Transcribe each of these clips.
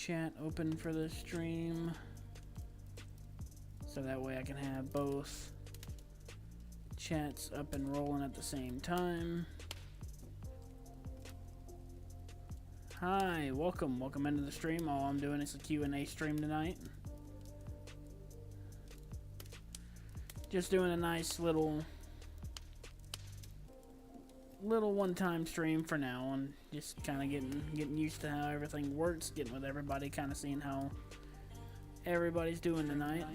chat open for the stream, so that way I can have both chats up and rolling at the same time. Hi, welcome into the stream. All I'm doing is a Q&A stream tonight. Just doing a nice little one-time stream for now, and just kind of getting used to how everything works, getting with everybody, kind of seeing how everybody's doing tonight.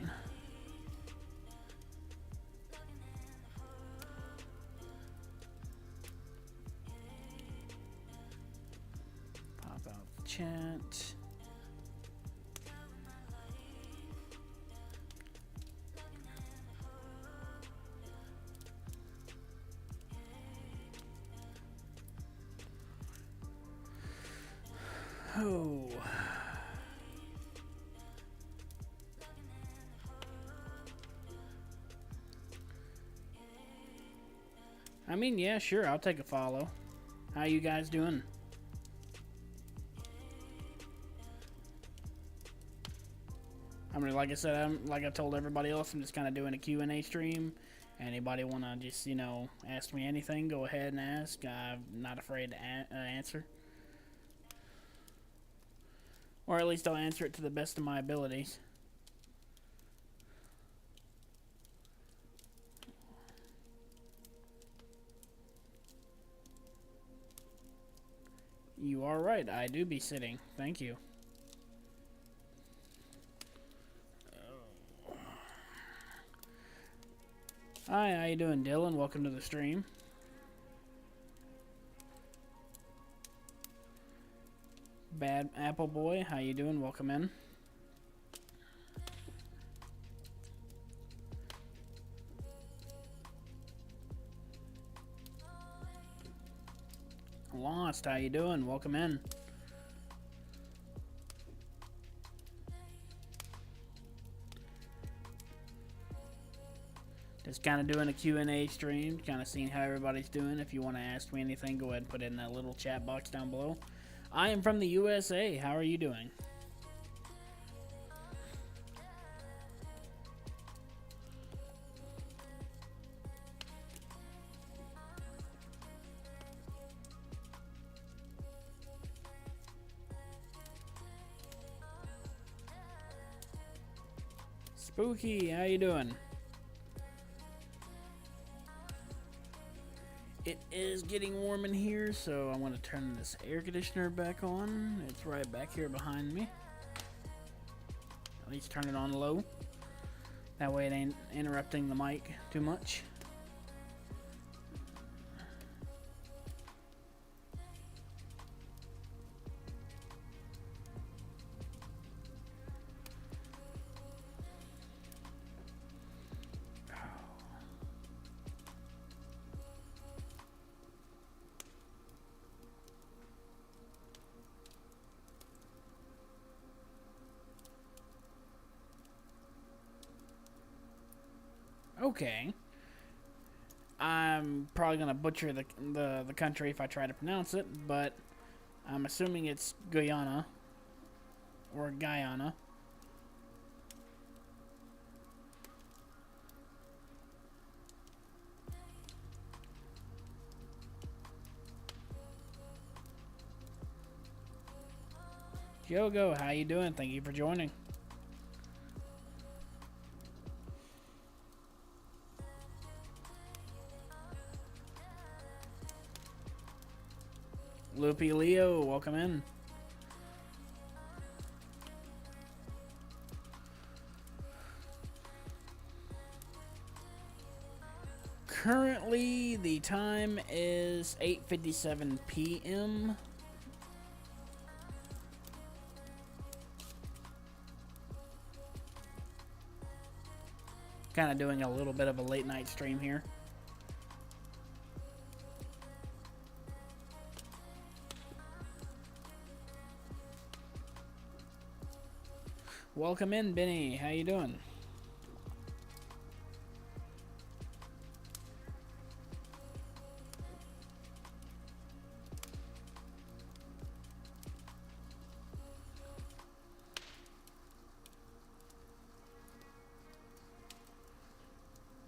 Pop out the chat. Oh. I mean, yeah, sure, I'll take a follow. How you guys doing? I mean, like I said, like I told everybody else, I'm just kind of doing a Q&A stream. Anybody want to just, you know, ask me anything, go ahead and ask. I'm not afraid to answer. Or at least I'll answer it to the best of my abilities. You are right, I do be sitting. Thank you. Hi, how you doing, Dylan? Welcome to the stream. Bad Apple Boy, how you doing? Welcome in. Lost, how you doing? Welcome in. Just kind of doing a Q&A stream, kind of seeing how everybody's doing. If you want to ask me anything, go ahead and put it in that little chat box down below. I am from the USA. How are you doing? Spooky, how you doing? It is getting warm in here, so I want to turn this air conditioner back on. It's right back here behind me. At least turn it on low. That way it ain't interrupting the mic too much. Okay. I'm probably gonna butcher the country if I try to pronounce it, but I'm assuming it's Guyana or Guyana. Yogo, how you doing? Thank you for joining. Loopy Leo, welcome in. Currently, the time is 8:57 p.m. Kind of doing a little bit of a late night stream here. Welcome in, Benny. How you doing?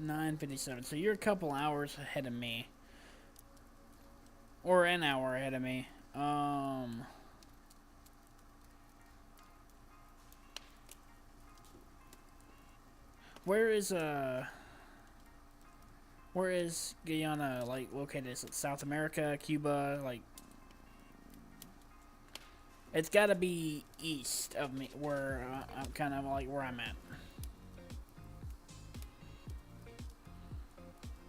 9:57. So you're a couple hours ahead of me. Or an hour ahead of me. Where is Guyana, like, located? Is it South America, Cuba, like... It's gotta be east of me, where I'm kind of, like, where I'm at.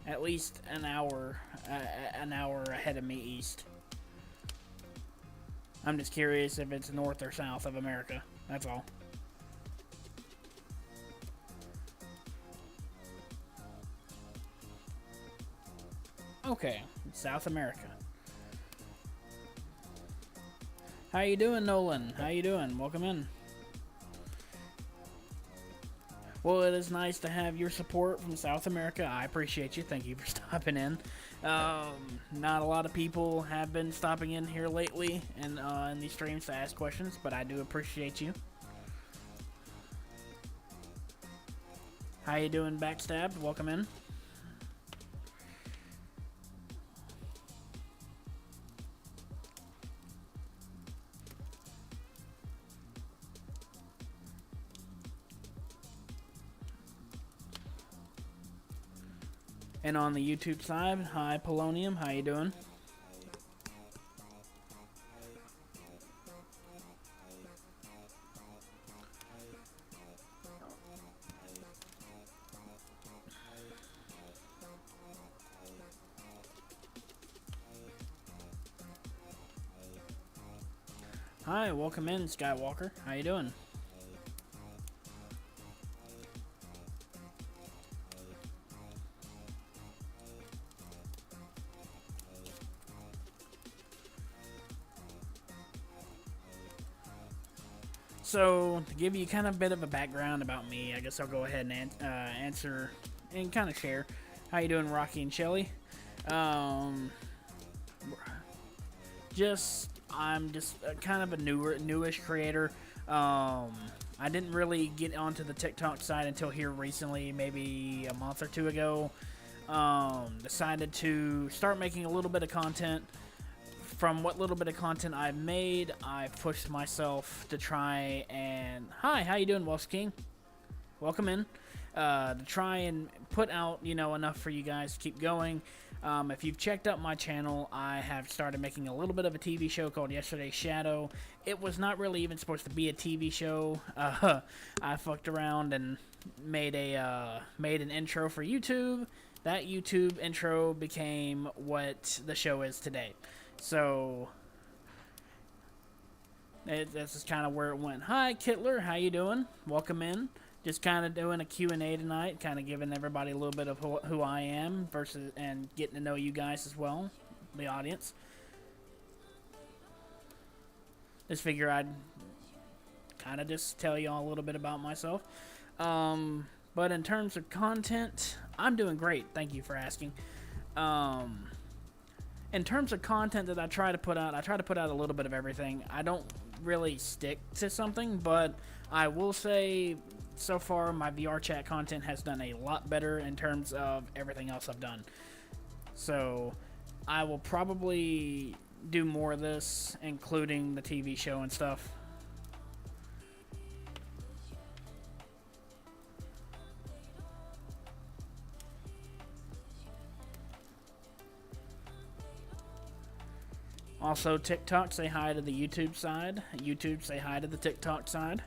At least an hour ahead of me east. I'm just curious if it's north or south of America. That's all. Okay, South America. How you doing, Nolan? How you doing? Welcome in. Well, it is nice to have your support from South America. I appreciate you. Thank you for stopping in. Not a lot of people have been stopping in here lately and in these streams to ask questions, but I do appreciate you. How you doing, Backstabbed? Welcome in. And on the YouTube side, hi Polonium, how you doing? Hi, welcome in, Skywalker. How you doing? So, to give you kind of a bit of a background about me, I guess I'll go ahead and answer and kind of share. How you doing, Rocky and Shelly? I'm just kind of a newish creator. I didn't really get onto the TikTok side until here recently, maybe a month or two ago. Decided to start making a little bit of content. From what little bit of content I've made, I've pushed myself to try and... Hi, how you doing, Welsh King? Welcome in. To try and put out, you know, enough for you guys to keep going. If you've checked out my channel, I have started making a little bit of a TV show called Yesterday's Shadow. It was not really even supposed to be a TV show. I fucked around and made an intro for YouTube. That YouTube intro became what the show is today. So, this is kind of where it went. Hi, Kittler. How you doing? Welcome in. Just kind of doing a Q&A tonight, kind of giving everybody a little bit of who I am versus and getting to know you guys as well, the audience. Just figure I'd kind of just tell you all a little bit about myself. But in terms of content, I'm doing great. Thank you for asking. In terms of content that I try to put out a little bit of everything. I don't really stick to something, but I will say so far my VRChat content has done a lot better in terms of everything else I've done. So I will probably do more of this, including the TV show and stuff. Also, TikTok, say hi to the YouTube side. YouTube, say hi to the TikTok side.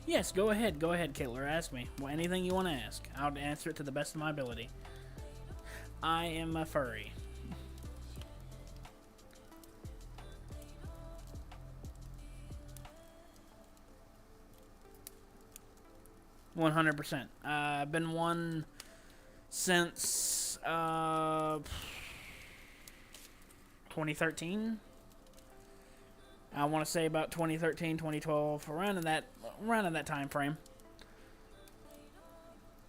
Yes, go ahead, Kittler. Ask me. Well, anything you want to ask. I'll answer it to the best of my ability. I am a furry. 100%. I've been one since 2013. I want to say about 2013, 2012, around in that time frame.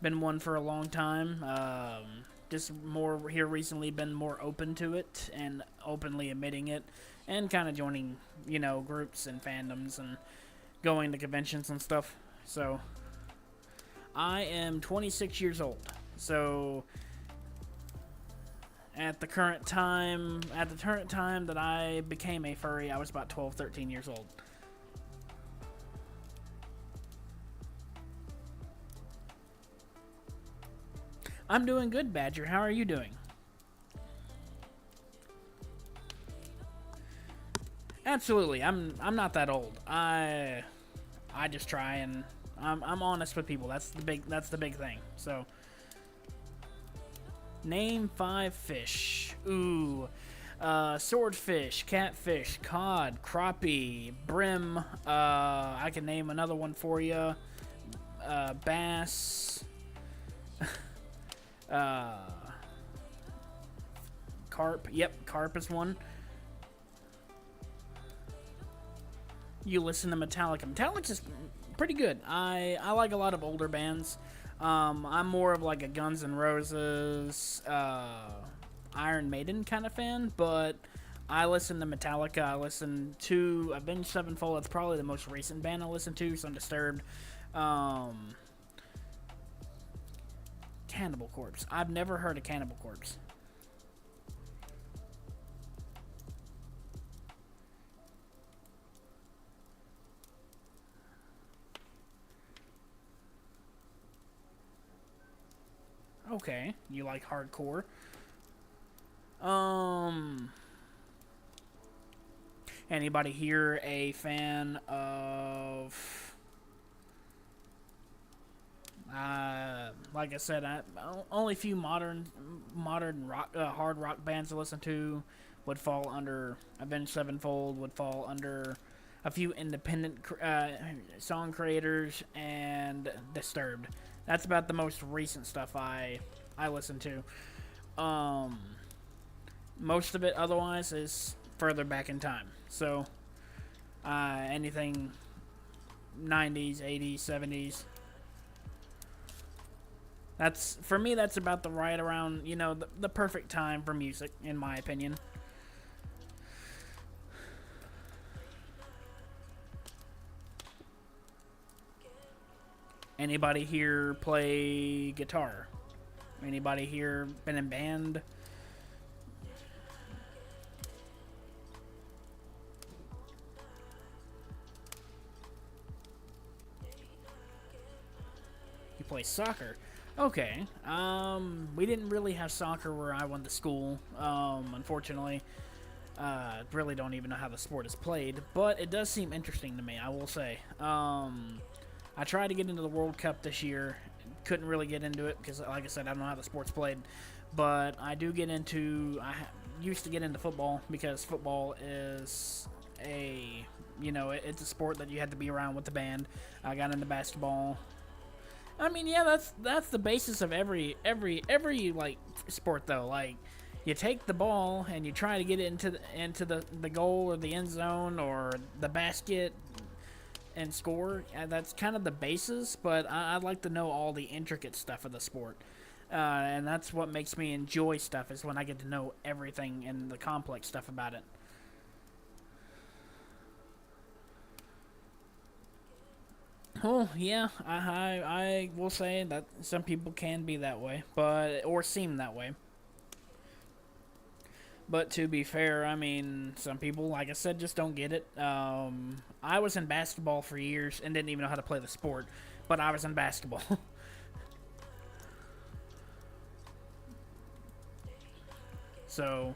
Been one for a long time. Just more here recently, been more open to it and openly admitting it and kind of joining, groups and fandoms and going to conventions and stuff. So I am 26 years old. So at the current time that I became a furry, I was about 12, 13 years old. I'm doing good, Badger. How are you doing? Absolutely. I'm not that old. I just try and I'm honest with people. That's the big thing. So name 5 fish. Ooh. Swordfish, catfish, cod, crappie, brim. I can name another one for you. Bass. Carp. Yep, carp is one. You listen to Metallica. Metallica's is pretty good. I like a lot of older bands. I'm more of like a Guns N' Roses, Iron Maiden kind of fan, but I listen to Metallica. I listen to Avenged Sevenfold. That's probably the most recent band I listen to. Some Disturbed. Cannibal Corpse. I've never heard of Cannibal Corpse. Okay, you like hardcore. Anybody here a fan of like I said, only a few modern rock, hard rock bands to listen to would fall under Avenged Sevenfold, would fall under a few independent song creators, and Disturbed. That's about the most recent stuff I listen to. Most of it otherwise is further back in time. So anything 90s, 80s, 70s. That's, for me, that's about the right around, the perfect time for music, in my opinion. Anybody here play guitar? Anybody here been in band? You play soccer? Okay. We didn't really have soccer where I went to school, unfortunately. Really don't even know how the sport is played, but it does seem interesting to me, I will say. I tried to get into the World Cup this year. Couldn't really get into it because, like I said, I don't know how the sport's played. But I do get into... used to get into football because football is it's a sport that you had to be around with the band. I got into basketball. I mean, yeah, that's the basis of every like sport though. Like, you take the ball and you try to get it into the goal or the end zone or the basket and score. That's kind of the basis, but I'd like to know all the intricate stuff of the sport. And that's what makes me enjoy stuff, is when I get to know everything and the complex stuff about it. Oh, yeah, I will say that some people can be that way, or seem that way. But to be fair, I mean, some people, like I said, just don't get it. I was in basketball for years and didn't even know how to play the sport, but I was in basketball. So,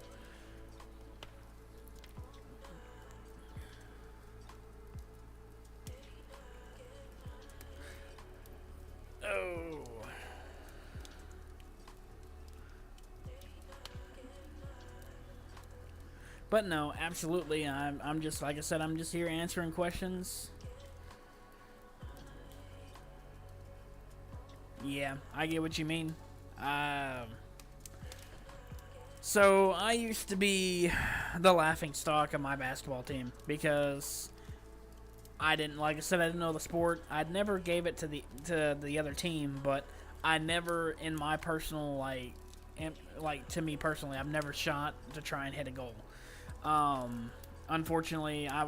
oh. But no, absolutely. I'm just, like I said, I'm just here answering questions. Yeah, I get what you mean. So I used to be the laughing stock of my basketball team because I didn't, like I said, I didn't know the sport. I'd never gave it to the other team, but I never, in my personal to me personally, I've never shot to try and hit a goal. unfortunately, I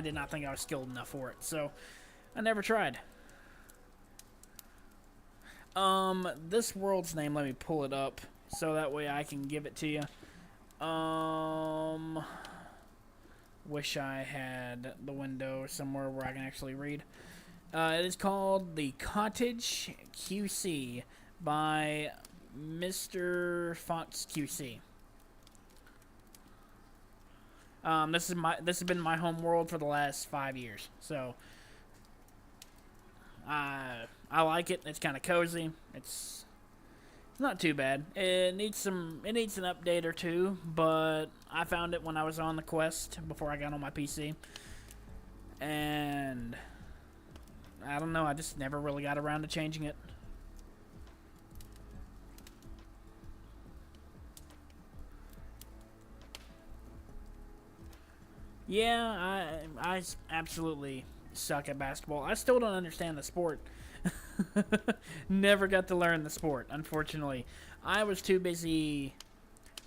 did not think I was skilled enough for it, so I never tried. This world's name, let me pull it up so that way I can give it to you. Wish I had the window somewhere where I can actually read. It is called The Cottage QC by Mr. Fox QC. This has been my home world for the last 5 years, so I like it. It's kind of cozy. It's not too bad. It needs an update or two, but I found it when I was on the Quest before I got on my PC, and I don't know. I just never really got around to changing it. Yeah, I absolutely suck at basketball. I still don't understand the sport. Never got to learn the sport, unfortunately. I was too busy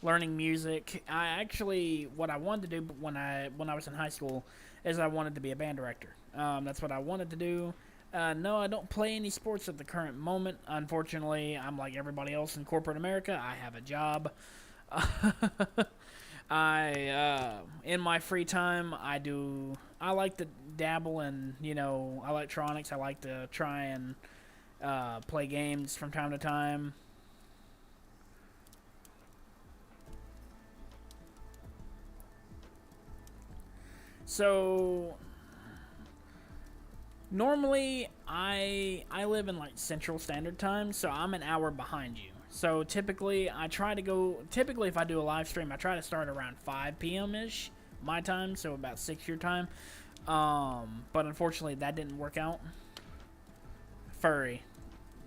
learning music. What I wanted to do when I was in high school is I wanted to be a band director. That's what I wanted to do. No, I don't play any sports at the current moment. Unfortunately, I'm like everybody else in corporate America. I have a job. In my free time, I like to dabble in, electronics. I like to try and play games from time to time. So normally I live in like Central Standard Time, so I'm an hour behind you. So typically if I do a live stream, I try to start around 5 p.m. ish my time, so about 6 your time. But unfortunately that didn't work out. Furry.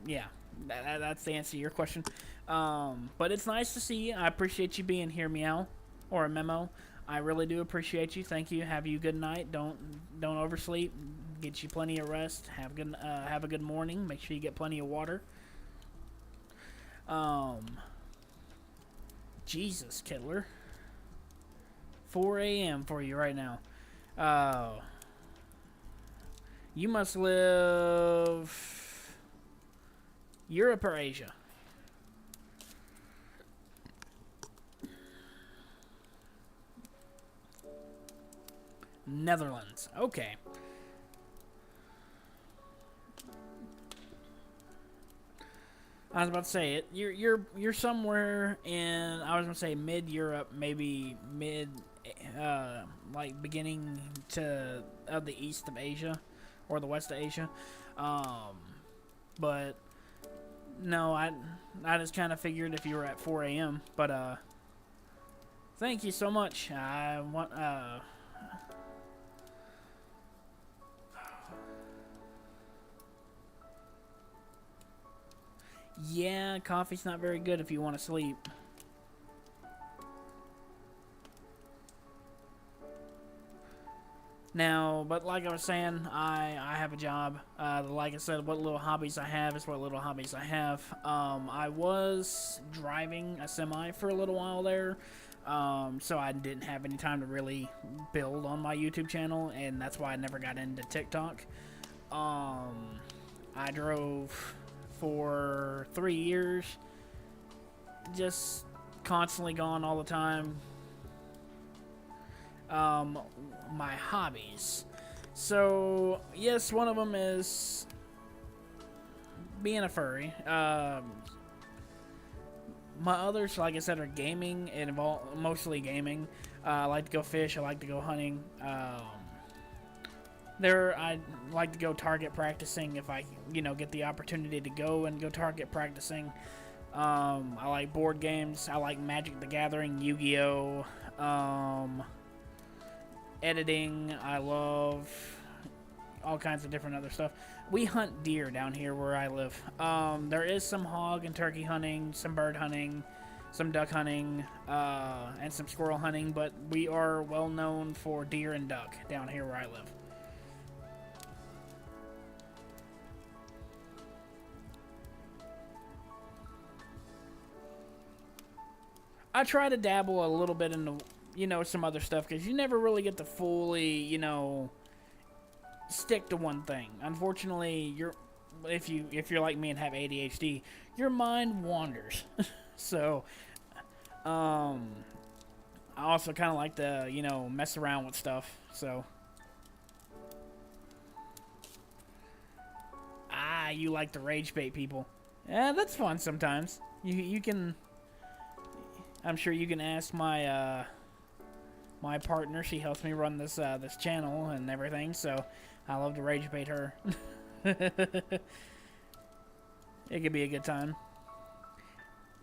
Yeah, that's the answer to your question. But it's nice to see you. I appreciate you being here, Meow, or a Memo. I really do appreciate you. Thank you. Have you a good night. Don't oversleep. Get you plenty of rest. Have a good morning. Make sure you get plenty of water. Jesus, Kittler. 4 a.m. for you right now. You must live Europe or Asia? Netherlands. Okay. I was about to say it. You're somewhere in, I was gonna say mid Europe, maybe mid, like beginning to of the east of Asia, or the west of Asia. But no, I just kind of figured if you were at 4 a.m. But thank you so much. I want Yeah, coffee's not very good if you want to sleep. Now, but like I was saying, I have a job. Like I said, what little hobbies I have is what little hobbies I have. I was driving a semi for a little while there, so I didn't have any time to really build on my YouTube channel, and that's why I never got into TikTok. I drove for 3 years, just constantly gone all the time. My hobbies. So, yes, one of them is being a furry. My others, like I said, are gaming and mostly gaming. I like to go fish. I like to go hunting. I like to go target practicing if I, get the opportunity to go target practicing. I like board games. I like Magic the Gathering, Yu-Gi-Oh! Editing. I love all kinds of different other stuff. We hunt deer down here where I live. There is some hog and turkey hunting, some bird hunting, some duck hunting, and some squirrel hunting, but we are well known for deer and duck down here where I live. I try to dabble a little bit in you know, some other stuff, because you never really get to fully, you know, stick to one thing. Unfortunately, if you're like me and have ADHD, your mind wanders. So, I also kind of like to, you know, mess around with stuff. So, you like to rage bait people. Yeah, that's fun sometimes. You can. I'm sure you can ask my my partner. She helps me run this channel and everything. So, I love to rage bait her. It could be a good time.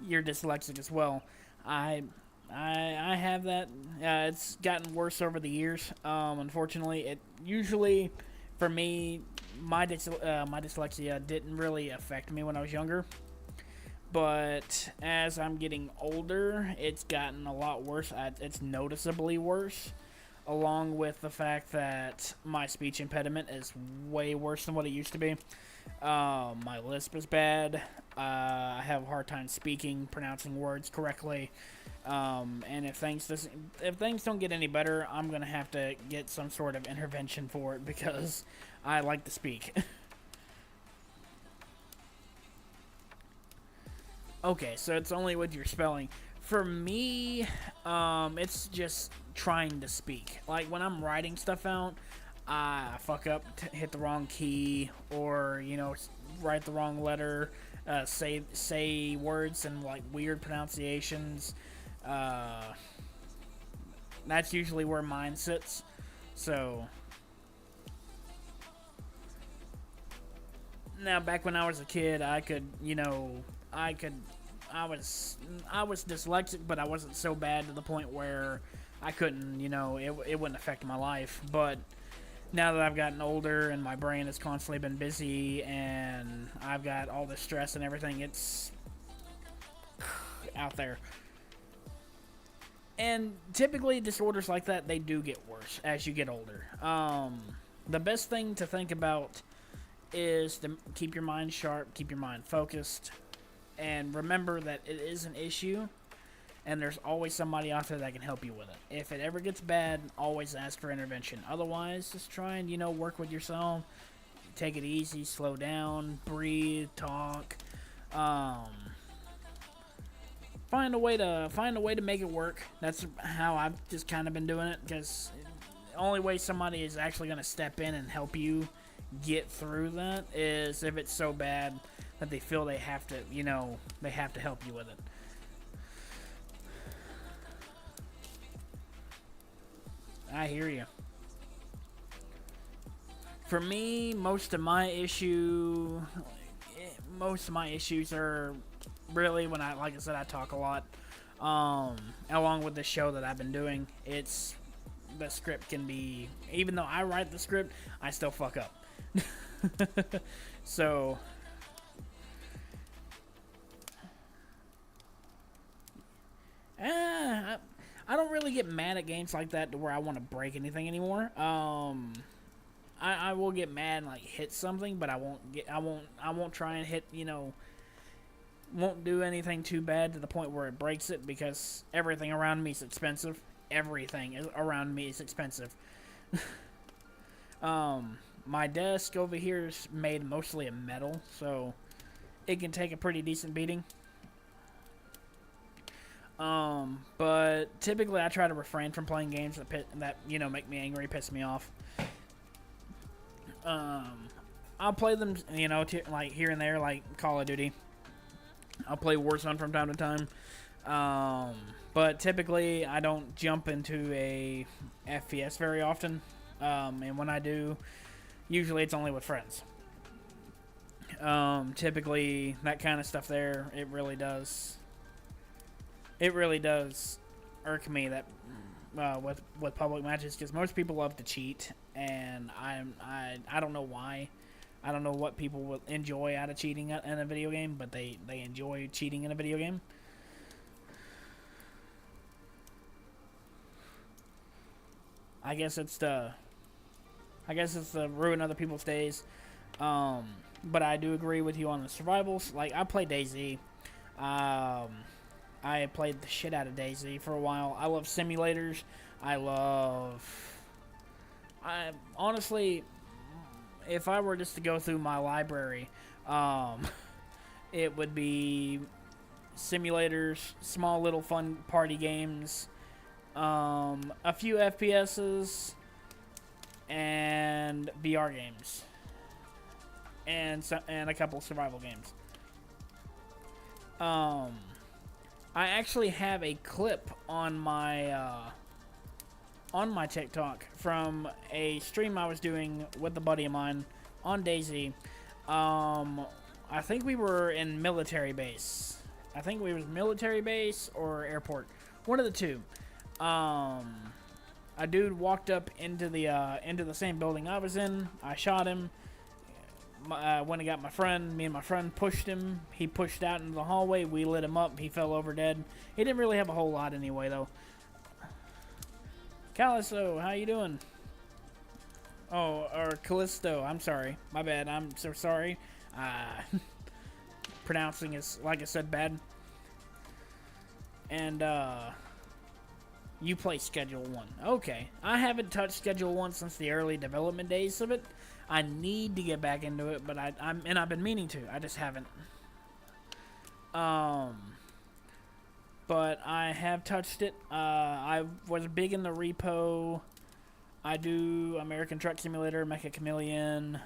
You're dyslexic as well. I have that. It's gotten worse over the years. Unfortunately, it usually, for me, my dyslexia didn't really affect me when I was younger. But as I'm getting older, it's gotten a lot worse. It's noticeably worse, along with the fact that my speech impediment is way worse than what it used to be. My lisp is bad. I have a hard time speaking, pronouncing words correctly. And if things don't get any better, I'm gonna have to get some sort of intervention for it, because I like to speak. Okay, so it's only with your spelling. For me, it's just trying to speak. Like, when I'm writing stuff out, I fuck up, hit the wrong key, or, you know, write the wrong letter, say words in, like, weird pronunciations. That's usually where mine sits. So, now, back when I was a kid, I could, you know, I was dyslexic, but I wasn't so bad to the point where I couldn't, you know, it wouldn't affect my life. But now that I've gotten older and my brain has constantly been busy and I've got all this stress and everything, it's out there. And typically disorders like that, they do get worse as you get older. The best thing to think about is to keep your mind sharp, keep your mind focused, and remember that it is an issue, and there's always somebody out there that can help you with it. If it ever gets bad, always ask for intervention. Otherwise, just try and, you know, work with yourself. Take it easy, slow down, breathe, talk. Find a way to make it work. That's how I've just kind of been doing it, because the only way somebody is actually going to step in and help you get through that is if it's so bad that they feel they have to, you know, they have to help you with it. I hear you. For me, most of my issues are really when like I said, I talk a lot. Along with the show that I've been doing, the script can be, even though I write the script, I still fuck up. So, I don't really get mad at games like that to where I want to break anything anymore. I will get mad and like hit something, but I won't try and hit, you know, won't do anything too bad to the point where it breaks it, because everything around me is expensive. Everything around me is expensive. My desk over here is made mostly of metal, so it can take a pretty decent beating. But typically I try to refrain from playing games that you know, make me angry, piss me off. I'll play them, you know, like here and there, like Call of Duty. I'll play Warzone from time to time. But typically I don't jump into a FPS very often. And when I do, usually it's only with friends. Typically that kind of stuff there, it really does irk me that with public matches, because most people love to cheat, and I don't know why. I don't know what people will enjoy out of cheating in a video game, but they enjoy cheating in a video game. I guess it's to ruin other people's days. But I do agree with you on the survivals. Like, I play DayZ. I played the shit out of DayZ for a while. I love simulators. I honestly, if I were just to go through my library, it would be simulators, small little fun party games, a few FPSs, and VR games, and a couple survival games. I actually have a clip on my TikTok from a stream I was doing with a buddy of mine on DayZ. I think we were in military base. I think we was military base or airport, one of the two. A dude walked up into the same building I was in. I shot him. When I got my friend, me and my friend pushed him. He pushed out into the hallway. We lit him up. He fell over dead. He didn't really have a whole lot anyway, though. Callisto, how you doing? Oh, or Callisto. I'm sorry. My bad. I'm so sorry. Pronouncing is, like I said, bad. And, you play Schedule 1. Okay. I haven't touched Schedule 1 since the early development days of it. I need to get back into it, but I've been meaning to. I just haven't. But I have touched it. I was big in the repo. I do American Truck Simulator, Mecha Chameleon,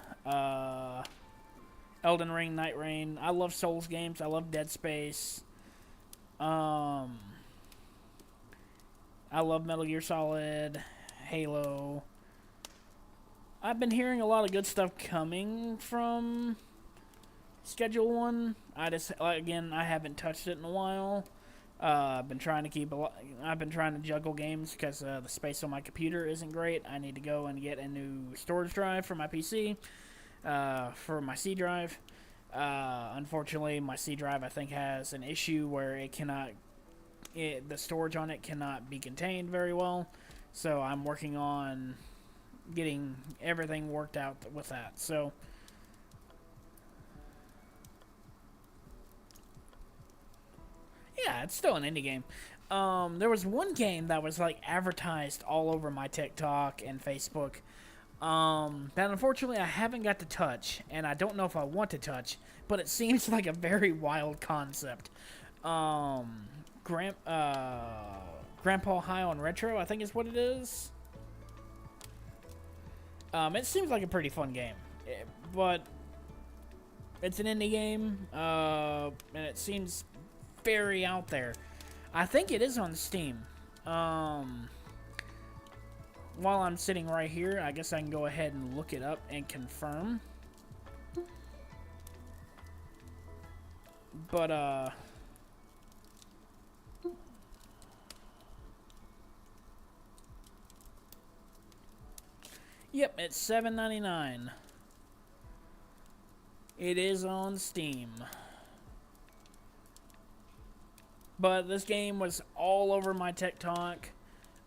Elden Ring, Night Rain. I love Souls games. I love Dead Space. I love Metal Gear Solid, Halo. I've been hearing a lot of good stuff coming from Schedule 1. Again, I haven't touched it in a while. I've been trying to juggle games because the space on my computer isn't great. I need to go and get a new storage drive for my PC, for my C drive. Unfortunately, my C drive I think has an issue where the storage on it cannot be contained very well. So I'm working on getting everything worked out with that. So yeah, it's still an indie game. There was one game that was like advertised all over my TikTok and Facebook that unfortunately I haven't got to touch, and I don't know if I want to touch, but it seems like a very wild concept. Grandpa High on Retro, I think is what it is. It seems like a pretty fun game, but it's an indie game, and it seems very out there. I think it is on Steam. While I'm sitting right here, I guess I can go ahead and look it up and confirm. But, yep, it's $7.99. It is on Steam. But this game was all over my TikTok.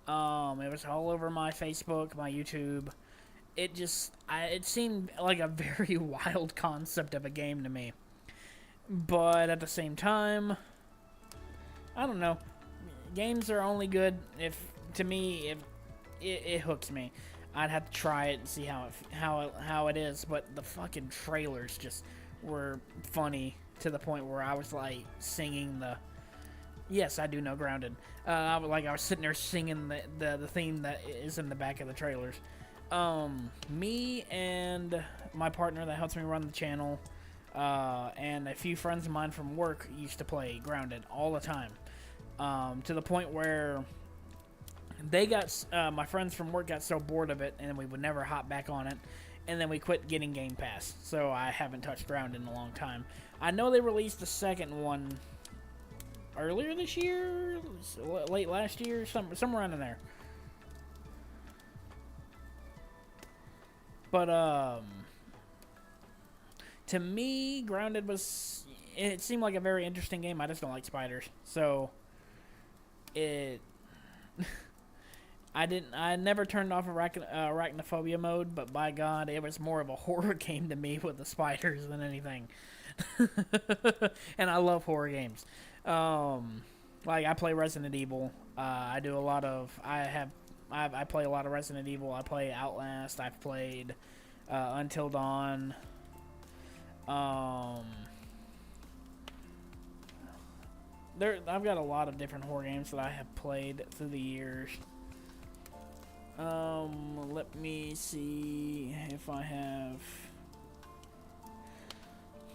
It was all over my Facebook, my YouTube. It seemed like a very wild concept of a game to me. But at the same time, I don't know. Games are only good if it hooks me. I'd have to try it and see how it is. But the fucking trailers just were funny to the point where I was like singing the. Yes, I do know Grounded. I was sitting there singing the theme that is in the back of the trailers. Me and my partner that helps me run the channel, and a few friends of mine from work used to play Grounded all the time. To the point where my friends from work got so bored of it, and we would never hop back on it. And then we quit getting Game Pass, so I haven't touched Grounded in a long time. I know they released the second one earlier this year, late last year, somewhere around in there. But to me, Grounded it seemed like a very interesting game. I just don't like spiders, so I never turned off arachnophobia mode, but by God, it was more of a horror game to me with the spiders than anything. And I love horror games. Like, I play Resident Evil. I do a lot of. I play a lot of Resident Evil. I play Outlast. I've played Until Dawn. I've got a lot of different horror games that I have played through the years. Let me see if I have.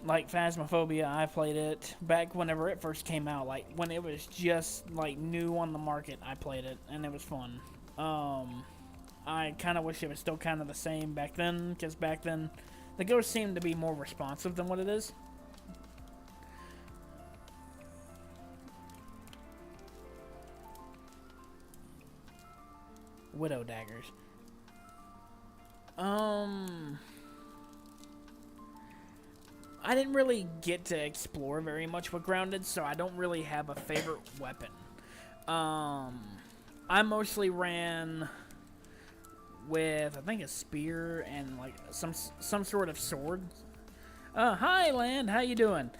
Like Phasmophobia, I played it back whenever it first came out. Like when it was just like new on the market, I played it and it was fun. I kind of wish it was still kind of the same back then, because back then the ghosts seemed to be more responsive than what it is. Widow daggers. I didn't really get to explore very much with Grounded, so I don't really have a favorite weapon. I mostly ran with, I think, a spear and like some sort of sword. Hi, Land. How you doing?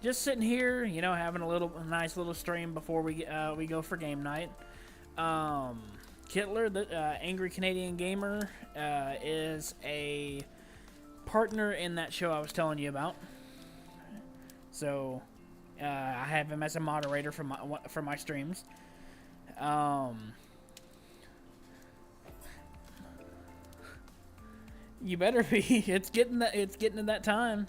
Just sitting here, you know, having a nice little stream before we go for game night. Kittler, the Angry Canadian Gamer, is a partner in that show I was telling you about. So I have him as a moderator for my streams. You better be. It's getting to that time.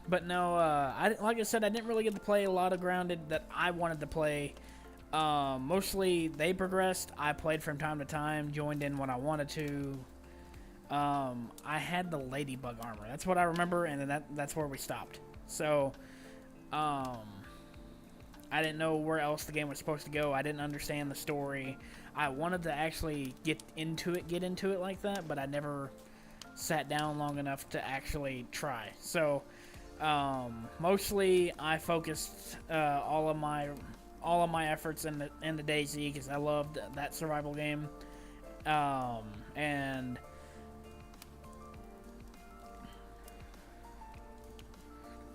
But no, like I said, I didn't really get to play a lot of Grounded that I wanted to play. Mostly they progressed. I played from time to time, joined in when I wanted to. I had the ladybug armor. That's what I remember, and then that's where we stopped. So, I didn't know where else the game was supposed to go. I didn't understand the story. I wanted to actually get into it like that, but I never sat down long enough to actually try. So, mostly I focused all of my efforts in the DayZ, because I loved that survival game, and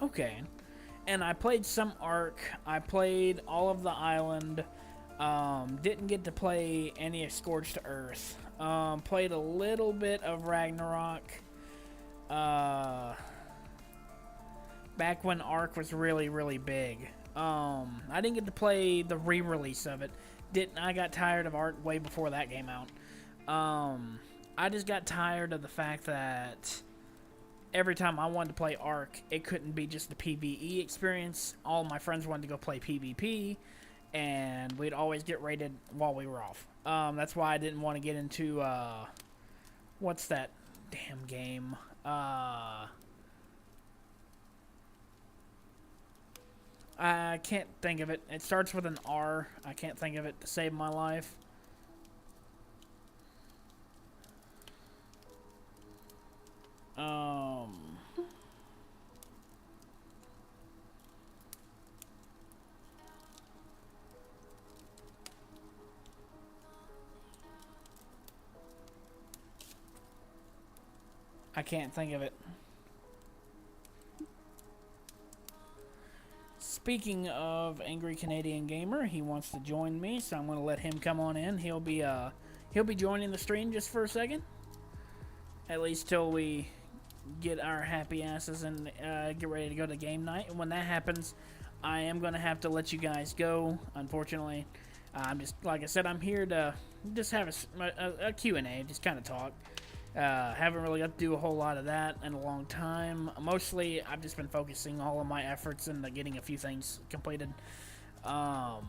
okay. And I played some Ark. I played all of the island. Didn't get to play any of Scorched Earth. Played a little bit of Ragnarok. Back when Ark was really, really big. I didn't get to play the re-release of it. I got tired of Ark way before that came out. I just got tired of the fact that every time I wanted to play Ark, it couldn't be just the PvE experience. All my friends wanted to go play PvP, and we'd always get raided while we were off. That's why I didn't want to get into, what's that damn game? I can't think of it. It starts with an R. I can't think of it to save my life. I can't think of it. Speaking of Angry Canadian Gamer, he wants to join me, so I'm going to let him come on in. He'll be joining the stream just for a second, at least till we get our happy asses and get ready to go to game night. And when that happens, I am going to have to let you guys go, unfortunately. I'm just, like I said, I'm here to just have a Q&A, just kind of talk. Haven't really got to do a whole lot of that in a long time. Mostly, I've just been focusing all of my efforts into getting a few things completed. The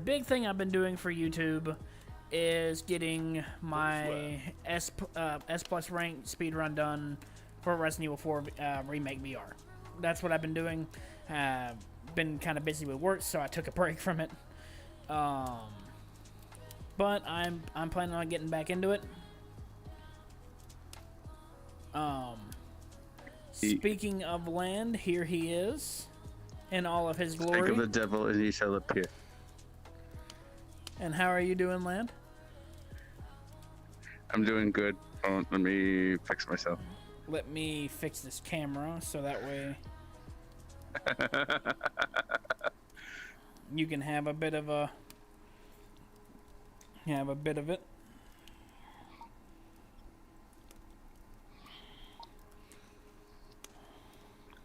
big thing I've been doing for YouTube is getting my S plus rank speedrun done for Resident Evil 4 Remake VR. That's what I've been doing. Been kind of busy with work, so I took a break from it. But I'm planning on getting back into it. Speaking of Land, here he is in all of his glory. Think of the devil and he shall appear. And how are you doing, Land? I'm doing good. Oh, let me fix myself. Let me fix this camera so that way You can have a bit of it.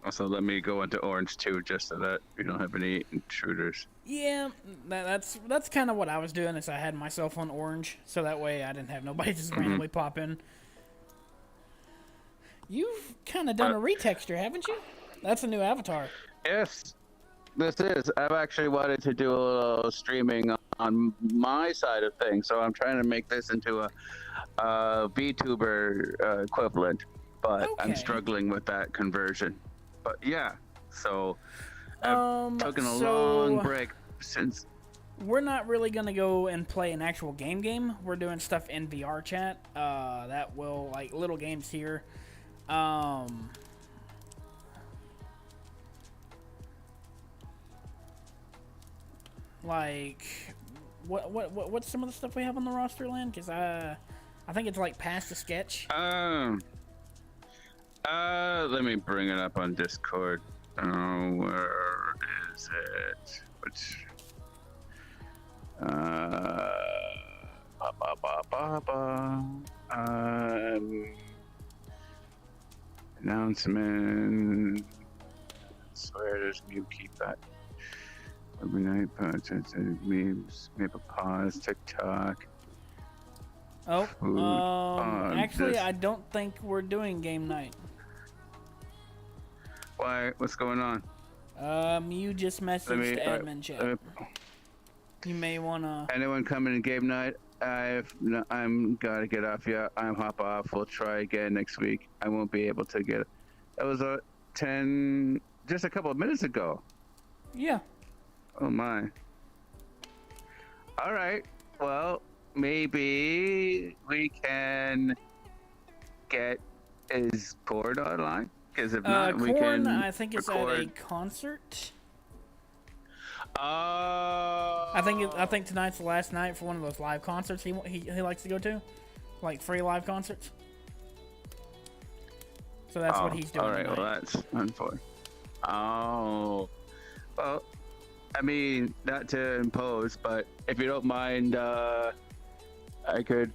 Also, let me go into orange too, just so that we don't have any intruders. Yeah, that's kind of what I was doing. Is I had myself on orange, so that way I didn't have nobody just randomly pop in. You've kind of done a retexture, haven't you? That's a new avatar. Yes, this is. I've actually wanted to do a little streaming on my side of things, so I'm trying to make this into a VTuber equivalent, but I'm Okay. struggling with that conversion. But yeah, so I've taken a So long break since. we're not really gonna go and play an actual game. We're doing stuff in VRChat. That will like little games here. Like what's some of the stuff we have on the roster, Land? Because I think it's like past the sketch. Let me bring it up on Discord. Where is it? Which? Ba, ba, ba, ba, ba. Announcement. Where does Mew keep that? Every night, memes, Maple Pause, TikTok. Oh, Food, actually, this. I don't think we're doing game night. Why? What's going on? You just messaged admin chat. You may wanna. Anyone coming in game night? I'm gotta get off. Yeah, I'm hop off. We'll try again next week. I won't be able to get it. That was just a couple of minutes ago. Yeah. Oh my. All right. Well, maybe we can get his Cord online. Because if not, we Corn, can. I think it's at a concert. Oh. I think tonight's the last night for one of those live concerts he likes to go to, like free live concerts. So that's what he's doing. All right, tonight. well that's unfortunate. Oh, well, I mean not to impose, but if you don't mind, I could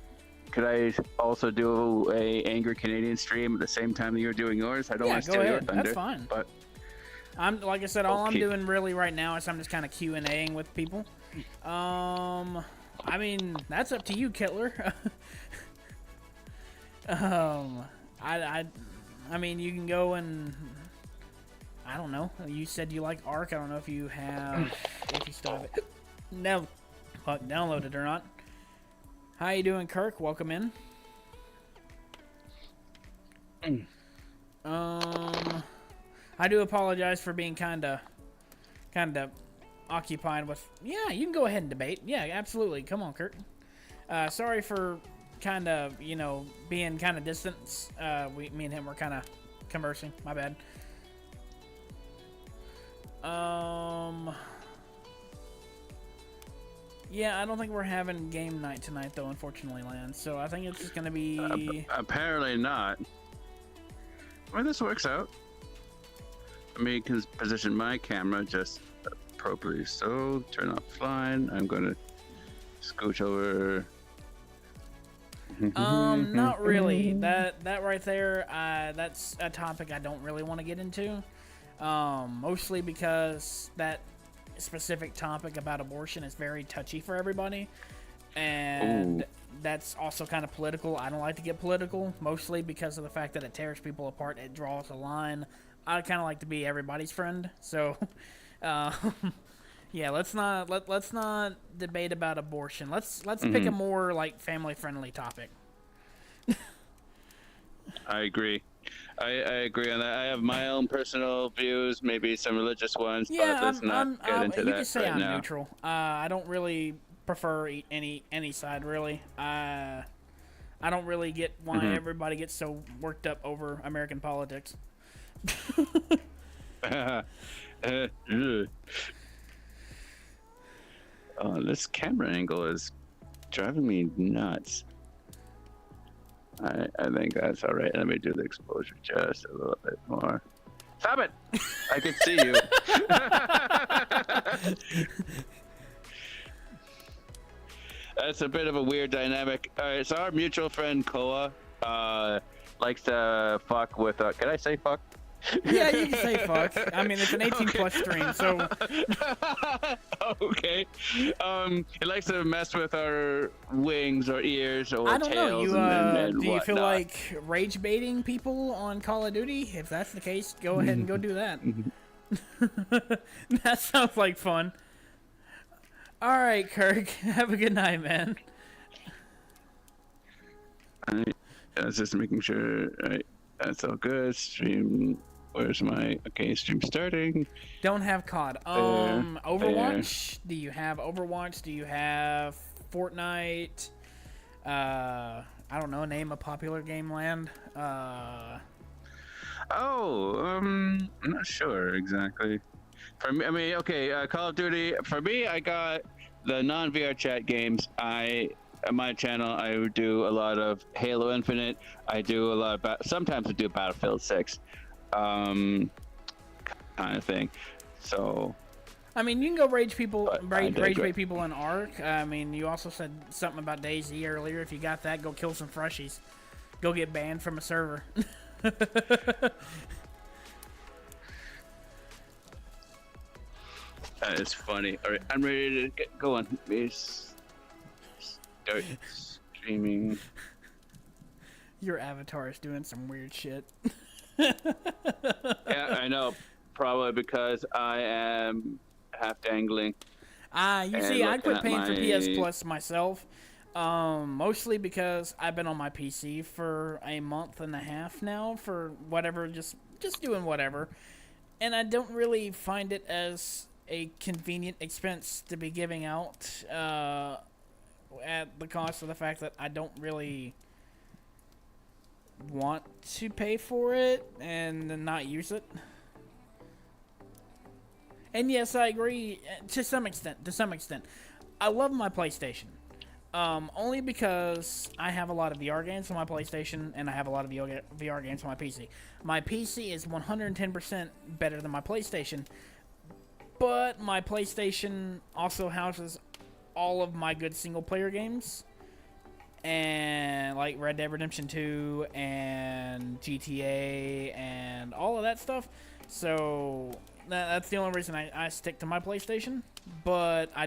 I also do a Angry Canadian stream at the same time that you're doing yours? I don't want to steal your thunder. That's fine. But I'm like I said, all I'm doing really right now is I'm just kind of Q&Aing with people. I mean that's up to you, Kittler. I mean you can go and I don't know. You said you like Ark. I don't know if you still have it. No, downloaded or not. How you doing, Kirk? Welcome in. I do apologize for being kind of occupied with. Yeah, you can go ahead and debate. Yeah, absolutely. Come on, Kirk. Sorry for kind of being kind of distant. Me and him were kind of conversing. My bad. Yeah, I don't think we're having game night tonight, though, unfortunately, Lance. So I think it's just going to be... apparently not. Well, this works out. I mean, can position my camera just appropriately. So, turn off line. I'm going to scooch over. Not really. That right there, that's a topic I don't really want to get into. Mostly because that specific topic about abortion is very touchy for everybody, and that's also kind of political. I don't like to get political, mostly because of the fact that it tears people apart. It draws a line. I kind of like to be everybody's friend, so yeah, let's not debate about abortion. Let's pick a more like family friendly topic. I agree. I agree on that. I have my own personal views, maybe some religious ones, but let's not get into that you can say right I'm now. neutral. I don't really prefer any side, really. I don't really get why everybody gets so worked up over American politics. This camera angle is driving me nuts. I think that's all right. Let me do the exposure just a little bit more. Stop it! I can see you. That's a bit of a weird dynamic. All right, so our mutual friend Koa likes to fuck with. Can I say fuck? Yeah, you can say fuck. I mean, it's an 18 plus stream, so. Okay. He likes to mess with our wings or ears or I don't know. tails You and do you feel whatnot. like rage baiting people on Call of Duty? If that's the case, go ahead and go do that. That sounds like fun. All right, Kirk. Have a good night, man. Alright, I was just making sure. Alright, that's all good. Stream. Where's my stream starting? Don't have COD. Overwatch. Do you have Overwatch? Do you have Fortnite? I don't know. Name a popular game land. I'm not sure exactly. For me, I mean, okay, Call of Duty. For me, I got the non-VRChat games. On my channel, I do a lot of Halo Infinite. I do a lot of sometimes I do Battlefield 6, kind of thing. So. I mean, you can go rage bait great. people in Ark. I mean, you also said something about DayZ earlier. If you got that, go kill some freshies. Go get banned from a server. That is funny. All right, I'm ready to get going. Please start streaming. Your avatar is doing some weird shit. Yeah, I know. Probably because I am half dangling. You see, I quit paying for PS Plus myself. Mostly because I've been on my PC for a month and a half now for whatever, just doing whatever. And I don't really find it as a convenient expense to be giving out at the cost of the fact that I don't really want to pay for it and then not use it. And yes, I agree to some extent. I love my PlayStation. Only because I have a lot of VR games on my PlayStation and I have a lot of VR games on my PC. My PC is 110% better than my PlayStation, but my PlayStation also houses all of my good single-player games, and like Red Dead Redemption 2 and GTA and all of that stuff. So that's the only reason I stick to my PlayStation, but I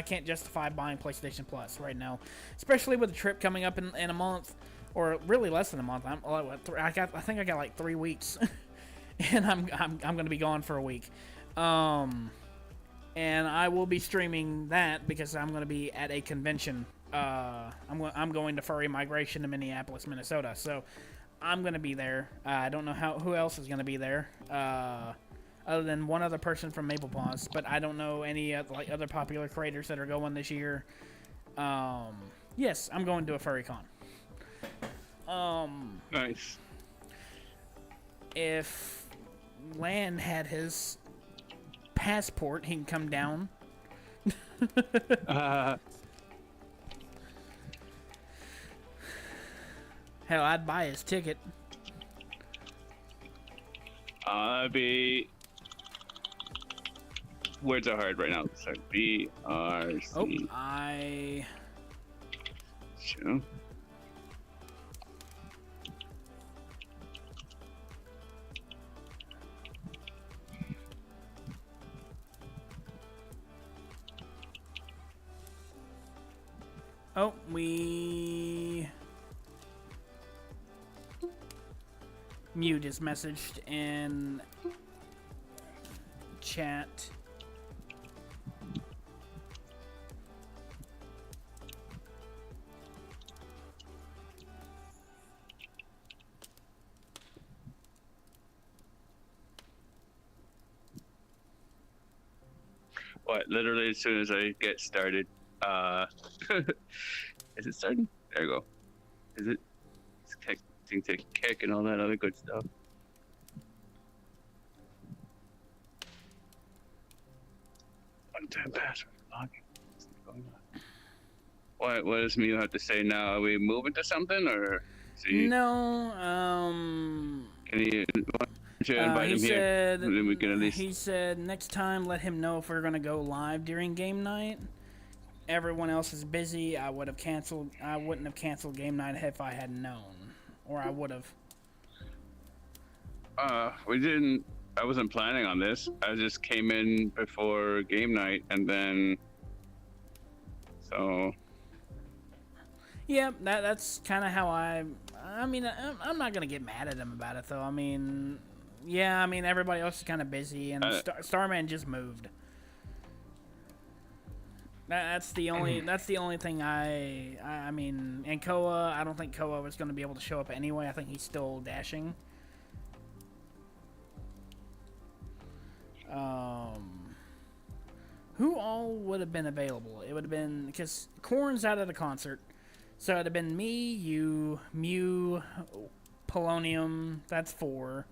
can't justify buying PlayStation Plus right now, especially with the trip coming up in a month, or really less than a month. I think I got like 3 weeks, and I'm gonna be gone for a week, and I will be streaming that because I'm gonna be at a convention. I'm going to Furry Migration to Minneapolis, Minnesota, so I'm gonna be there. I don't know who else is gonna be there. Other than one other person from Maple Paws, but I don't know any other popular creators that are going this year. Yes, I'm going to a furry con. Nice. If Lan had his passport, he can come down. Hell, I'd buy his ticket. Words are hard right now. So VRC. Oh, Sure. Oh, we... Mute is messaged in chat. What? Literally, as soon as I get started, is it starting? There you go. Is it? It's connecting to kick and all that other good stuff. One-time password login. What's going on? What does Mew have to say now? Are we moving to something, or is he? No, Can he? should invite him here. Then we can at least. He said next time let him know if we're gonna go live during game night. Everyone else is busy. I wouldn't have canceled game night if I had known, or I would have. We didn't. I wasn't planning on this. I just came in before game night, and then. So. Yeah, that's kind of how I mean, I'm not gonna get mad at him about it though. I mean, yeah, I mean everybody else is kind of busy, and Starman just moved. That's the only thing I mean, and Koa, I don't think Koa was going to be able to show up anyway. I think he's still dashing. Who all would have been available? It would have been, because Korn's out of the concert, so it would have been me, you, Mew, Polonium, that's 4.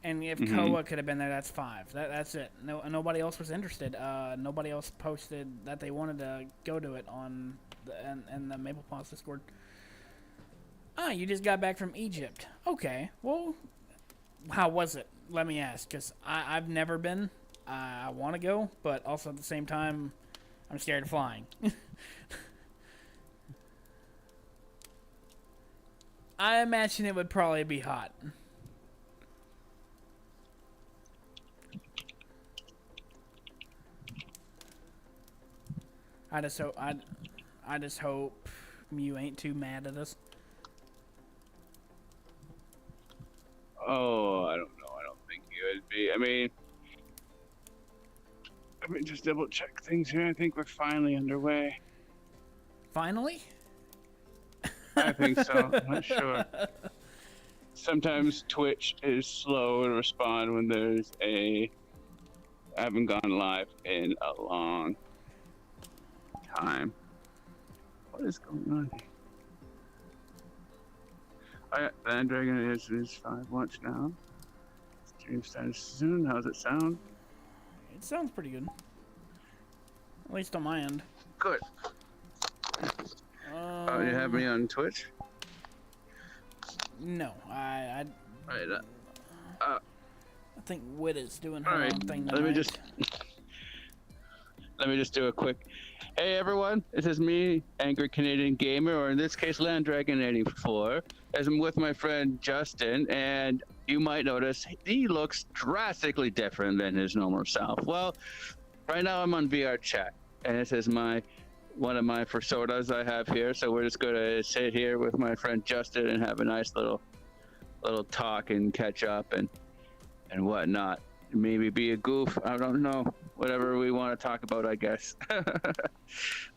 And if Koa could have been there, that's 5. That's it. Nobody else was interested. Nobody else posted that they wanted to go to it on the Maple Paws Discord. You just got back from Egypt. Okay, well, how was it? Let me ask, because I've never been. I want to go, but also at the same time, I'm scared of flying. I imagine it would probably be hot. I just hope Mew ain't too mad at us. Oh, I don't know. I don't think he would be. I mean, let me just double check things here. I think we're finally underway. Finally? I think so. I'm not sure. Sometimes Twitch is slow to respond when there's I haven't gone live in a long time. What is going on here? Land Dragon is 5 watch now. Stream starts soon. How's it sound? It sounds pretty good. At least on my end. Good. You have me on Twitch? No, I think Wit is doing her own thing tonight. Let me just do a quick. Hey everyone, this is me, Angry Canadian Gamer, or in this case, Land Dragon 84. As I'm with my friend Justin, and you might notice he looks drastically different than his normal self. Well, right now I'm on VRChat, and this is one of my personas I have here. So we're just gonna sit here with my friend Justin and have a nice little talk and catch up and whatnot. Maybe be a goof. I don't know. Whatever we want to talk about, I guess.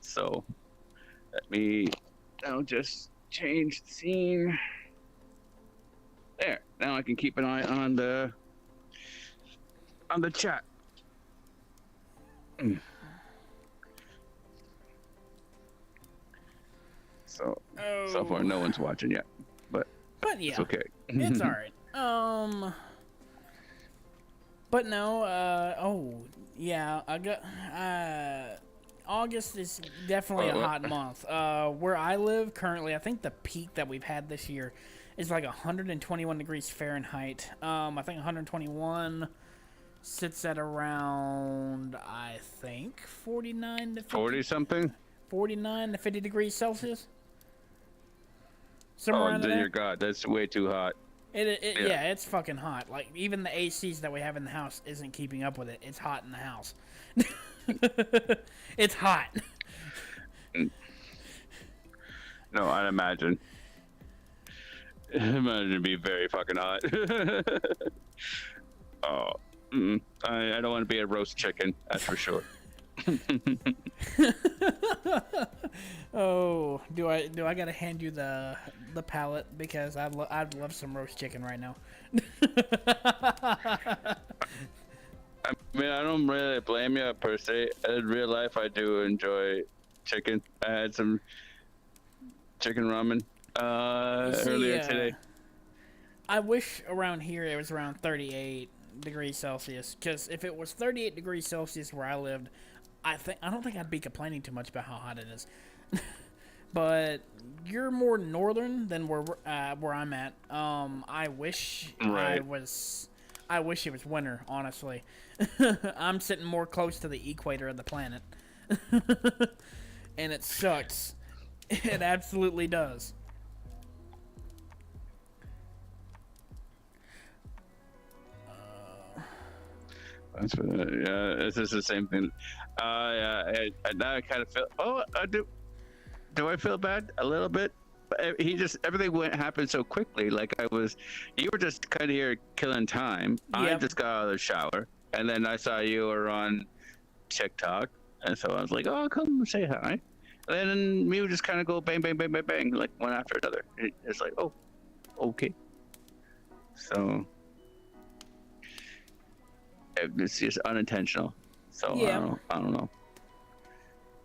So I'll just change the scene. There. Now I can keep an eye on the chat. So far no one's watching yet, but yeah, it's okay. It's all right. But no. I got. August is definitely a hot month. Where I live currently, I think the peak that we've had this year is like 121 degrees Fahrenheit. I think 121 sits at around, I think, 49 to 50, 40 something. 49 to 50 degrees Celsius. Somewhere around dear there. God, that's way too hot. Yeah, it's fucking hot. Like, even the ACs that we have in the house isn't keeping up with it. It's hot in the house. It's hot. No, I'd imagine. Imagine it'd be very fucking hot. I don't want to be a roast chicken, that's for sure. Oh, do I gotta hand you the pallet, because I'd love some roast chicken right now. I mean, I don't really blame you per se. In real life, I do enjoy chicken. I had some chicken ramen earlier today. I wish around here it was around 38 degrees Celsius, because if it was 38 degrees Celsius where I lived, I don't think I'd be complaining too much about how hot it is. but you're more northern than where I'm at. Right. I wish it was winter, honestly. I'm sitting more close to the equator of the planet. And it sucks. It absolutely does. That's what, yeah, it's just the same thing. Yeah, now I kind of feel. Oh, I do. Do I feel bad a little bit? But everything happened so quickly. Like you were just kind of here killing time. I Yep. just got out of the shower, and then I saw you were on TikTok, and so I was like, "Oh, come say hi." And then we would just kind of go bang, bang, bang, bang, bang, like one after another. It's like, oh, okay. So it's just unintentional. So Yeah. I don't know.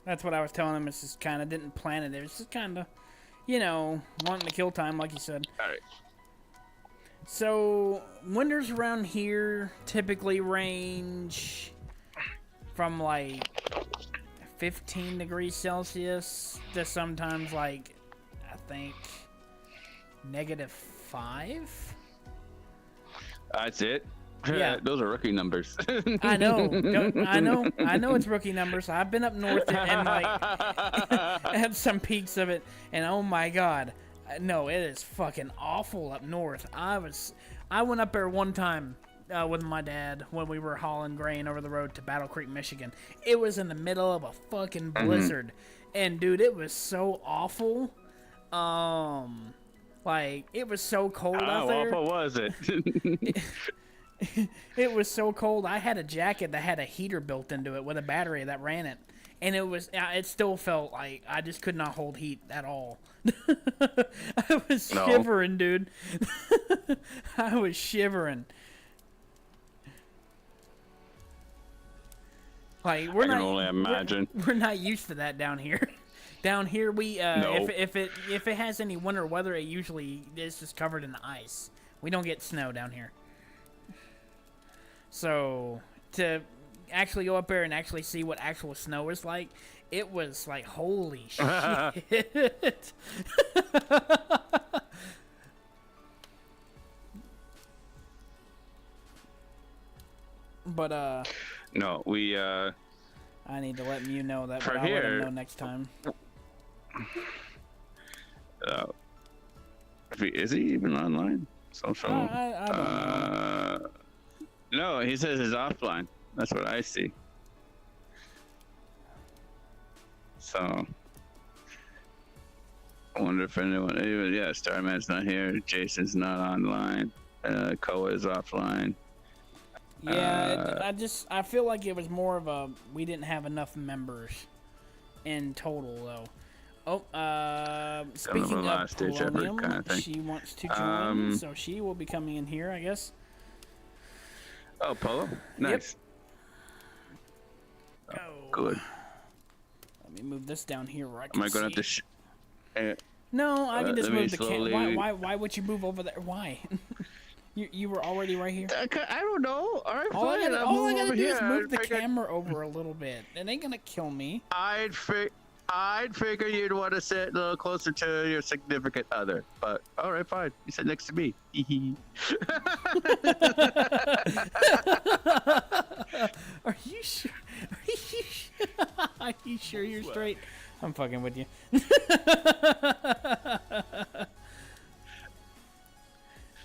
That's what I was telling him. It's just kind of didn't plan it. It was just kind of, wanting to kill time, like you said. All right. So, winters around here typically range from like 15 degrees Celsius to sometimes like, I think, -5. That's it. Yeah. Those are rookie numbers. I know. I know it's rookie numbers. I've been up north and like had some peaks of it, and oh my god, no, it is fucking awful up north. I went up there one time with my dad when we were hauling grain over the road to Battle Creek, Michigan. It was in the middle of a fucking blizzard, and dude, it was so awful. Like it was so cold out there. How awful was it? It was so cold. I had a jacket that had a heater built into it with a battery that ran it, and it still felt like I just could not hold heat at all. I was shivering, dude. I was shivering. Like I can only imagine. We're not used to that down here. Down here, we No. if it has any winter weather, it usually is just covered in ice. We don't get snow down here. So, to actually go up there and actually see what actual snow is like, it was like, holy shit. But, No, we, I need to let you know that, For but I'll let him here- know next time. is he even online? Social? I don't know. No, he says he's offline. That's what I see. So, I wonder if anyone. Yeah, Starman's not here. Jason's not online. Koa is offline. Yeah, I feel like it was more of a, we didn't have enough members in total, though. Oh, speaking of last-ditch effort Polonium, kind of thing. she wants to join, so she will be coming in here, I guess. Oh, Polo? Nice. Go. Good. Let me move this down here where I Am can I going to see. have to... No, I can just let me move the slowly- Why would you move over there? Why? You were already right here. I don't know. All right, All I fine. I'll gotta over do here. is move the I figured- camera over a little bit. It ain't gonna kill me. I'd figure you'd want to sit a little closer to your significant other, but all right, fine. You sit next to me. Are you sure? Are you sure you're straight? I'm fucking with you.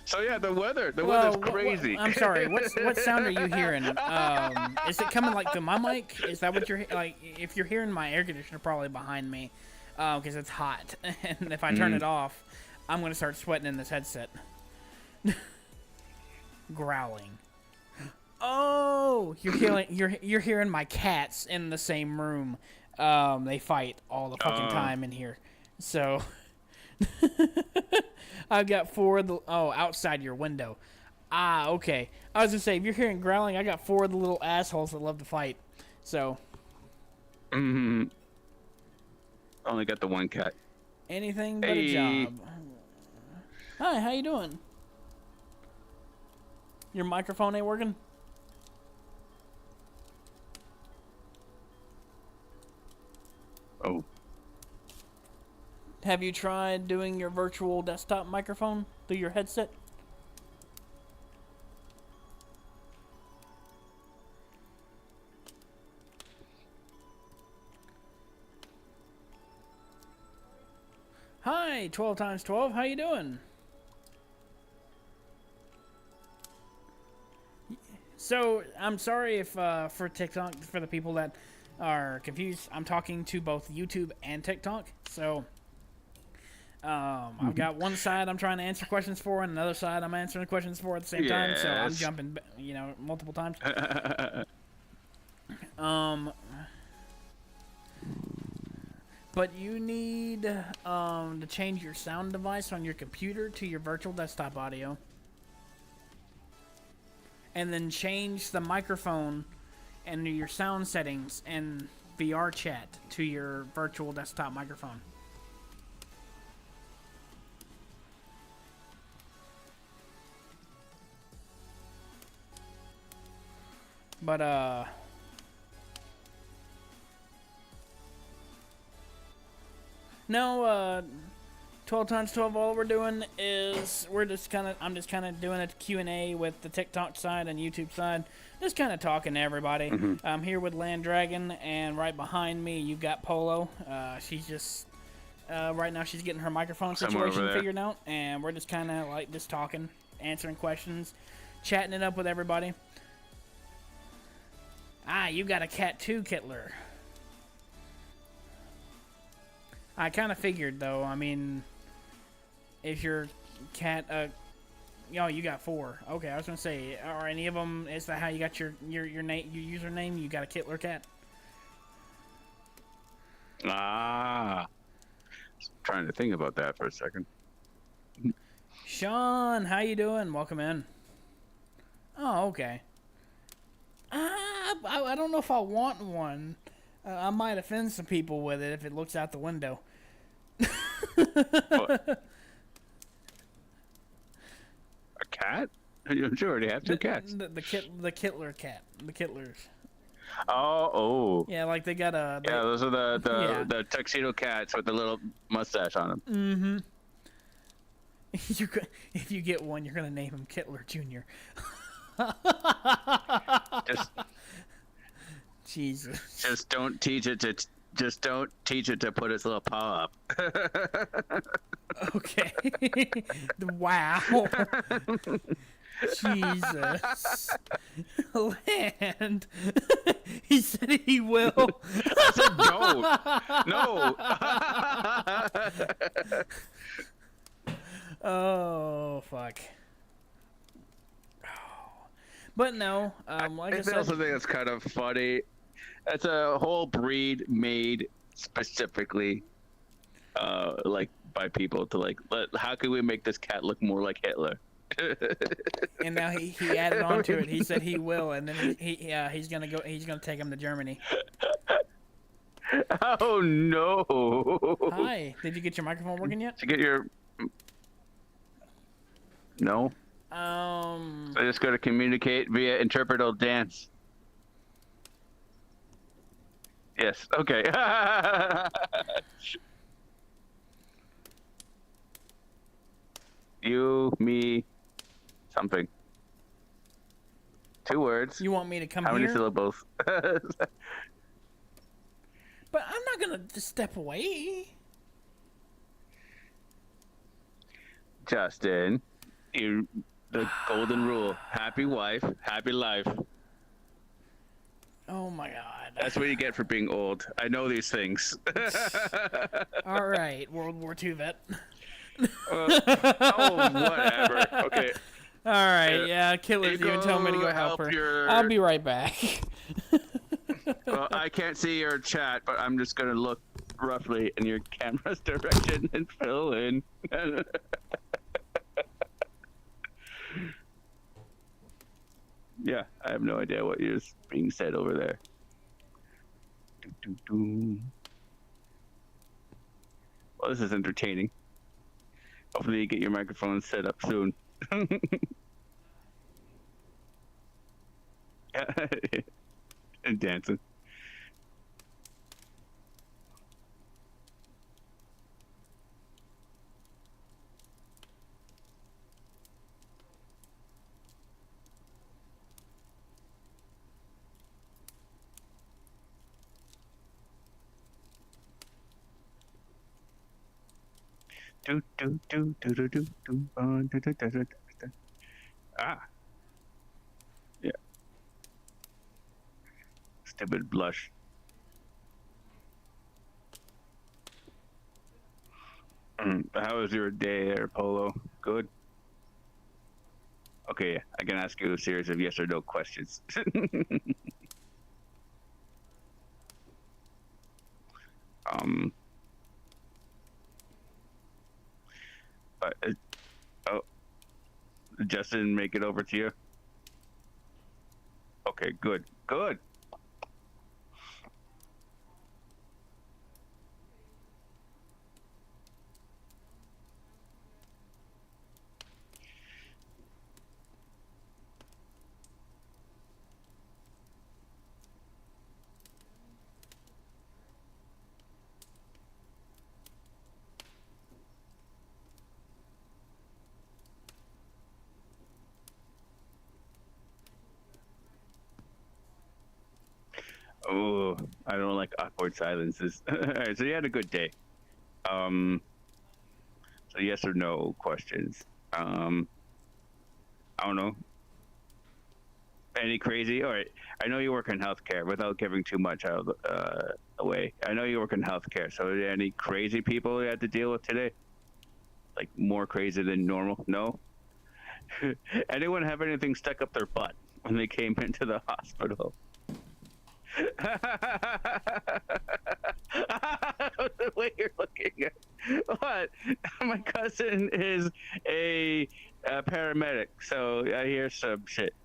So yeah, the weather's crazy. I'm sorry. What sound are you hearing? Is it coming like through my mic? Is that what you're like? If you're hearing my air conditioner, probably behind me, because it's hot, and if I turn it off, I'm gonna start sweating in this headset. Growling. Oh, you're hearing my cats in the same room. They fight all the fucking time in here. So I've got 4 of the outside your window. Ah, okay. I was gonna say, if you're hearing growling, I got 4 of the little assholes that love to fight. So Only got the one cat. anything but Hey. a job. Hi, how you doing? Your microphone ain't working? Oh, Have you tried doing your virtual desktop microphone through your headset? Hi, 12 times 12. How you doing? So, I'm sorry if for TikTok, for the people that are confused, I'm talking to both YouTube and TikTok. So, I've got one side I'm trying to answer questions for, and another side I'm answering questions for at the same time. So I'm jumping, multiple times. But you need to change your sound device on your computer to your virtual desktop audio. And then change the microphone and your sound settings in VRChat to your virtual desktop microphone. But, no, 12 times 12, all we're doing is I'm just kind of doing a Q&A with the TikTok side and YouTube side. Just kind of talking to everybody. I'm here with Land Dragon, and right behind me, you've got Polo. She's just, right now she's getting her microphone situation figured out, and we're just kind of like just talking, answering questions, chatting it up with everybody. Ah, you got a cat too, Kittler. I kind of figured, though. I mean, if your cat, you got 4. Okay, I was gonna say, are any of them? Is that how you got your name, your username? You got a Kittler cat? Ah, trying to think about that for a second. Sean, how you doing? Welcome in. Oh, okay. I don't know if I want one. I might offend some people with it if it looks out the window. What? A cat? You already have 2 cats. The Kittler cat. The Kittlers. Oh. Yeah, like they got a... Yeah, those are the tuxedo cats with the little mustache on them. Mm-hmm. If you get one, you're going to name him Kittler Jr. Jesus. Just don't teach it to put its little paw up. Okay. Wow. Jesus. Land. He said he will. I said no. No. Oh, fuck. But no, like I said... I also think that's kind of funny. It's a whole breed made specifically, like, by people to, how can we make this cat look more like Hitler? And now he added on to it. He said he will, and then he's gonna take him to Germany. Oh, no. Hi, did you get your microphone working yet? Did you get your... No. So I just got to communicate via interpretal dance. Yes. Okay. You, me, something. 2 words. You want me to come How here? many syllables? But I'm not gonna just step away. Justin, the golden rule: happy wife, happy life. Oh my God. That's what you get for being old. I know these things. All right, World War II vet. Oh, whatever. Okay. All right, yeah, Killer's even telling me to go help her. I'll be right back. Well, I can't see your chat, but I'm just gonna look roughly in your camera's direction and fill in. Yeah, I have no idea what is being said over there. Well, this is entertaining. Hopefully you get your microphone set up soon. And dancing. Do do do do do do do. Do, do, do, do, do. Ah, yeah. Stupid blush. How was your day there, Polo? Good. Okay, I can ask you a series of yes or no questions. um, but oh, Justin, make it over to you. Okay, good, good. Oh, I don't like awkward silences. All right, so you had a good day. Um, so yes or no questions. I don't know. Any crazy? All right. I know you work in healthcare without giving too much out away. I know you work in healthcare. So, are there any crazy people you had to deal with today? Like more crazy than normal? No. Anyone have anything stuck up their butt when they came into the hospital? The way you're looking at what? My cousin is a paramedic, so I hear some shit.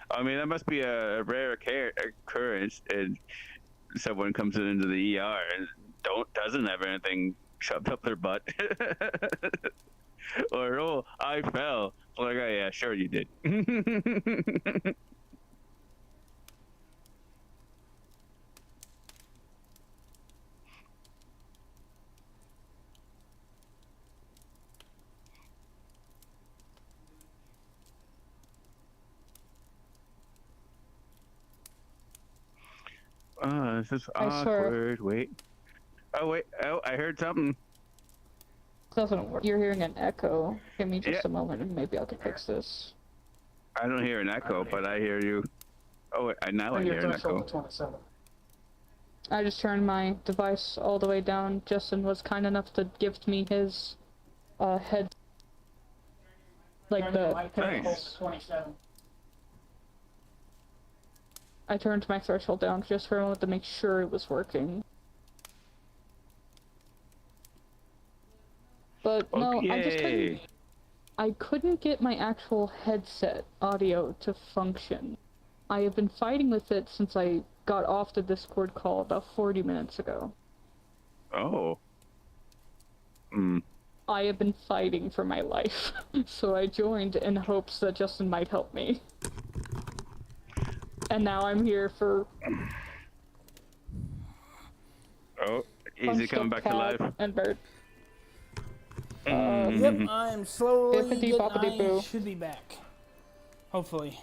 I mean, that must be a rare occurrence, and someone comes into the ER and doesn't have anything shoved up their butt, or oh, I fell. Like, oh yeah, sure you did. Oh, this is I swear, awkward. Wait. Oh wait. Oh, I heard something. it doesn't work. You're hearing an echo. Give me Yeah. just a moment and maybe I can fix this. I don't hear an echo, but I hear you. Oh, wait, now I hear an echo. 27. I just turned my device all the way down. Justin was kind enough to give me his head, like the. Nice. 27. I turned my threshold down just for a moment to make sure it was working. But no, Okay. I just couldn't get my actual headset audio to function. I have been fighting with it since I got off the Discord call about 40 minutes ago. Oh. Hmm. I have been fighting for my life, so I joined in hopes that Justin might help me. And now I'm here for... Oh, is he coming back to life? And Bird. Yep, I'm slowly Bippity getting, boppity I boo. should be back. Hopefully.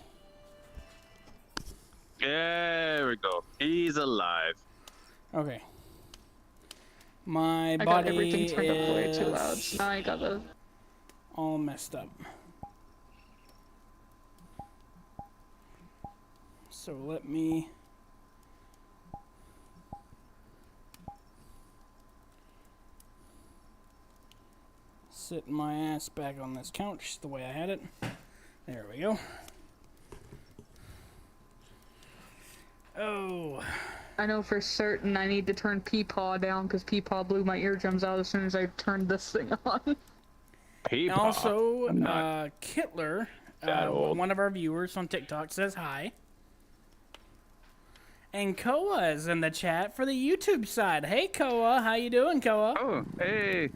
There we go. He's alive. Okay. My I body got everything turned up way too loud. is Now I gotta... all messed up. So let me... sit my ass back on this couch the way I had it. There we go. Oh. I know for certain I need to turn Peepaw down because Peepaw blew my eardrums out as soon as I turned this thing on. And also, Kittler, one of our viewers on TikTok, says hi. And Koa is in the chat for the YouTube side. Hey, Koa. How you doing, Koa? Oh, hey.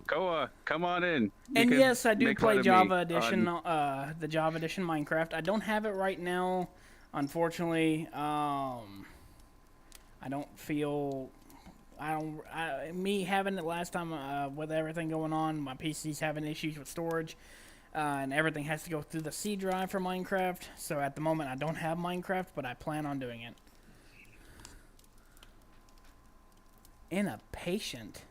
Koa, come on in. And yes, I do make play fun of Java me Edition, the Java Edition Minecraft. I don't have it right now, unfortunately. I don't feel... me having it last time with everything going on, my PC's having issues with storage. and everything has to go through the C drive for Minecraft. So at the moment, I don't have Minecraft, but I plan on doing it. In a patient.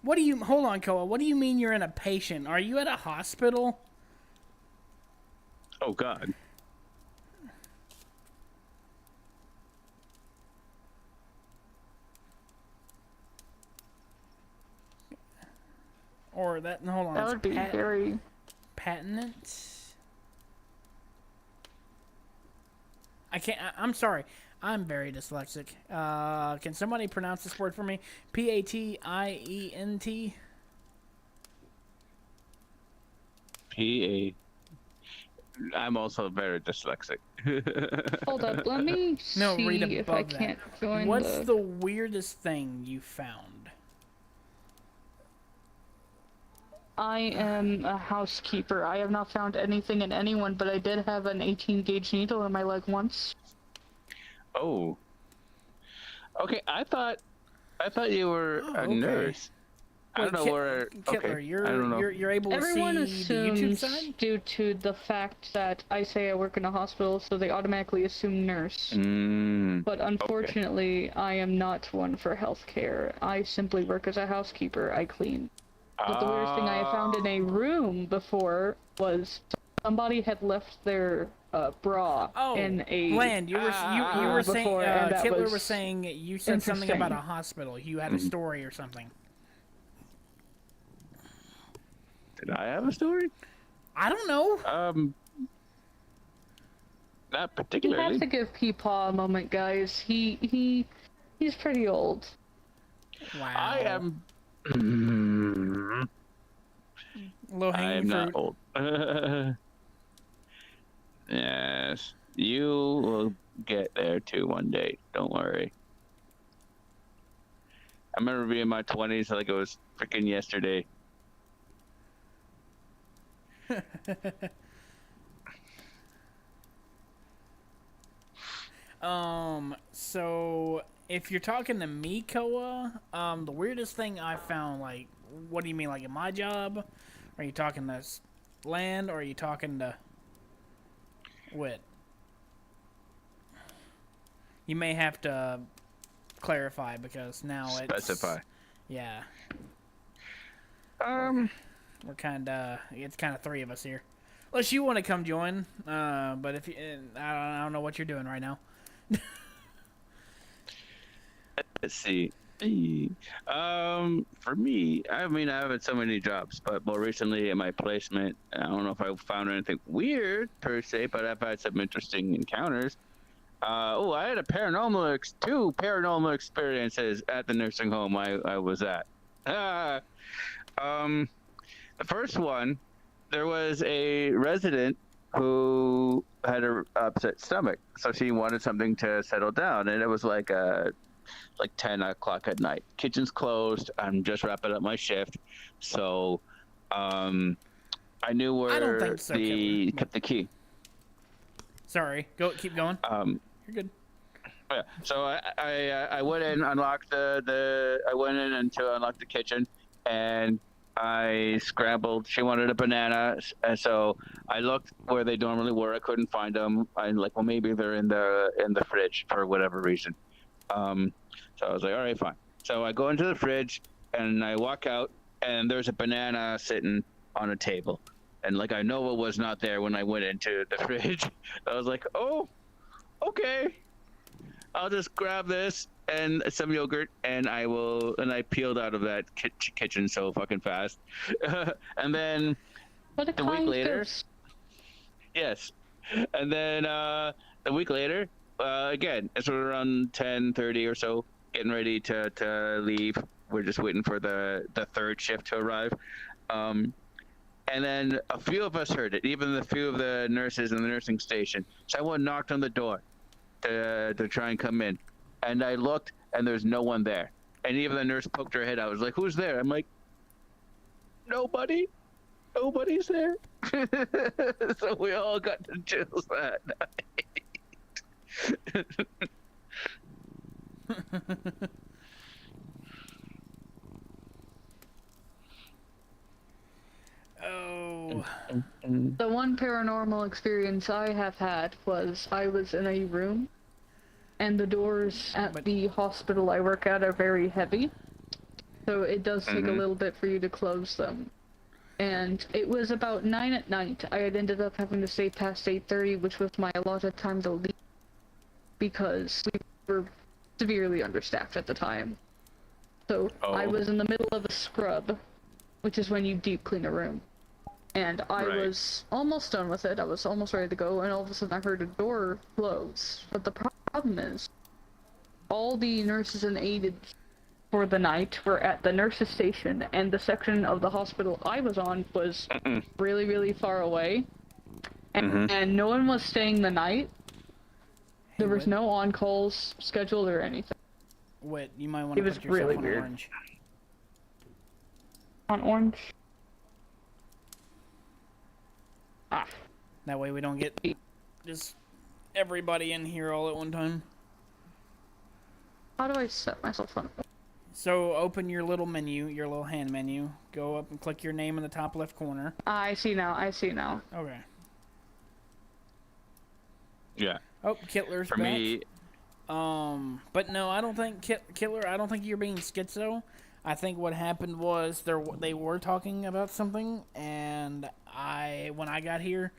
What do you... Hold on, Koa. What do you mean you're in a patient? Are you at a hospital? Oh, God. Or that... Hold on. That would be very... Patent? I can't... I'm sorry. I'm very dyslexic. Can somebody pronounce this word for me? P-A-T-I-E-N-T? P-A... I'm also very dyslexic. Hold up, let me No, see read if I above that. can't join What's the weirdest thing you found? I am a housekeeper. I have not found anything in anyone, but I did have an 18-gauge needle in my leg once. Oh. Okay, I thought you were a okay. nurse. I don't know where. Kittler, Okay, you're, I don't know. you're able to Everyone see the YouTube assumes, side? due to the fact that I say I work in a hospital, so they automatically assume nurse. But unfortunately, I am not one for healthcare. I simply work as a housekeeper. I clean. But the weirdest thing I found in a room before was somebody had left their bra in a Land, you were saying before, and that Kittler was was saying you said something about a interesting. hospital. You had a story or something. Did I have a story? I don't know. Not You particularly. have to give Peepaw a moment, guys. He's pretty old. Wow. I am. Low I hanging am not fruit. old. Yes, you will get there too one day. Don't worry. I remember being in my 20s like it was freaking yesterday. So if you're talking to me, Koa, the weirdest thing I found, like, what do you mean, like in my job? Are you talking to Land, or are you talking to Wit? You may have to clarify because now Specify. Yeah. Um. We're it's kind of three of us here. Unless you want to come join, but if you, I don't know what you're doing right now. Let's see. For me, I mean, I have had so many jobs, but more recently in my placement, I don't know if I found anything weird per se, but I've had some interesting encounters. I had two paranormal experiences at the nursing home I was at. The first one, there was a resident who had an upset stomach, so she wanted something to settle down, and it was like 10 o'clock at night. Kitchen's closed. I'm just wrapping up my shift, so I knew where kept the key. Sorry, keep going. You're good. Yeah. So I went in, unlocked I went in and to unlock the kitchen, and I scrambled. She wanted a banana, and so I looked where they normally were. I couldn't find them. I'm like, well, maybe they're in the fridge for whatever reason. So I was like, all right, fine. So I go into the fridge and I walk out, and there's a banana sitting on a table, and like I know it was not there when I went into the fridge. I was like, oh, okay. I'll just grab this and some yogurt, and I peeled out of that kitchen so fucking fast. And then What a week kind later, ghost. yes. And then a week later, again, it's around 10:30 or so, getting ready to leave. We're just waiting for the third shift to arrive. And then a few of us heard it, even a few of the nurses in the nursing station. Someone knocked on the door to try and come in, and I looked, and there's no one there. And even the nurse poked her head out. I was like, "Who's there?" I'm like, "Nobody. Nobody's there." So we all got the chills that night. So, The one paranormal experience I have had was I was in a room, and the doors at the hospital I work at are very heavy, so it does take a little bit for you to close them. And it was about 9 at night. I had ended up having to stay past 8:30, which was my allotted time to leave, because we were severely understaffed at the time. So I was in the middle of a scrub, which is when you deep clean a room. And I was almost done with it. I was almost ready to go, and all of a sudden I heard a door close. But the problem is, all the nurses and aides for the night were at the nurses' station, and the section of the hospital I was on was really, really far away. And no one was staying the night. There was no on-calls scheduled or anything. Wait, you might want to put yourself really on weird. orange. On orange? That way we don't get just everybody in here all at one time. How do I set myself on? So open your little menu, your little hand menu. Go up and click your name in the top left corner. I see now. Okay. Yeah. Oh, Kittler's For back. me, But no, I don't think Kittler. I don't think you're being schizo. I think what happened was they were talking about something, and when I got here,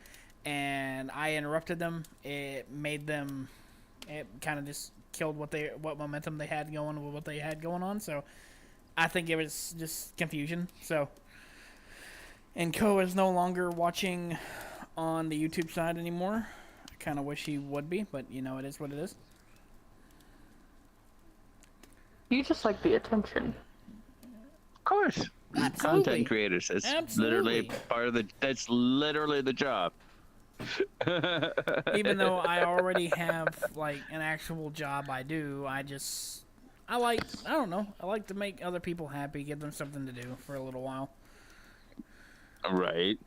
and I interrupted them, it kind of just killed what momentum they had going with what they had going on. So I think it was just confusion. So, and Ko is no longer watching on the YouTube side anymore. I kind of wish he would be, but you know, it is what it is. You just like the attention. of course, Absolutely. content creators. It's literally part of that's literally the job. Even though I already have like an actual job I do, I don't know. I like to make other people happy, give them something to do for a little while. Right.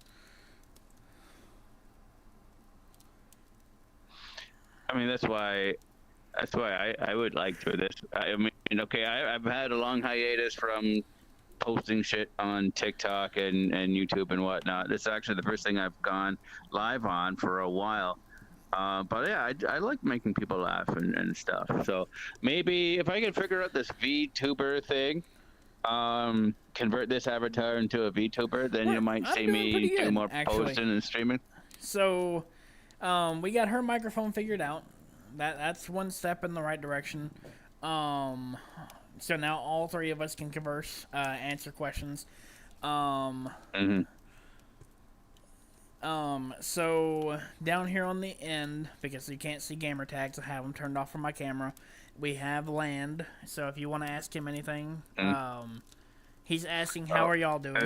I mean, that's why I would like to do this. I mean, okay, I've had a long hiatus from posting shit on TikTok and YouTube and whatnot. This is actually the first thing I've gone live on for a while. But yeah, I like making people laugh and stuff. So maybe if I can figure out this VTuber thing, convert this avatar into a VTuber, then you might see me do more posting and streaming. So, we got her microphone figured out. That's one step in the right direction. So now all three of us can converse, answer questions. So down here on the end, because you can't see gamer tags, I have them turned off from my camera. We have Land. So if you want to ask him anything, he's asking, how are y'all doing?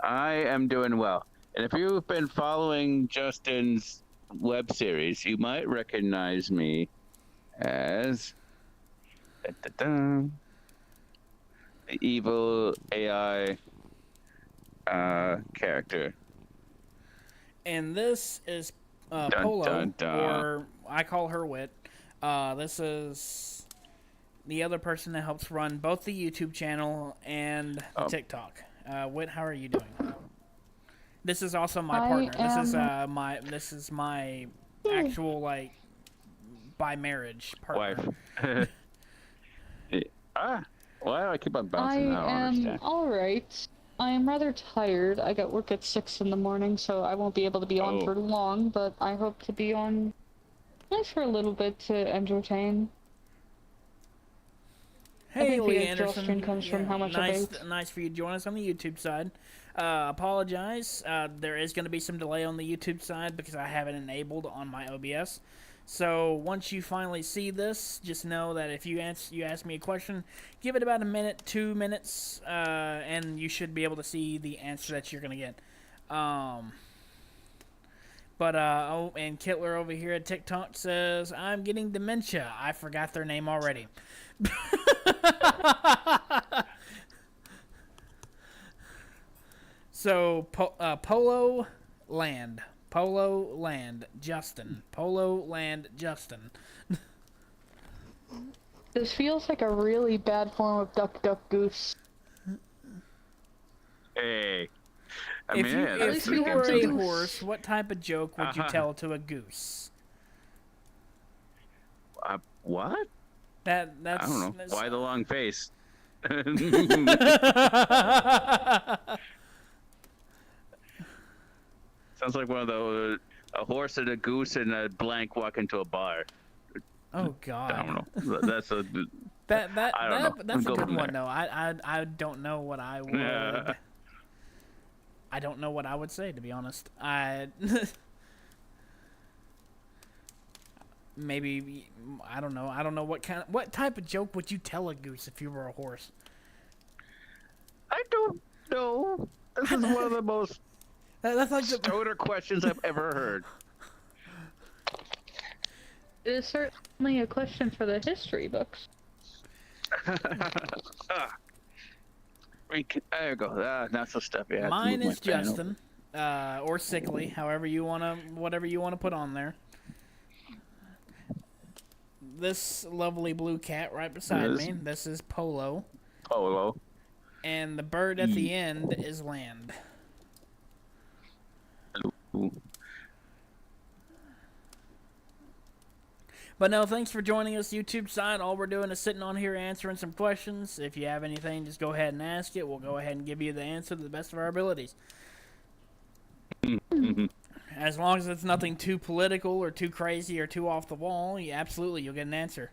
I am doing well. And if you've been following Justin's web series, you might recognize me as the evil AI character. And this is Polo, or I call her Wit. This is the other person that helps run both the YouTube channel and the TikTok. Wit, how are you doing? This is also my partner. This is my actual, like, by marriage partner. Wife. Why do I keep on bouncing? I am alright. I am rather tired. I got work at 6 in the morning, so I won't be able to be on for long, but I hope to be on for a little bit to entertain. Hey, Lee Anderson. Exhaustion comes from how much I ate. Nice for you to join us on the YouTube side. Apologize. There is going to be some delay on the YouTube side because I have it enabled on my OBS. So once you finally see this, just know that if you ask me a question, give it about a minute, 2 minutes, and you should be able to see the answer that you're going to get. And Kittler over here at TikTok says, I'm getting dementia. I forgot their name already. So, Polo Land, Justin. This feels like a really bad form of Duck Duck Goose. Hey. I If mean, you yeah, At if least you we have were to a do- horse, what type of joke would you tell to a goose? What? That's I don't know. Why the long face? Sounds like one of those a horse and a goose and a blank walk into a bar. Oh God. I don't know. That's a I don't know. That's a Go good from one there. though. I don't know what I would. Yeah. I don't know what I would say, to be honest. Maybe I don't know. I don't know what type of joke would you tell a goose if you were a horse? I don't know. This is one of the most That's like stoner questions I've ever heard. It is certainly a question for the history books. There you go. Not so stuffy. Mine is Justin, or Sickly, whatever you wanna put on there. This lovely blue cat right beside me. This is Polo. Polo. And the bird at the end is Land. Ooh. But no, thanks for joining us, YouTube side. All we're doing is sitting on here answering some questions. If you have anything, just go ahead and ask it. We'll go ahead and give you the answer to the best of our abilities. As long as it's nothing too political or too crazy or too off the wall, you'll get an answer.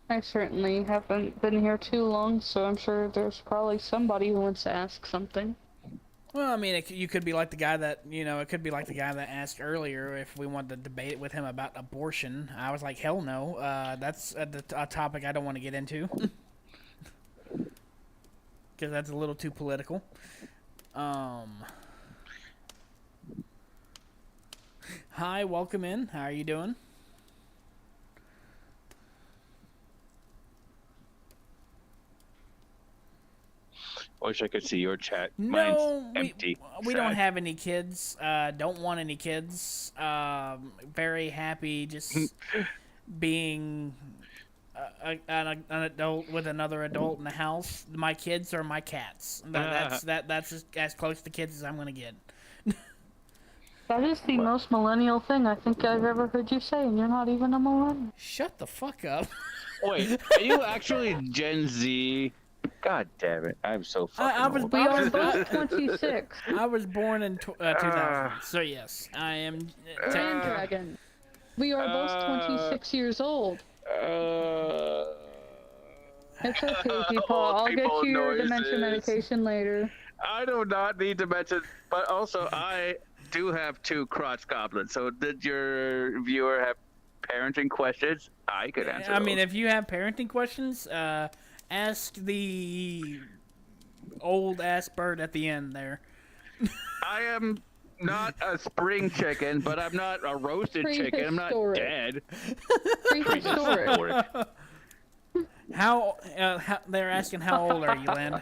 I certainly haven't been here too long, so I'm sure there's probably somebody who wants to ask something. Well, I mean, you could be like the guy that, it could be like the guy that asked earlier if we wanted to debate with him about abortion. I was like, hell no. That's a topic I don't want to get into. Because that's a little too political. Hi, welcome in. How are you doing? Wish I could see your chat. No, Mine's empty. we Sad. don't have any kids. Don't want any kids. Very happy just being an adult with another adult in the house. My kids are my cats. That's as close to kids as I'm gonna get. That is the most millennial thing I think I've ever heard you say, and you're not even a millennial. Shut the fuck up. Wait, are you actually Gen Z? God damn it! I'm so fucking old. We are both 26. I was born in 2000, so yes, I am. Grand Dragon. We are both 26 years old. It's okay, people. I'll get people you your dementia noises. medication later. I do not need dementia, but also I do have 2 crotch goblins. So did your viewer have parenting questions? I could answer. I mean, if you have parenting questions, ask the old ass bird at the end there. I am not a spring chicken, but I'm not a roasted chicken. I'm not dead. Prehistoric. How they're asking how old are you, Land?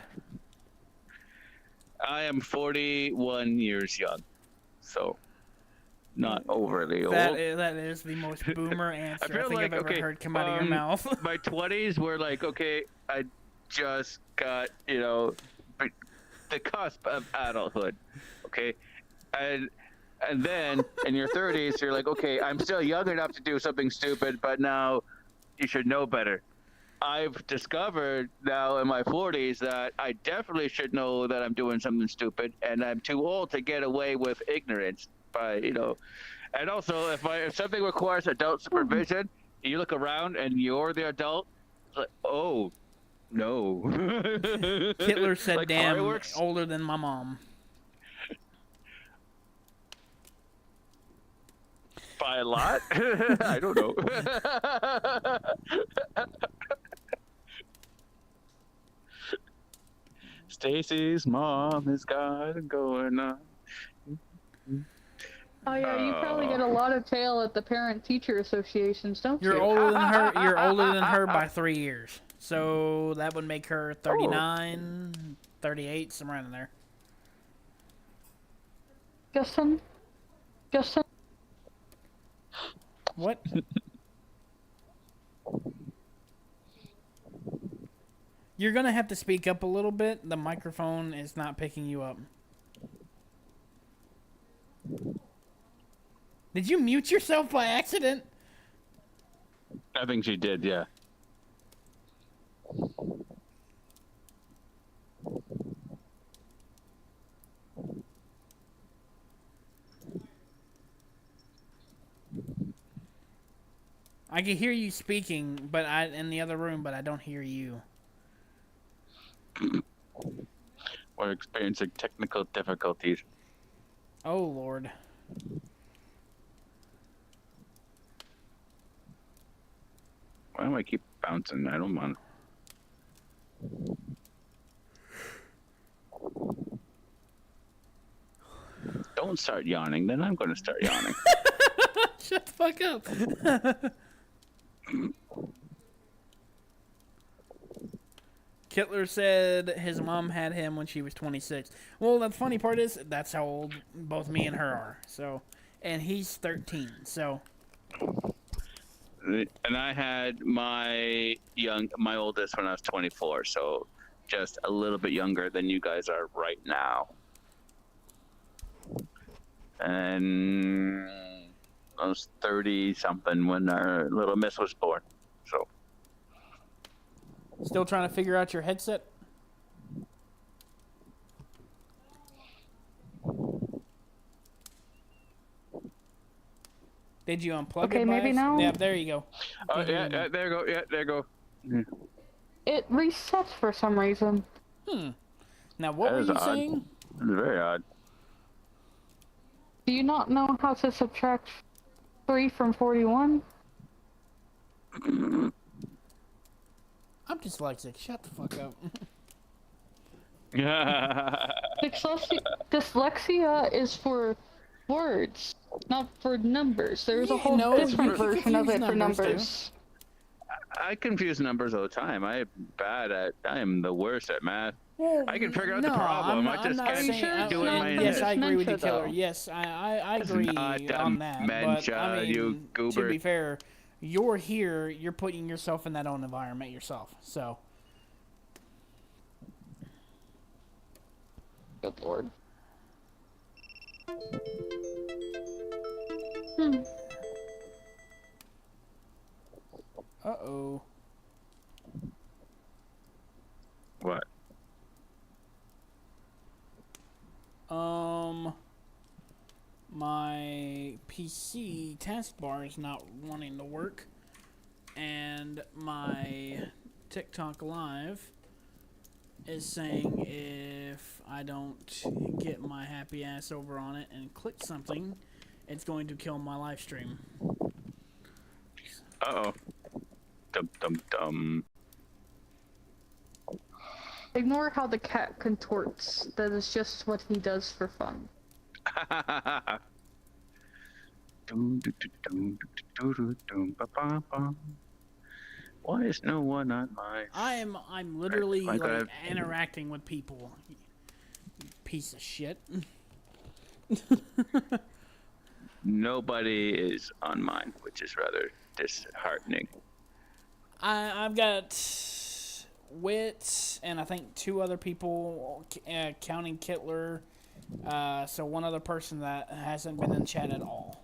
I am 41 years young, so not overly old. That is the most boomer answer I think I've ever heard come out of your mouth. My 20s were like, okay, I just got, the cusp of adulthood, okay? And then in your 30s, you're like, okay, I'm still young enough to do something stupid, but now you should know better. I've discovered now in my 40s that I definitely should know that I'm doing something stupid, and I'm too old to get away with ignorance. And also, if something requires adult supervision, you look around and you're the adult, it's like, oh, no. Hitler said, like damn, fireworks? older than my mom. By a lot? I don't know. Stacy's mom has got it going on. Oh yeah, you probably get a lot of tail at the parent-teacher associations, don't you? You're older than her. You're older than her by 3 years. So that would make her 39, 38, somewhere in there. Justin? What? You're gonna have to speak up a little bit. The microphone is not picking you up. Did you mute yourself by accident? I think she did, yeah. I can hear you speaking, but in the other room, but I don't hear you. We're experiencing technical difficulties. Oh, Lord. Why do I keep bouncing? I don't want. Don't start yawning, then I'm going to start yawning. Shut the fuck up. Kittler said his mom had him when she was 26. Well, the funny part is that's how old both me and her are. So, and he's 13. So, And I had my oldest when I was 24, so just a little bit younger than you guys are right now. And I was 30 something when our little miss was born. So still trying to figure out your headset? Did you unplug it? Okay, maybe now? Yeah, there you go. oh yeah, there you go. Yeah, there you go. Yeah. It resets for some reason. Now, what were That is you odd. saying? It's very odd. Do you not know how to subtract 3 from 41? I'm dyslexic. Shut the fuck up. Dyslexia is for words, not for numbers. There's a Yeah, whole no, different you version of confuse it for numbers, too. numbers. I confuse numbers all the time. I am the worst at math. Well, I can figure out the no, problem. I I'm just not can't saying, do it in my it's yes, head. I agree with you, dementia, Killer. though. Yes, I agree not on that. dementia, But I mean, you to goober. be fair, you're here. You're putting yourself in that own environment yourself. So Good lord. Uh-oh. What? My PC taskbar is not wanting to work, and my TikTok Live is saying if I don't get my happy ass over on it and click something, it's going to kill my live stream. Uh-oh. Dum dum dum. Ignore how the cat contorts. That is just what he does for fun. Why is no one on my... I'm literally Like like I've- interacting with people. You piece of shit. Nobody is on mine, which is rather disheartening. I've got Wit and I think 2 other people, counting Kittler. So one other person that hasn't been in chat at all.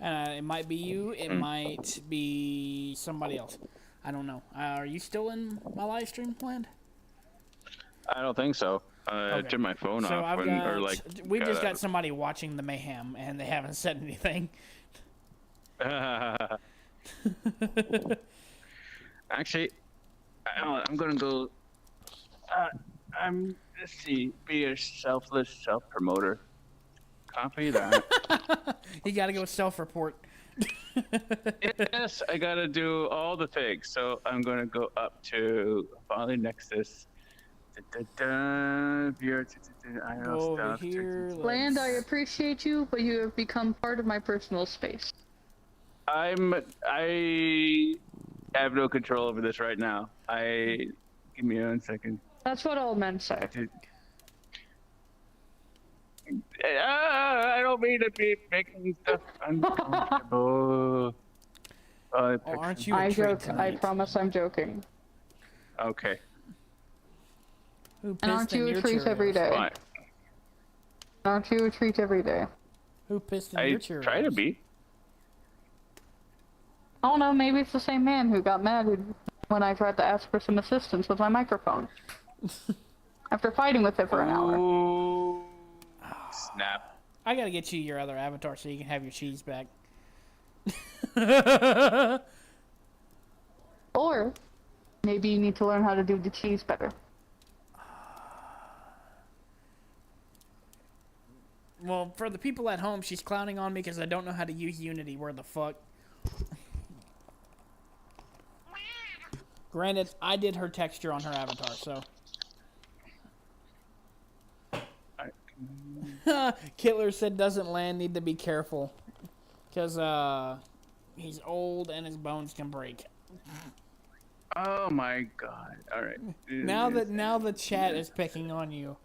It might be you. It might be somebody else. I don't know. Are you still in my live stream, Land? I don't think so. I Okay. turned my phone So off I've when, got. or like. We've just got somebody watching the mayhem, and they haven't said anything. Actually, I'm gonna go. Let's see. Be a selfless self-promoter. Copy that. You got to go self-report. Yes, I gotta do all the things. So I'm gonna go up to Volley Nexus. Go over here. Land, I appreciate you, but you have become part of my personal space. I have no control over this right now. Give me 1 second. That's what all men say. I don't mean to be making stuff uncomfortable. Oh, aren't you a I treat joke. I tonight? promise I'm joking. Okay. Who And pissed aren't you in a your treat every Cheerios? day? Fine. Aren't you a treat every day? Who pissed in I your Cheerios? try to be. I don't know, maybe it's the same man who got mad when I tried to ask for some assistance with my microphone. After fighting with it for an hour. Ooh. Snap. I gotta get you your other avatar so you can have your cheese back. Or maybe you need to learn how to do the cheese better. Well, for the people at home, she's clowning on me because I don't know how to use Unity. Where the fuck? Granted, I did her texture on her avatar, so. Kittler said, doesn't Land need to be careful? Because, he's old and his bones can break. Oh my god. Alright. Now the chat is picking on you.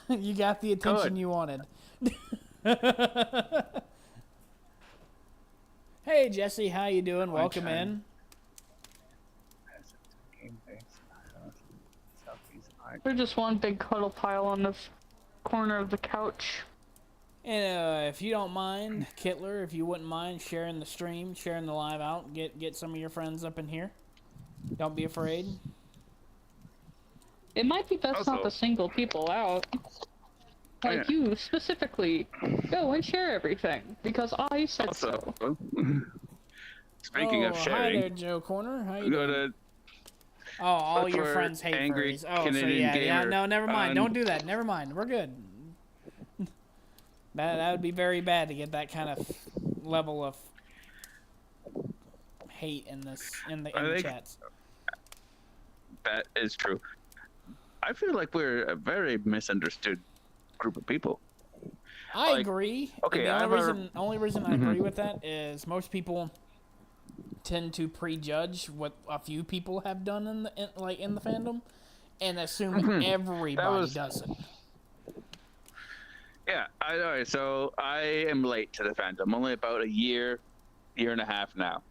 You got the attention Good. you wanted. Hey Jesse, how you doing? Welcome in. There's just one big cuddle pile on this corner of the couch. And if you don't mind, Kittler, if you wouldn't mind sharing the stream, sharing the live out, get some of your friends up in here. Don't be afraid. It might be best not to single people out. Like you, specifically. Go and share everything, because I said so. Speaking of sharing... Hi there, Joe Corner. How you go doing? to... Oh, all your friends hate furries. Oh, so yeah, no, never mind. Don't do that. Never mind. We're good. That would be very bad to get that kind of level of hate in the chats. That is true. I feel like we're a very misunderstood group of people. I agree. Okay, the only reason I agree with that is most people tend to prejudge what a few people have done in the fandom, and assume everybody does it. Yeah, I know. So I am late to the fandom. Only about a year and a half now.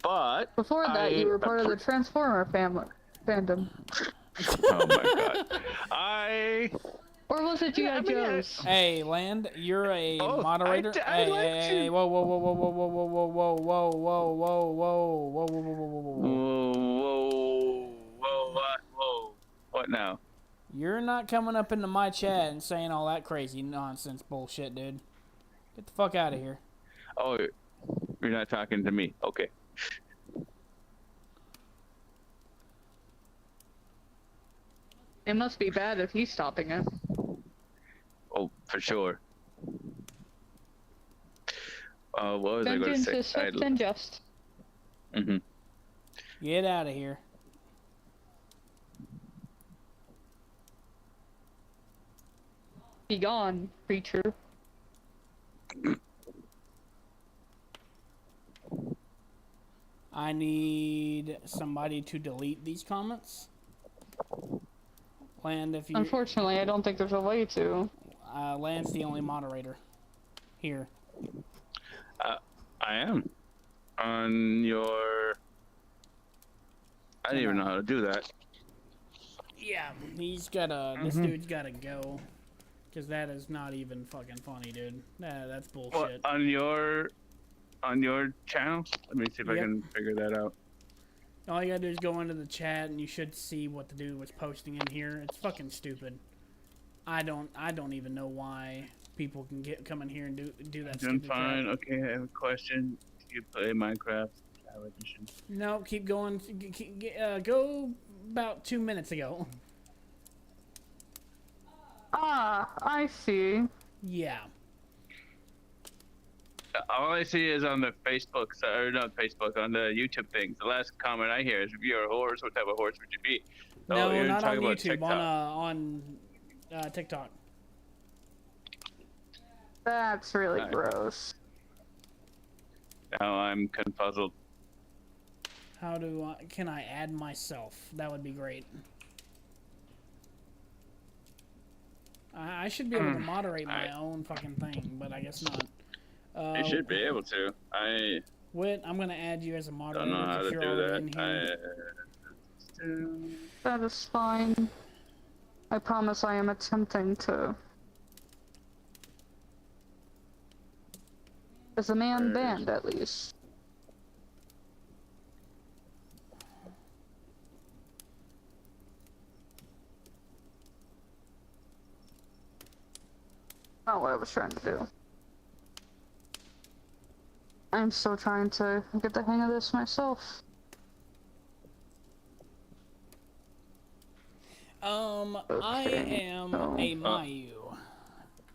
But before that, you were part of the Transformer fandom. Oh my god. Or was it G.I. Joe's? Hey, Land, you're a moderator. Hey, whoa, whoa, whoa, whoa, whoa, whoa, whoa, whoa, whoa, whoa, whoa, whoa, whoa, whoa. What now? You're not coming up into my chat and saying all that crazy nonsense bullshit, dude. Get the fuck out of here. Oh, you're not talking to me. Okay. It must be bad if he's stopping it. Oh, for sure. What was I going to say? Vengeance is swift and just. Get out of here. Be gone, creature. I need somebody to delete these comments. Land, if you... Unfortunately, I don't think there's a way to. Land's the only moderator here. I am. On your... I don't even know how to do that. Yeah, he's gotta... This dude's gotta go. Because that is not even fucking funny, dude. That's bullshit. What, on your channel? Let me see if I can figure that out. All you gotta do is go into the chat and you should see what the dude was posting in here. It's fucking stupid. I don't even know why people can come in here and do that stupid fine. crap. Okay, I have a question. Do you play Minecraft Edition? No, keep going. Go about 2 minutes ago. Ah, I see. Yeah. All I see is on the Facebook, or not Facebook, on the YouTube things. The last comment I hear is, if you're a horse, what type of horse would you be? No, you're not on talking about YouTube, TikTok. on TikTok. That's really gross. Now I'm confuzzled. How do can I add myself? That would be great. I should be able to moderate my own fucking thing, but I guess not. You should be able to. Wit, I'm gonna add you as a moderator Don't know how to if you're do already that. in here. That is fine. I promise I am attempting to... Is the man banned, at least? Not what I was trying to do. I'm still trying to get the hang of this myself. I am a Mayu.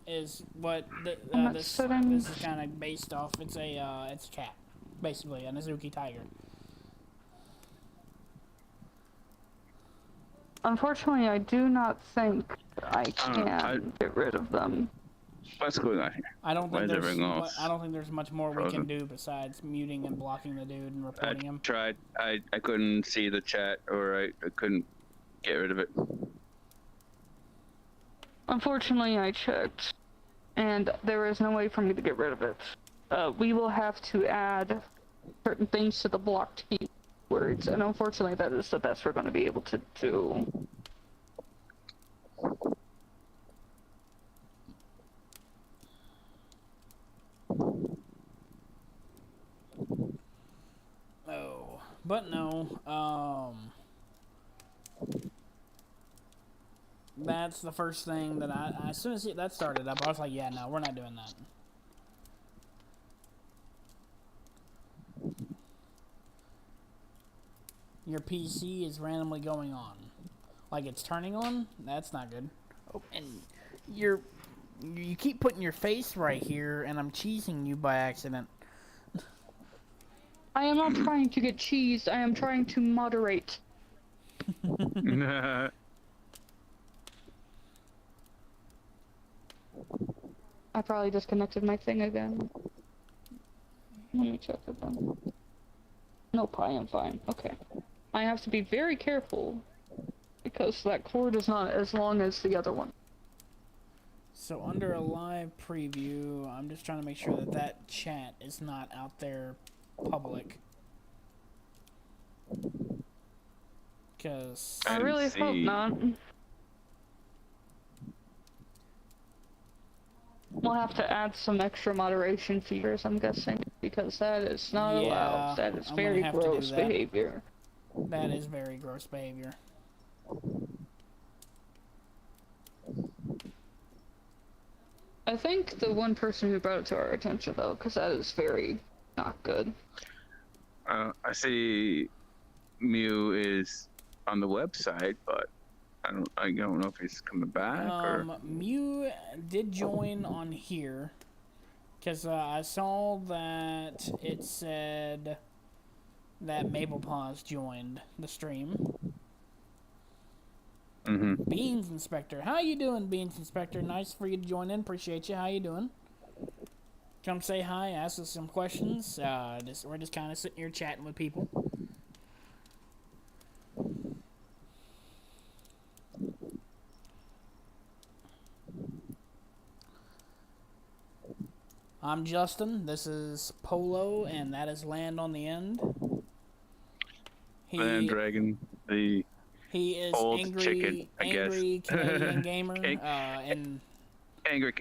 Is what this is kind of based off. It's a cat, basically, an Azuki tiger. Unfortunately, I do not think I can get rid of them. What's going on here? I don't think there's much more we can do besides muting and blocking the dude and reporting him. Tried. I couldn't see the chat, or I couldn't get rid of it. Unfortunately, I checked, and there is no way for me to get rid of it. We will have to add certain things to the blocked keywords, and unfortunately, that is the best we're going to be able to do. Oh, but no, that's the first thing that as soon as that started up, I was like, yeah, no, we're not doing that. Your PC is randomly going on. Like it's turning on? That's not good. Oh, and you keep putting your face right here, and I'm cheesing you by accident. I am not trying to get cheesed, I am trying to moderate. I probably disconnected my thing again. Let me check again. Nope, I am fine. Okay. I have to be very careful because that cord is not as long as the other one. So under a live preview, I'm just trying to make sure that chat is not out there public. Because I really hope not. We'll have to add some extra moderation features, I'm guessing, because that is not allowed. That is very gross behavior. That is very gross behavior. I think the one person who brought it to our attention, though, because that is very not good. I see Mew is on the website, but I don't know if he's coming back or... Mew did join on here, because I saw that it said that Maple Paws joined the stream. Beans Inspector. How you doing, Beans Inspector? Nice for you to join in. Appreciate you. How you doing? Come say hi, ask us some questions. We're just kind of sitting here chatting with people. I'm Justin. This is Polo, and that is Land on the End. Land Dragon, the he is old angry, chicken, I angry guess. Canadian gamer, and angry.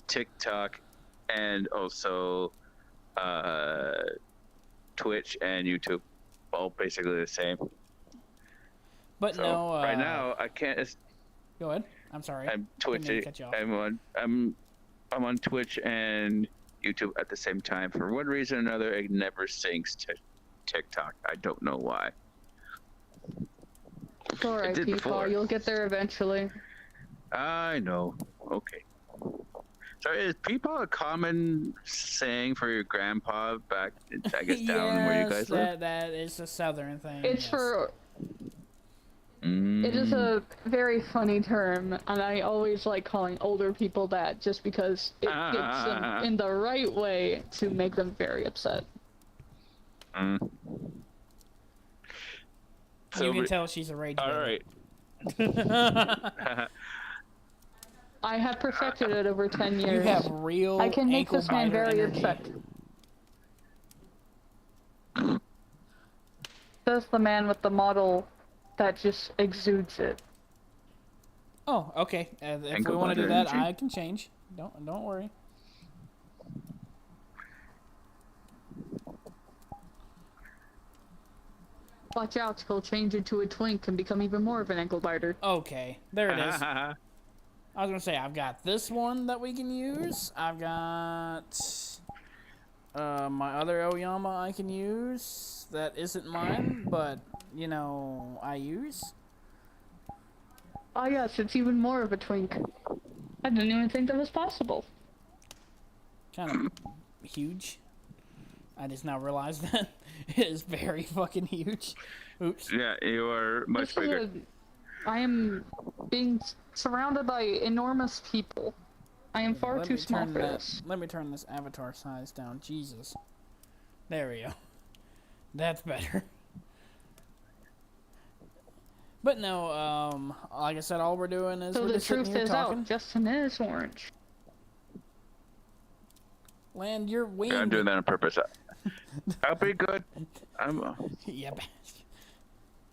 TikTok, and also Twitch and YouTube, all basically the same. But so, no, right now I can't. Go ahead. I'm sorry. I'm Twitching. I'm on Twitch and YouTube at the same time. For one reason or another, it never syncs to TikTok. I don't know why. It's alright, people. You'll get there eventually. I know. Okay. So is Peepaw a common saying for your grandpa back, I guess, down where you guys live? That is a southern thing. It's for... It is a very funny term, and I always like calling older people that just because it gets them in the right way to make them very upset. So you can tell she's a rage baby. Alright. I have perfected it over 10 years. You have real I can make this man very energy. upset. Says the man with the model that just exudes it. Oh, okay. If Ankle we want to do biter that, energy. I can change. Don't worry. Watch out, he'll change into a twink and become even more of an ankle biter. Okay, there it is. I was gonna say I've got this one that we can use. I've got my other Oyama I can use. That isn't mine, but you know I use. Oh yes, it's even more of a twink. I didn't even think that was possible. Kind of huge. I just now realized that it is very fucking huge. Oops. Yeah, you are much bigger. I am being surrounded by enormous people. I am far too small for this. Let me turn this avatar size down. Jesus. There we go. That's better. But no, like I said, all we're doing is So we're the just sitting truth here is talking. out. Justin is orange. Land your wing. Yeah, I'm doing that on purpose. I'll be good. Yep.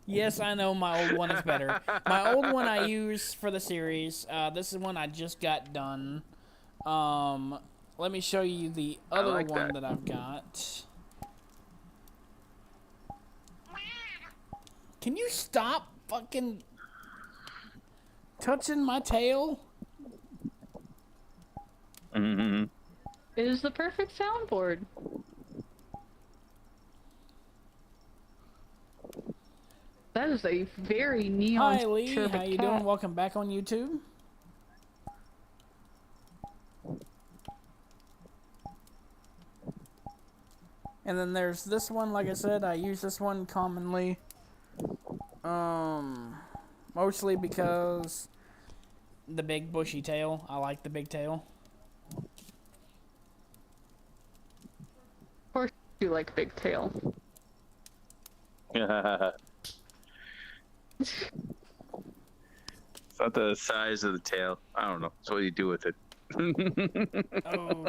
Yes, I know my old one is better. My old one I use for the series. This is one I just got done. Let me show you the other one that I've got. Can you stop fucking touching my tail? Mm-hmm. It is the perfect soundboard. That is a very neon. Hi Lee, how you doing? Welcome back on YouTube. And then there's this one, like I said, I use this one commonly. Mostly because the big bushy tail. I like the big tail. Of course you like big tail. It's not the size of the tail. I don't know. It's what you do with it. Oh,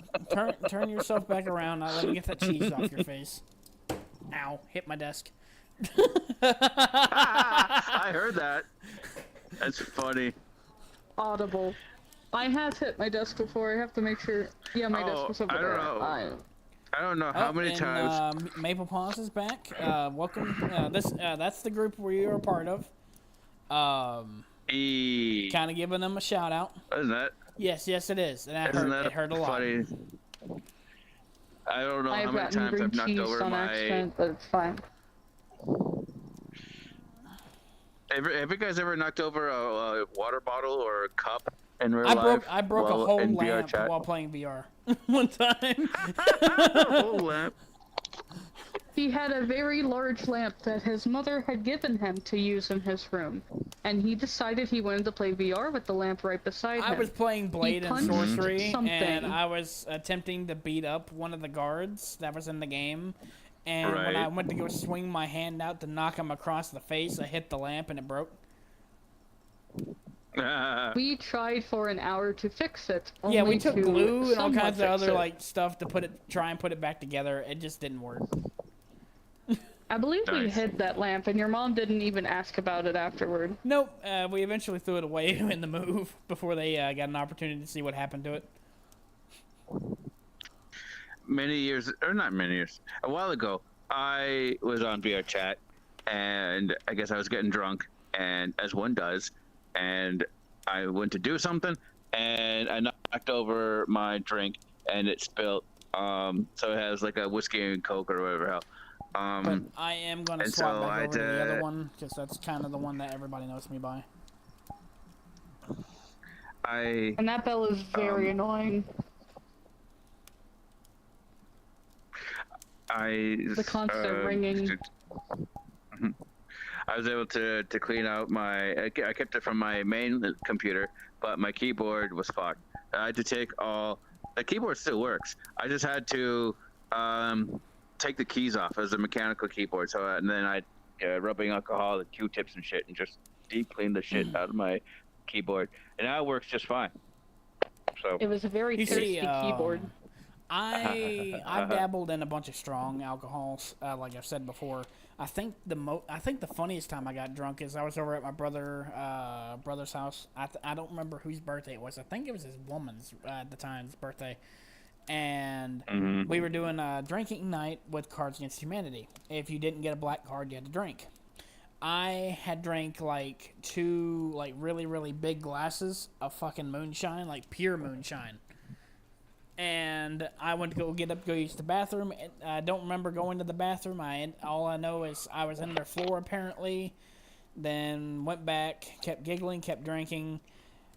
turn yourself back around. Now let me get that cheese off your face. Ow, hit my desk. I heard that. That's funny. Audible. I have hit my desk before. I have to make sure. Yeah, my desk was over I don't there. know. I don't know how many times. Maple Paws is back. Welcome. That's the group we are a part of. Kind of giving them a shout out. Isn't that? Yes, it is. And Isn't that it hurt a lot. funny? I don't know how many times I've knocked over my. Accident, but it's fine. Have you guys ever knocked over a water bottle or a cup in real life? I broke a whole lamp while playing VR one time. A whole lamp. He had a very large lamp that his mother had given him to use in his room, and he decided he wanted to play VR with the lamp right beside him. I was playing Blade and Sorcery, something. and I was attempting to beat up one of the guards that was in the game. And when I went to go swing my hand out to knock him across the face, I hit the lamp and it broke. We tried for an hour to fix it. Yeah, we took glue and all somewhat kinds of other it. like stuff to try and put it back together. It just didn't work. I believe we hid that lamp, and your mom didn't even ask about it afterward. Nope, we eventually threw it away in the move before they got an opportunity to see what happened to it. Many years, or not many years, a while ago, I was on VRChat, and I guess I was getting drunk, and as one does, and I went to do something, and I knocked over my drink, and it spilled. So it has like a whiskey and Coke or whatever hell. But I am going to swap back over to the other one, because that's kind of the one that everybody knows me by. And that bell is very annoying. The constant ringing. I was able to clean out my. I kept it from my main computer, but my keyboard was fucked. I had to take all. The keyboard still works. I just had to take the keys off as a mechanical keyboard. So and then I rubbing alcohol and Q-tips and shit, and just deep clean the shit out of my keyboard, and now it works just fine. So it was a very thirsty keyboard. I've dabbled in a bunch of strong alcohols, like I've said before. I think the funniest time I got drunk is I was over at my brother's house. I don't remember whose birthday it was. I think it was his woman's at the time's birthday, and we were doing a drinking night with Cards Against Humanity. If you didn't get a black card, you had to drink. I had drank like 2 like really really big glasses of fucking moonshine, like pure moonshine. And I went to go use the bathroom. I don't remember going to the bathroom. All I know is I was in their floor apparently. Then went back, kept giggling, kept drinking.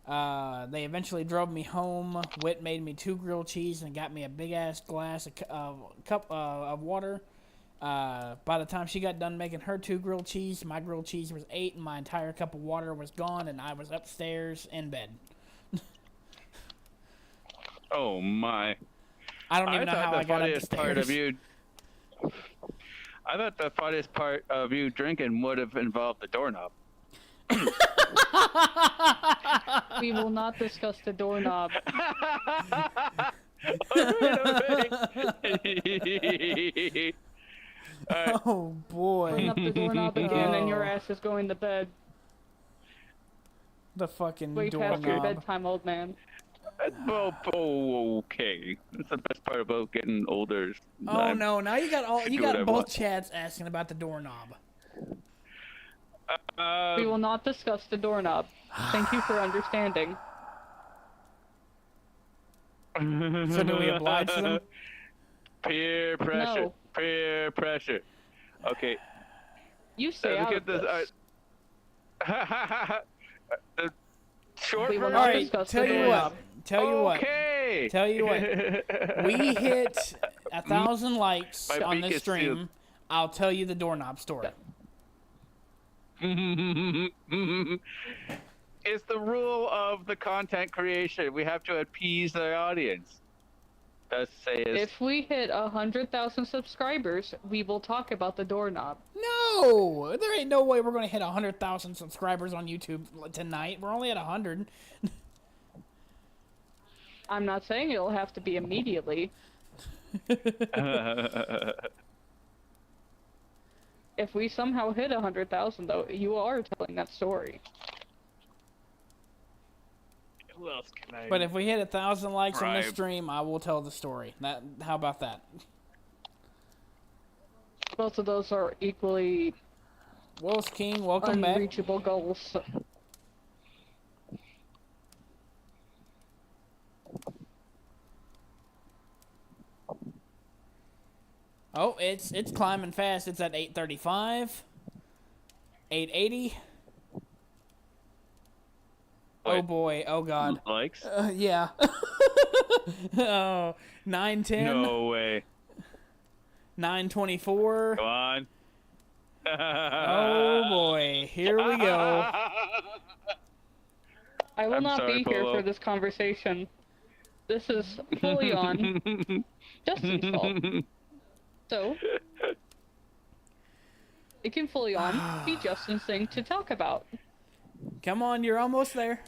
They eventually drove me home. Whit made me 2 grilled cheese and got me a big ass glass of water. By the time she got done making her 2 grilled cheese, my grilled cheese was 8 and my entire cup of water was gone, and I was upstairs in bed. Oh my! I don't even know how I got up the stairs. I thought the funniest part of you drinking would have involved the doorknob. We will not discuss the doorknob. Oh boy! Bring up the doorknob again, and your ass is going to bed. The fucking Way doorknob. past your bedtime, old man. Well, okay. That's the best part about getting older. Oh no! Now you got both chats asking about the doorknob. We will not discuss the doorknob. Thank you for understanding. So do we oblige them? Peer pressure. No. Peer pressure. Okay. You stay out of this. The short We will version. not Alright, discuss tell the you doorknob. what. Tell you what. We hit 1,000 likes My on beak this is stream. sealed. I'll tell you the doorknob story. It's the rule of the content creation. We have to appease the audience. That's say is. If we hit 100,000 subscribers, we will talk about the doorknob. No! There ain't no way we're going to hit 100,000 subscribers on YouTube tonight. We're only at 100. I'm not saying it'll have to be immediately. If we somehow hit 100,000, though, you are telling that story. Who else can I? But if we hit 1,000 likes on this Right. stream, I will tell the story. How about that? Both of those are equally Wolf's King, welcome back. unreachable goals. Oh, it's climbing fast. It's at 835. 880. Oh What? boy. Oh god. Likes? Yeah. Oh, 910. No way. 924. Go on. Oh boy. Here we go. I will I'm not sorry, be here Polo. for this conversation. This is fully on Justin's fault. So, it can fully on be Justin's thing to talk about. Come on, you're almost there.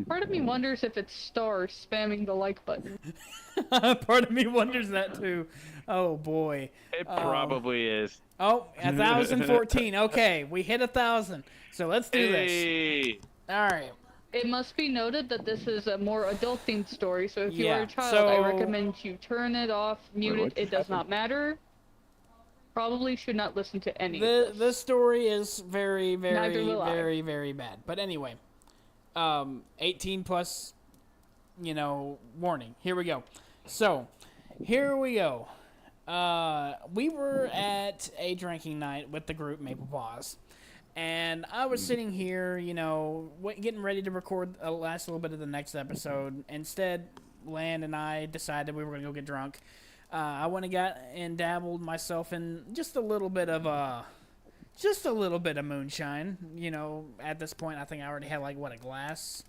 Part of me wonders if it's Star spamming the like button. Part of me wonders that too. Oh boy. It probably is. Oh, 1,014. Okay, we hit 1,000. So let's do this. Hey. All right. It must be noted that this is a more adult-themed story, so if you Yeah, are a child, I so- recommend you turn it off, mute Wait, it, what it does happened? not matter. Probably should not listen to any of this. This story is very, very, Neither will I. very, very bad. But anyway, 18 plus, warning. Here we go. So, here we go. We were at a drinking night with the group Maple Paws. And I was sitting here, getting ready to record the last little bit of the next episode. Instead, Land and I decided we were going to go get drunk. I went and got and dabbled myself in just a little bit of moonshine. At this point, I think I already had a glass.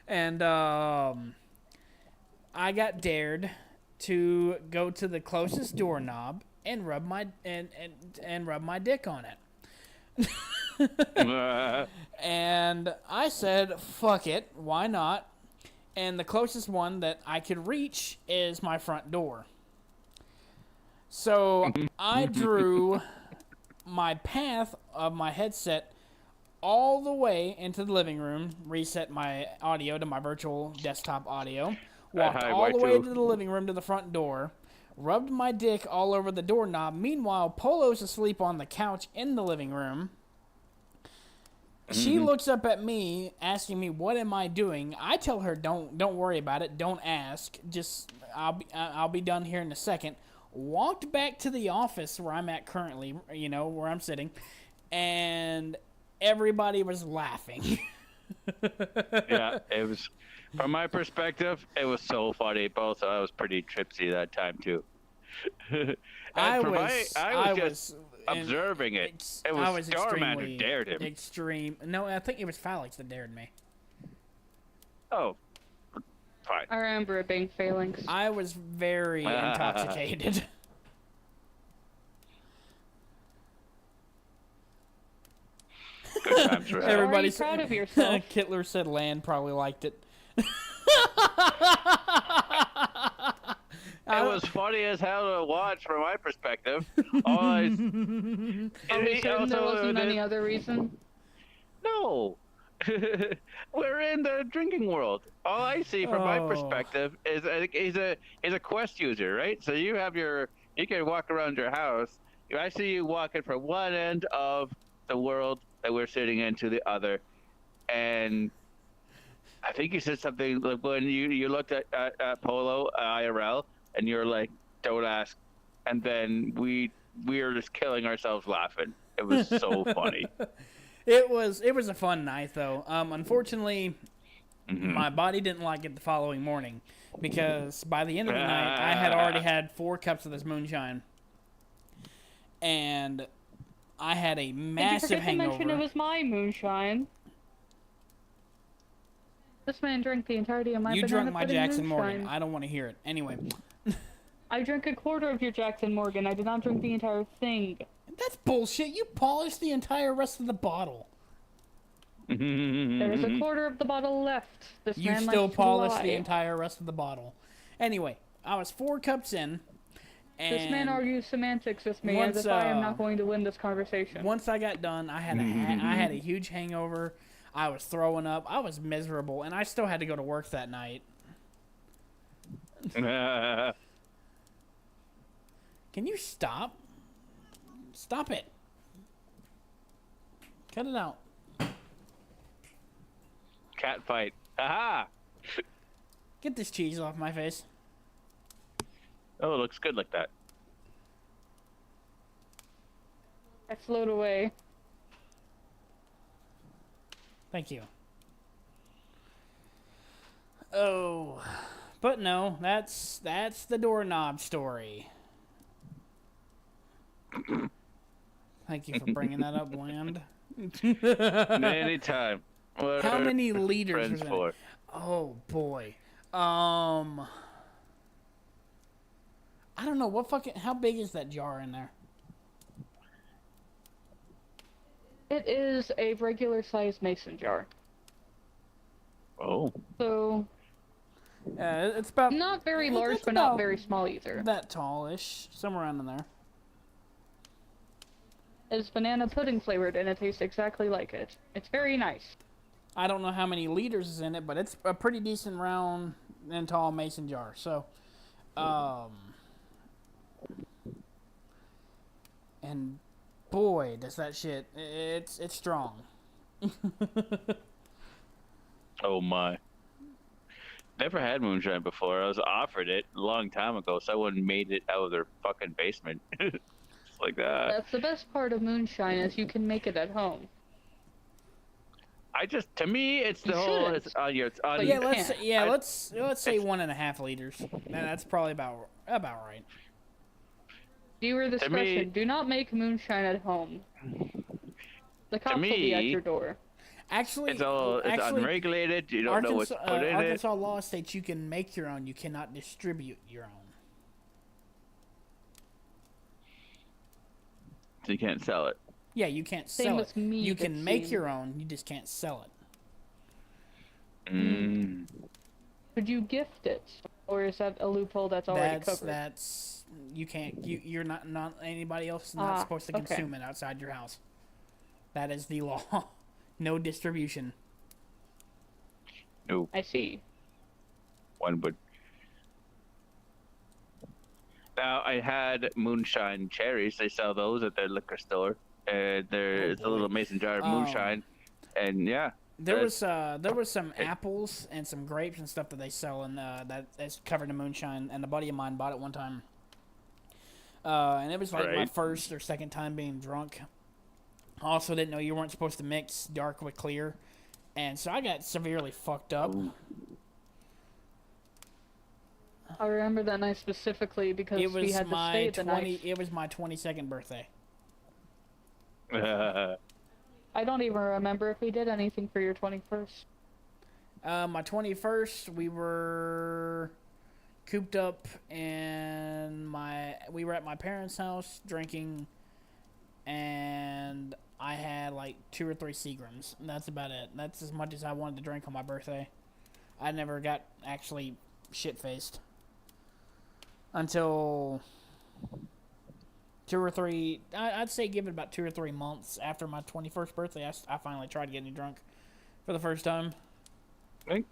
And I got dared to go to the closest doorknob and rub my dick on it. And I said, fuck it, why not? And the closest one that I could reach is my front door. So I drew my path of my headset all the way into the living room, reset my audio to my virtual desktop audio, walked all the way to the living room to the front door, rubbed my dick all over the doorknob. Meanwhile, Polo's asleep on the couch in the living room. She looks up at me, asking me, "What am I doing?" I tell her, "Don't worry about it. Don't ask. Just I'll be done here in a second." Walked back to the office where I'm at currently, where I'm sitting, and everybody was laughing. Yeah, it was. From my perspective, it was so funny. Both I was pretty tripsy that time too. I was observing it. It was Starman who dared him. Extreme. No, I think it was Phalanx that dared me. Oh, fine. I remember it being Phalanx. I was very intoxicated. Good times were had. Everybody's proud of yourself. Kittler said Land probably liked it. It was funny as hell to watch from my perspective. All I... Are we certain there wasn't any other reason? No. We're in the drinking world. All I see from my perspective is he's a Quest user, right? So you can walk around your house. I see you walking from one end of the world that we're sitting in to the other, and I think you said something like when you looked at Polo IRL, and you're like, "Don't ask," and then we were just killing ourselves laughing. It was so funny. It was a fun night though. Unfortunately, my body didn't like it the following morning because by the end of the night, I had already had 4 cups of this moonshine, and I had a massive hangover. Did you forget to mention it was my moonshine? This man drank the entirety of my You drank my Jackson moonshine. Morgan. I don't want to hear it. Anyway. I drank a quarter of your Jackson Morgan. I did not drink the entire thing. That's bullshit. You polished the entire rest of the bottle. There is a quarter of the bottle left. This You man still likes to polished lie. the entire rest of the bottle. Anyway, I was 4 cups in. And this man argues semantics with me as if I am not going to win this conversation. Once I got done, I had a huge hangover. I was throwing up. I was miserable, and I still had to go to work that night. Can you stop? Stop it. Cut it out. Cat fight. Aha! Get this cheese off my face. Oh, it looks good like that. I float away. Thank you. Oh, but no, that's the doorknob story. Thank you for bringing that up, Land. Anytime. What How are many liters friends was in for? it? Oh boy. I don't know how big is that jar in there? It is a regular sized mason jar. Oh. So It's about not very large, it's but not about very small either. that tallish, somewhere around in there. It's banana pudding flavored, and it tastes exactly like it. It's very nice. I don't know how many liters is in it, but it's a pretty decent round and tall mason jar. So, and boy, does that shit, it's strong. Oh my. Never had moonshine before. I was offered it a long time ago. Someone made it out of their fucking basement. Just like that. That's the best part of moonshine is you can make it at home. To me, it's the whole. shouldn't. It's on your. It's on. Yeah, You let's say 1.5 liters. That's probably about right. Viewer discretion. Do not make moonshine at home. The cops will be at your door. Actually, it's unregulated. You don't know what's put in Arkansas law states you can make your own. You cannot distribute your own. So you can't sell it. Yeah, you can't Same sell with it. mead, You it can make seems. your own. You just can't sell it. Mm. Could you gift it, or is that a loophole that's already covered? That's you can't. You're not anybody else is not supposed to okay. consume it outside your house. That is the law. No distribution. No. I see. One would. Now I had moonshine cherries. They sell those at their liquor store. There's a little mason jar of moonshine, and yeah. There was some apples and some grapes and stuff that they sell, and that's covered in moonshine. And a buddy of mine bought it one time, and it was like my first or second time being drunk. I also didn't know you weren't supposed to mix dark with clear, and so I got severely fucked up. Ooh. I remember that night specifically because we had to stay the night. It was my 22nd birthday. I don't even remember if we did anything for your 21st. My 21st, we were cooped up, and we were at my parents' house drinking, and I had like 2 or 3 Seagrams. And that's about it. That's as much as I wanted to drink on my birthday. I never got actually shit-faced until 2 or 3. I'd say give it about 2 or 3 months after my 21st birthday. I finally tried getting drunk for the first time. I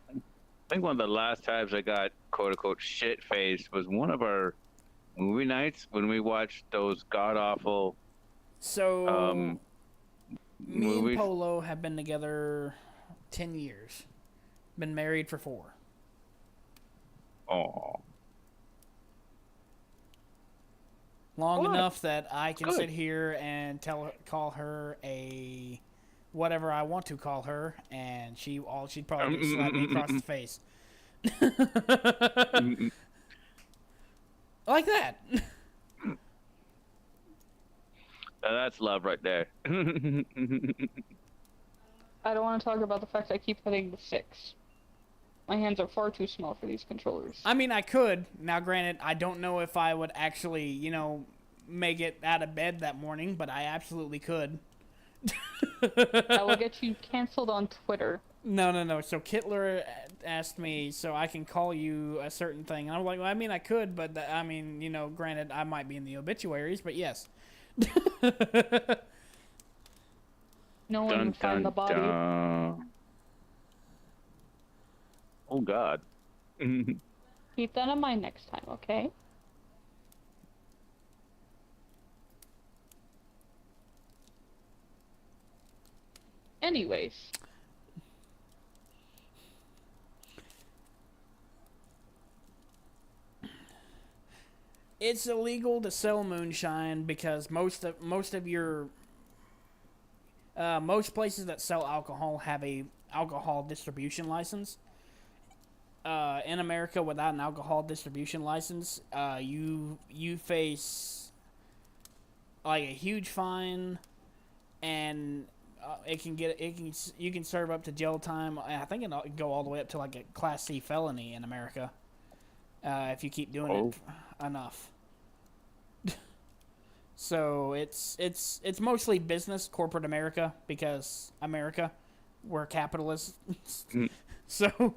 think one of the last times I got quote unquote shit faced was one of our movie nights when we watched those god awful. So me movies. and Polo have been together 10 years. Been married for 4. Oh. Long enough that I can sit here and call her a whatever I want to call her, and she'd probably just slap me across the face. Like that. Now that's love right there. I don't want to talk about the fact I keep hitting the 6. My hands are far too small for these controllers. I mean, I could. Now, granted, I don't know if I would actually, make it out of bed that morning, but I absolutely could. I will get you canceled on Twitter. No. So Kittler asked me so I can call you a certain thing. And I'm like, well, I mean, I could, but granted, I might be in the obituaries, but yes. No one can find the body. Oh, God. Keep that in mind next time, okay? Anyways. It's illegal to sell moonshine because most places that sell alcohol have a alcohol distribution license. In America, without an alcohol distribution license, you face like a huge fine, and you can serve up to jail time. I think it'll go all the way up to like a Class C felony in America if you keep doing it enough. So it's mostly business, corporate America, because America, we're capitalists. So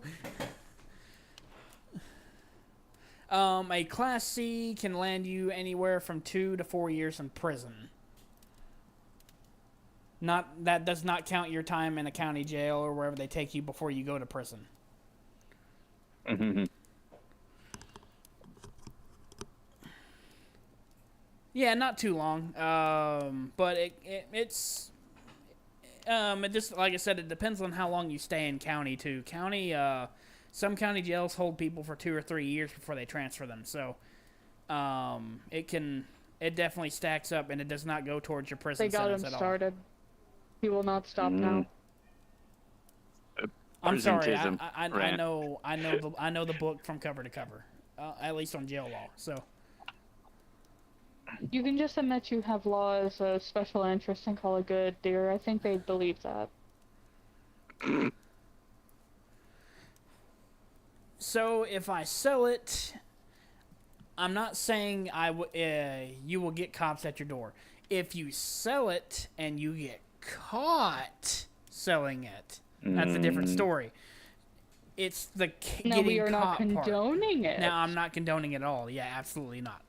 a Class C can land you anywhere from 2 to 4 years in prison. That does not count your time in a county jail or wherever they take you before you go to prison. Mm-hmm. Yeah, not too long. But it's it just, like I said, it depends on how long you stay in county too. Some county jails hold people for 2 or 3 years before they transfer them. So, it definitely stacks up, and it does not go towards your prison sentence at all. They got him started. He will not stop now. I'm sorry. I know the book from cover to cover, at least on jail law. So. You can just admit you have law as a special interest and call it good, dear. I think they'd believe that. So if I sell it, I'm not saying you will get cops at your door. if you sell it and you get caught selling it, that's a different story. It's the No, getting we are not caught part. condoning it. No, I'm not condoning it at all. Yeah, absolutely not.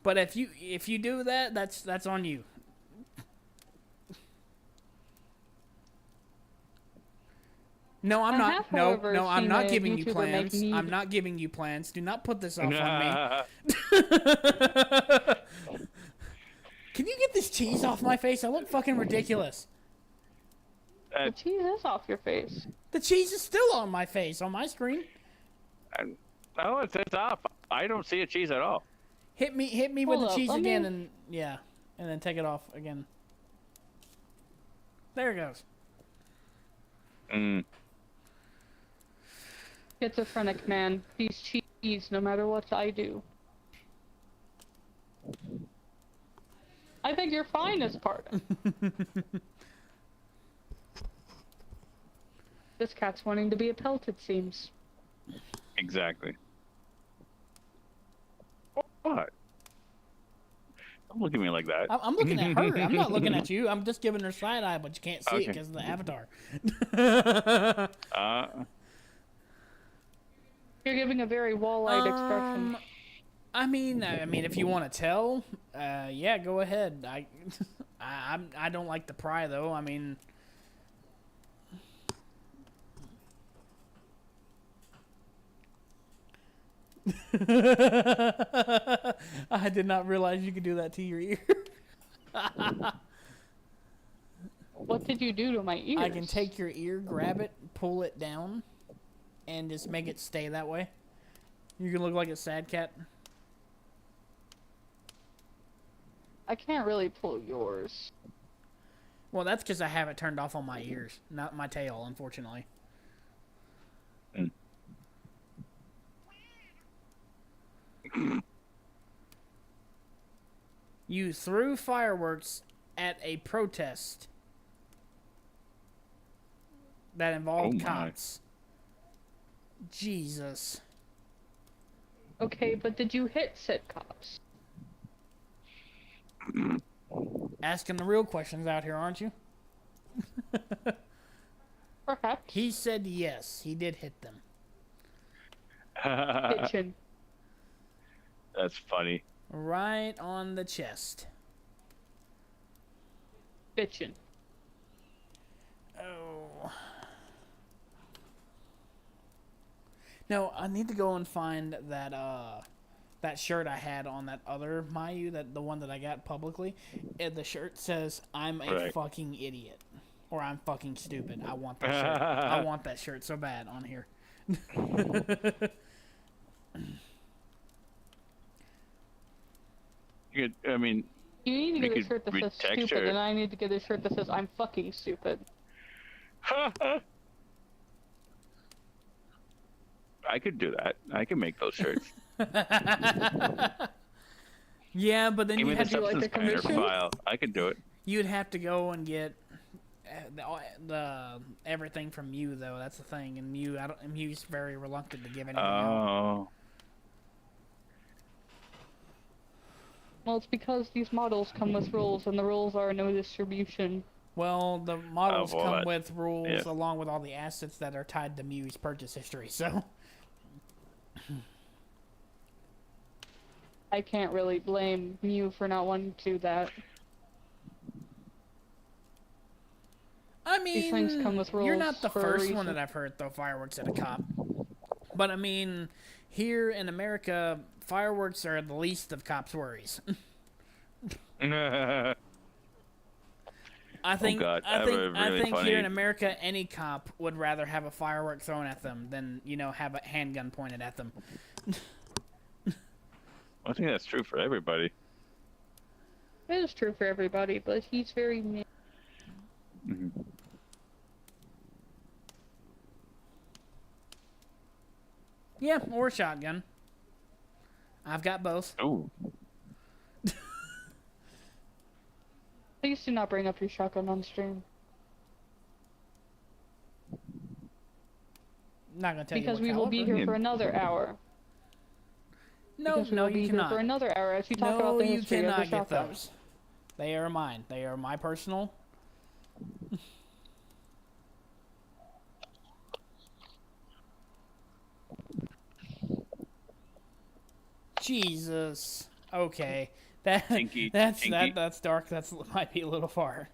But if you do that, that's on you. No, I'm not. No, I'm not giving you plans. I'm not giving you plans. Do not put this off on me. Can you get this cheese off my face? I look fucking ridiculous. The cheese is off your face. The cheese is still on my face, on my screen. No, it's off. I don't see a cheese at all. Hit me with the cheese again, and yeah, and then take it off again. There it goes. Schizophrenic man. These cheese, no matter what I do. I think you're fine as part. This cat's wanting to be a pelt, it seems. Exactly. What? Don't look at me like that. I'm looking at her. I'm not looking at you. I'm just giving her side eye, but you can't see it because of the avatar. You're giving a very wall-eyed expression. I mean, if you want to tell, yeah, go ahead. I don't like to pry though. I mean, I did not realize you could do that to your ear. What did you do to my ears? I can take your ear, grab it, pull it down, and just make it stay that way. You can look like a sad cat. I can't really pull yours. Well, that's because I have it turned off on my ears, not my tail, unfortunately. You threw fireworks at a protest that involved cops. Jesus. Okay, but did you hit said cops? Asking the real questions out here, aren't you? Perhaps. He said yes, he did hit them. Bitchin'. That's funny. Right on the chest. Bitchin'. Oh. No, I need to go and find that shirt I had on that other Mayu, the one that I got publicly. And the shirt says, "I'm a fucking idiot," or "I'm fucking stupid." I want that shirt. I want that shirt so bad on here. You need to get a shirt that says stupid, and I need to get a shirt that says I'm fucking stupid. I could do that. I can make those shirts. Yeah, but then you have to like a commission file. I could do it. You'd have to go and get the everything from Mew, though. That's the thing, and Mew's very reluctant to give anything out. Well, it's because these models come with rules, and the rules are no distribution. Well, the models come with rules along with all the assets that are tied to Mew's purchase history, so... I can't really blame Mew for not wanting to do that. I mean, these things come with rules. You're not the first one that I've heard throw fireworks at a cop. But, I mean, here in America, fireworks are the least of cops' worries. I think here in America, any cop would rather have a firework thrown at them than, have a handgun pointed at them. I think that's true for everybody. It is true for everybody, but he's very mean. Mm-hmm. Yeah, or a shotgun. I've got both. Oh. Please do not bring up your shotgun on stream. Not gonna tell because you we will be here for another hour. No, you cannot. For another hour as you talk about the history of the shotgun. Those. They are mine. They are my personal. Jesus. Okay. Tinky, tinky. That's dark. That's might be a little far.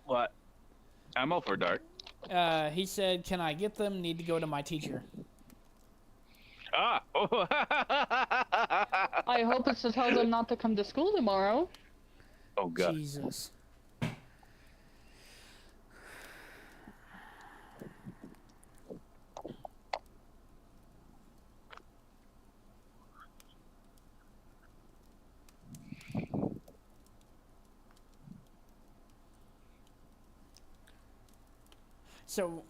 What? I'm all for dark. He said, "Can I get them? Need to go to my teacher." Ah! Oh. I hope it's to tell them not to come to school tomorrow. Oh God. Jesus. So,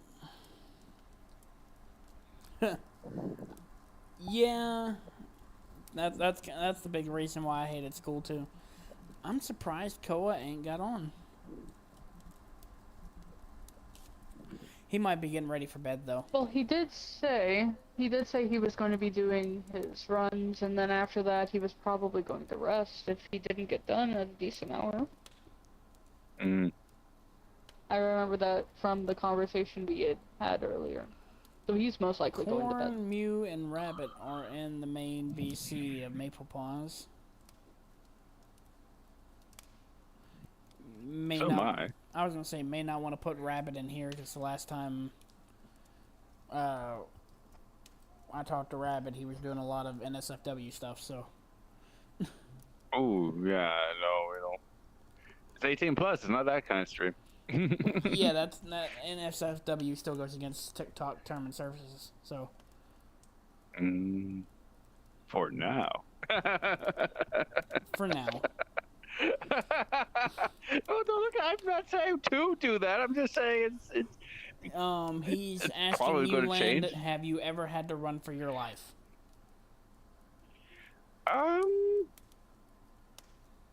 yeah, that's the big reason why I hated school too. I'm surprised Koa ain't got on. He might be getting ready for bed though. Well, he did say he was going to be doing his runs, and then after that he was probably going to rest if he didn't get done at a decent hour. Mm. I remember that from the conversation we had earlier. So he's most likely going to bed. Corn, Mew, and Rabbit are in the main BC of Maple Paws. So am I. I was gonna say may not want to put Rabbit in here because the last time I talked to Rabbit, he was doing a lot of NSFW stuff. So. Oh yeah, no, we don't. It's 18 plus. It's not that kind of stream. Yeah, that NSFW still goes against TikTok term and services. So. For now. For now. Oh no! Look, I'm not saying to do that. I'm just saying it's. He's it's asking you, Land, change. have you ever had to run for your life?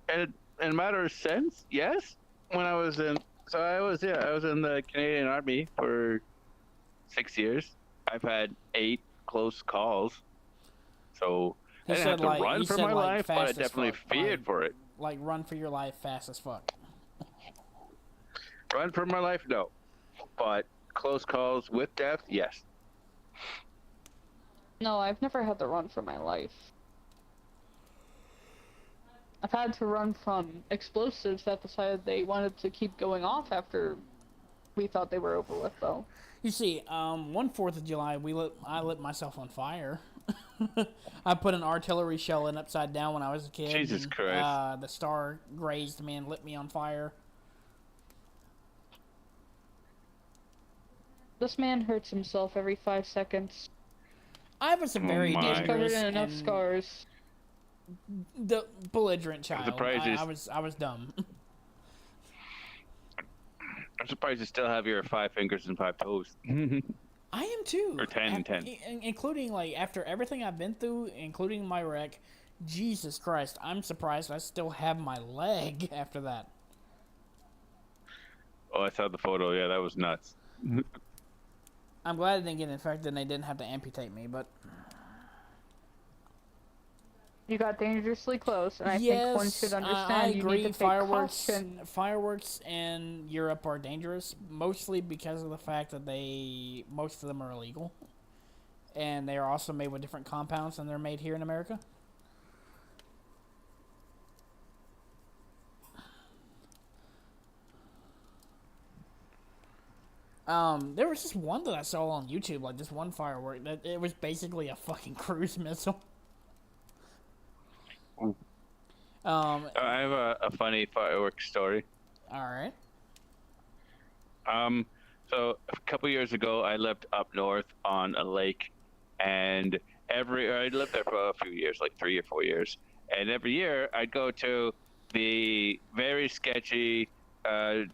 In a matter of sense, yes. When I was in, I was in the Canadian Army for 6 years. I've had 8 close calls, so I didn't have to run for my life, but I definitely feared for it. Like run for your life fast as fuck. Run for my life, no, but close calls with death, yes. No, I've never had to run for my life. I've had to run from explosives that decided they wanted to keep going off after we thought they were over with, though. You see, one 4th of July, I lit myself on fire. I put an artillery shell in upside down when I was a kid. Jesus Christ. The star grazed me and lit me on fire. This man hurts himself every 5 seconds. I was a very dangerous He's covered in enough scars. The belligerent child. I was dumb. I'm surprised you still have your 5 fingers and 5 toes. I am too. Or 10 and 10. Including, like, after everything I've been through, including my wreck, Jesus Christ, I'm surprised I still have my leg after that. Oh, I saw the photo. Yeah, that was nuts. I'm glad I didn't get infected and they didn't have to amputate me, but... You got dangerously close, and I yes, think one should understand I agree. You need to take Fireworks in Europe are dangerous, mostly because of the fact that most of them are illegal, and they are also made with different compounds than they're made here in America. There was just one that I saw on YouTube, like this one firework that it was basically a fucking cruise missile. I have a funny fireworks story. All right. So a couple years ago, I lived up north on a lake, and I lived there for a few years, like 3 or 4 years. And every year, I'd go to the very sketchy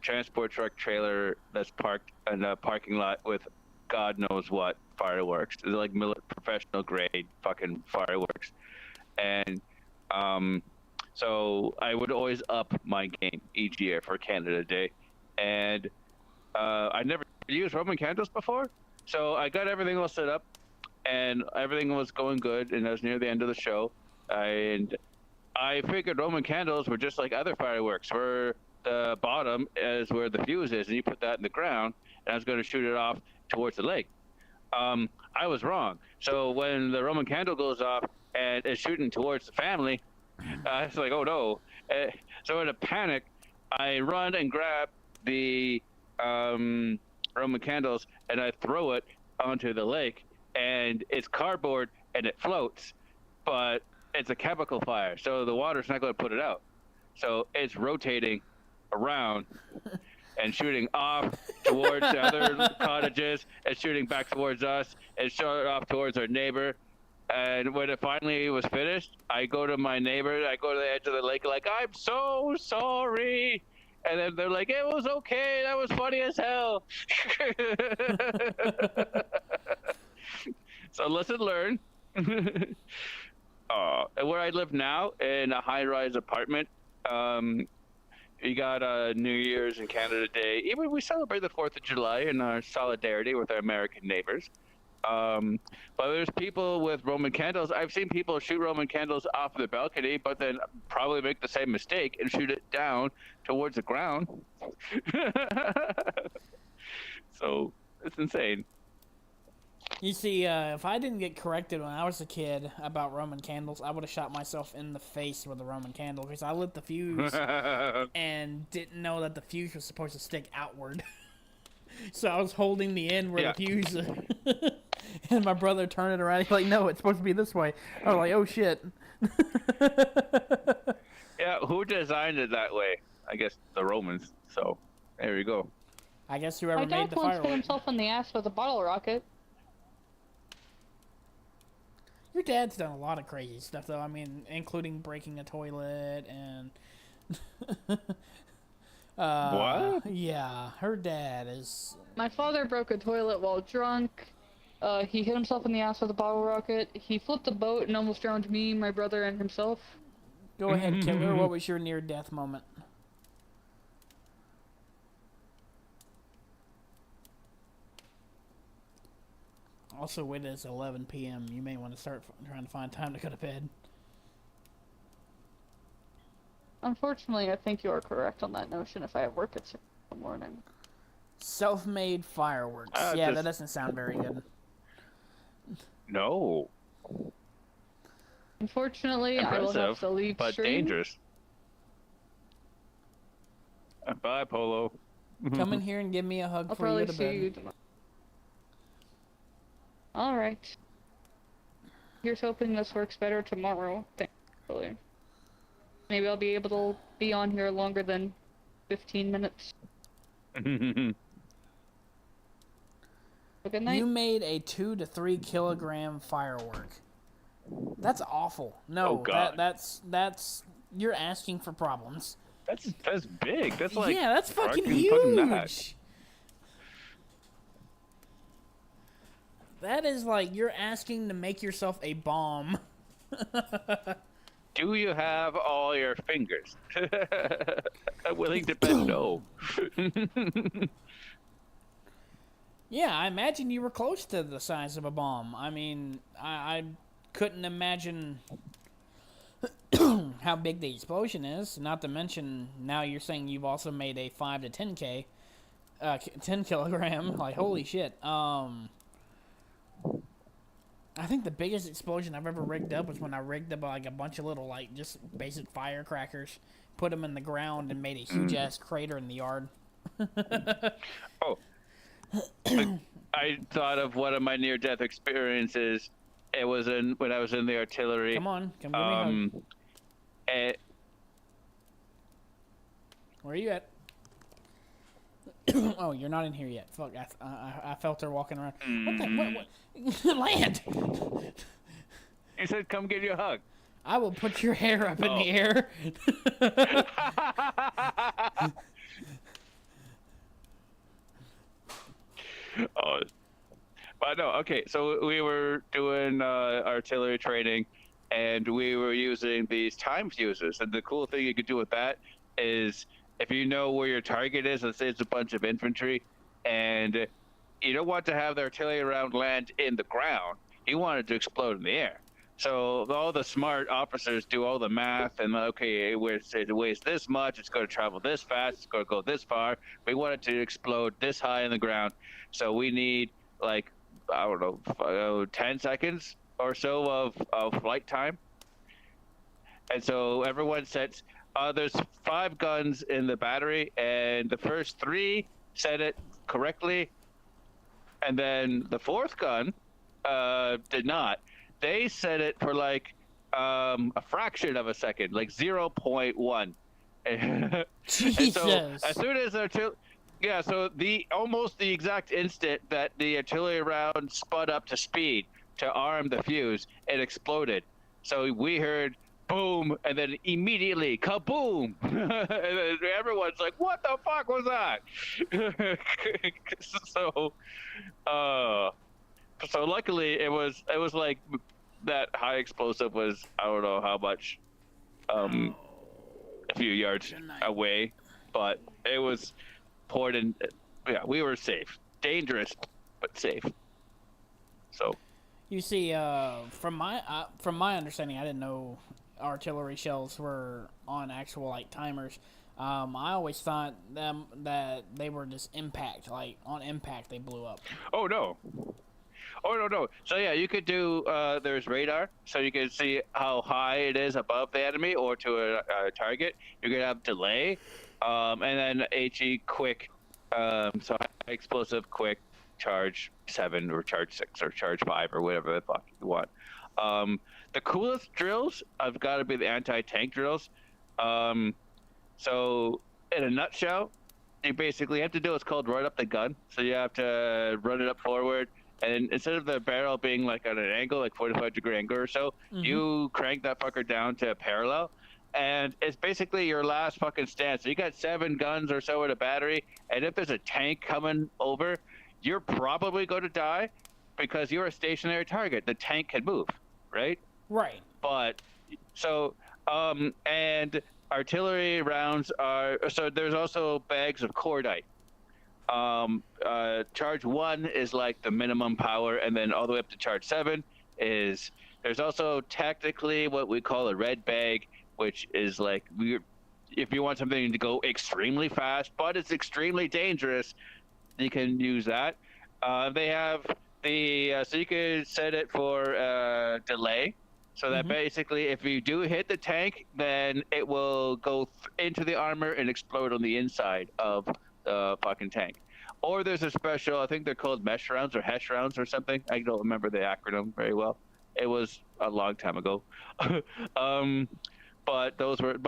transport truck trailer that's parked in a parking lot with God knows what fireworks. They're like professional grade fucking fireworks, and so I would always up my game each year for Canada Day, and I never used Roman candles before, so I got everything all set up, and everything was going good, and I was near the end of the show, and I figured Roman candles were just like other fireworks, where the bottom is where the fuse is, and you put that in the ground, and I was going to shoot it off towards the lake. I was wrong. So when the Roman candle goes off and it's shooting towards the family, it's like, oh no. So in a panic, I run and grab the Roman candles and I throw it onto the lake, and it's cardboard and it floats, but it's a chemical fire, so the water's not going to put it out. So it's rotating around and shooting off towards the other cottages and shooting back towards us and shooting off towards our neighbor. And when it finally was finished, I go to my neighbor, I go to the edge of the lake, like, I'm so sorry. And then they're like, it was okay, that was funny as hell. So lesson learned. And where I live now, in a high-rise apartment, we got New Year's and Canada Day. Even we celebrate the 4th of July in our solidarity with our American neighbors. But there's people with Roman candles. I've seen people shoot Roman candles off the balcony, but then probably make the same mistake and shoot it down towards the ground. So it's insane. You see, if I didn't get corrected when I was a kid about Roman candles, I would have shot myself in the face with a Roman candle because I lit the fuse and didn't know that the fuse was supposed to stick outward. So I was holding the end where the fuse, and my brother turned it around. He's like, "No, it's supposed to be this way." I was like, "Oh shit!" Yeah, who designed it that way? I guess the Romans. So there you go. I guess whoever My made dad the once hit fireworks. himself in the ass with a bottle rocket. Your dad's done a lot of crazy stuff, though. I mean, including breaking a toilet and. What? Yeah, her dad is. My father broke a toilet while drunk. He hit himself in the ass with a bottle rocket. He flipped a boat and almost drowned me, my brother, and himself. Go ahead, Killer. What was your near-death moment? Also, it is 11 p.m. You may want to start trying to find time to go to bed. Unfortunately, I think you are correct on that notion if I have work at 6 in the morning. Self-made fireworks. Yeah, that doesn't sound very good. No. Unfortunately, I will have to leave but stream. dangerous. Bye, Polo. Come in here and give me a hug I'll before you probably go to see bed. you tomorrow. Alright. Here's hoping this works better tomorrow, thankfully. Maybe I'll be able to be on here longer than 15 minutes. Good night. You made a 2 to 3 kilogram firework. That's awful. No, Oh, God. that's you're asking for problems. That's big. That's like that's fucking fucking nut. huge. That is like you're asking to make yourself a bomb. Do you have all your fingers? I'm willing to bet no. Yeah, I imagine you were close to the size of a bomb. I mean, I couldn't imagine how big the explosion is. Not to mention, now you're saying you've also made a 5 to 10 kilogram. Like, holy shit. I think the biggest explosion I've ever rigged up was when I rigged up like a bunch of little like just basic firecrackers, put them in the ground, and made a huge ass crater in the yard. Oh, I thought of one of my near-death experiences. It was when I was in the artillery. Come on, come give me a hug. Where are you at? Oh, you're not in here yet. Fuck, I felt her walking around. What the? What? Land! He said, come give you a hug. I will put your hair up in the air. Oh, but no, okay. So we were doing artillery training, and we were using these time fuses. And the cool thing you could do with that is, if you know where your target is, let's say it's a bunch of infantry, and you don't want to have the artillery round land in the ground. You want it to explode in the air. So all the smart officers do all the math and okay, it weighs this much, it's going to travel this fast, it's going to go this far. We want it to explode this high in the ground, so we need like I don't know, 10 seconds or so of flight time. And so everyone sets. There's 5 guns in the battery, and the first 3 set it correctly, and then the 4th gun did not. They set it for like a fraction of a second, like 0.1. And Jesus. so as soon as so almost the exact instant that the artillery round spun up to speed to arm the fuse, it exploded. So we heard boom, and then immediately kaboom. And everyone's like, "What the fuck was that?" So luckily it was like that high explosive was I don't know how much, a few yards away, but it was poured in. Yeah, we were safe. Dangerous, but safe. So. You see, from my understanding, I didn't know artillery shells were on actual like timers. I always thought that they were just impact, like on impact they blew up. Oh no. No. So yeah, you could do. There's radar, so you can see how high it is above the enemy or to a target. You could have delay, and then HE quick. So high explosive quick charge 7 or charge 6 or charge 5 or whatever the fuck you want. The coolest drills have got to be the anti-tank drills. So in a nutshell, you basically have to do what's called run up the gun. So you have to run it up forward, and instead of the barrel being like at an angle, like 45-degree angle or so, you crank that fucker down to parallel. And it's basically your last fucking stand. So you got 7 guns or so in a battery, and if there's a tank coming over, you're probably going to die because you're a stationary target. The tank can move, right? Right. But so, and artillery rounds are, so there's also bags of cordite. Charge 1 is like the minimum power, and then all the way up to charge 7 is, there's also technically what we call a red bag, which is like, if you want something to go extremely fast, but it's extremely dangerous, you can use that. They have the, so you could set it for delay. So that basically, if you do hit the tank, then it will go into the armor and explode on the inside of the fucking tank. Or there's a special, I think they're called mesh rounds or hesh rounds or something. I don't remember the acronym very well. It was a long time ago. But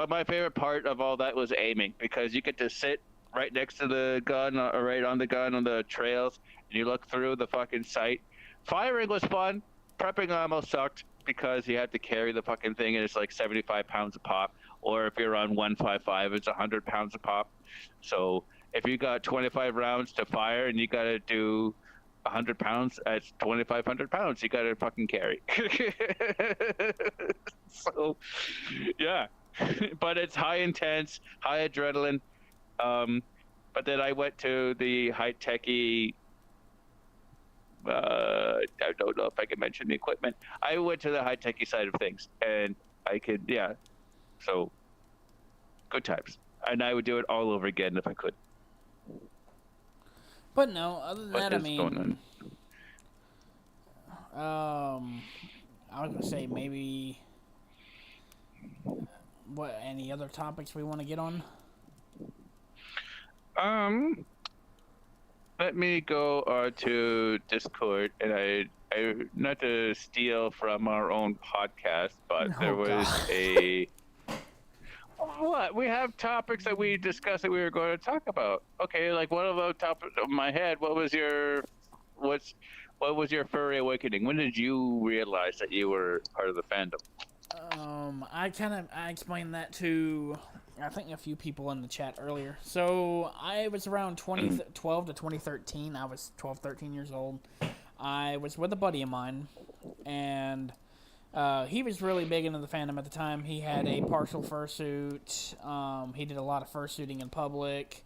my favorite part of all that was aiming, because you get to sit right next to the gun or right on the gun on the trails, and you look through the fucking sight. Firing was fun. Prepping almost sucked because you had to carry the fucking thing, and it's like 75 pounds a pop. Or if you're on 155, it's 100 pounds a pop. So if you got 25 rounds to fire and you got to do 100 pounds, that's 2,500 pounds you got to fucking carry. So, yeah. But it's high intense, high adrenaline. But then I went to the high-techy, I don't know if I can mention the equipment. I went to the high-techy side of things, and I could, yeah. So, good times. And I would do it all over again if I could. But no, other than that, I mean, I was gonna say maybe, what, any other topics we want to get on? Let me go to Discord, and I not to steal from our own podcast, but there was a. What? We have topics that we discussed that we were going to talk about. Okay, like one of the topics of my head. What was your furry awakening? When did you realize that you were part of the fandom? I explained that to, I think, a few people in the chat earlier. So I was around 2012 to 2013. I was 12, 13 years old. I was with a buddy of mine, and he was really big into the fandom at the time. He had a partial fursuit. He did a lot of fursuiting in public.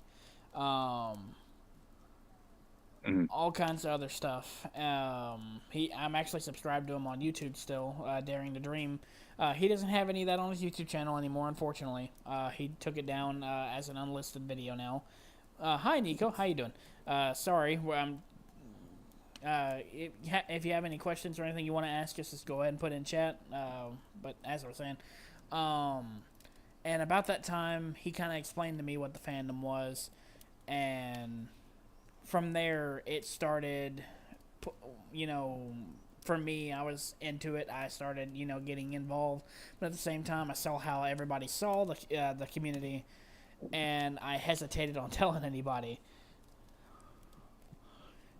all kinds of other stuff. I'm actually subscribed to him on YouTube still, Daring to Dream. He doesn't have any of that on his YouTube channel anymore, unfortunately. He took it down as an unlisted video now. Hi, Nico. How you doing? Sorry. If you have any questions or anything you want to ask, just go ahead and put in chat. But as I was saying, and about that time, he kind of explained to me what the fandom was, and from there, it started, for me, I was into it. I started, getting involved. But at the same time, I saw how everybody saw the community, and I hesitated on telling anybody.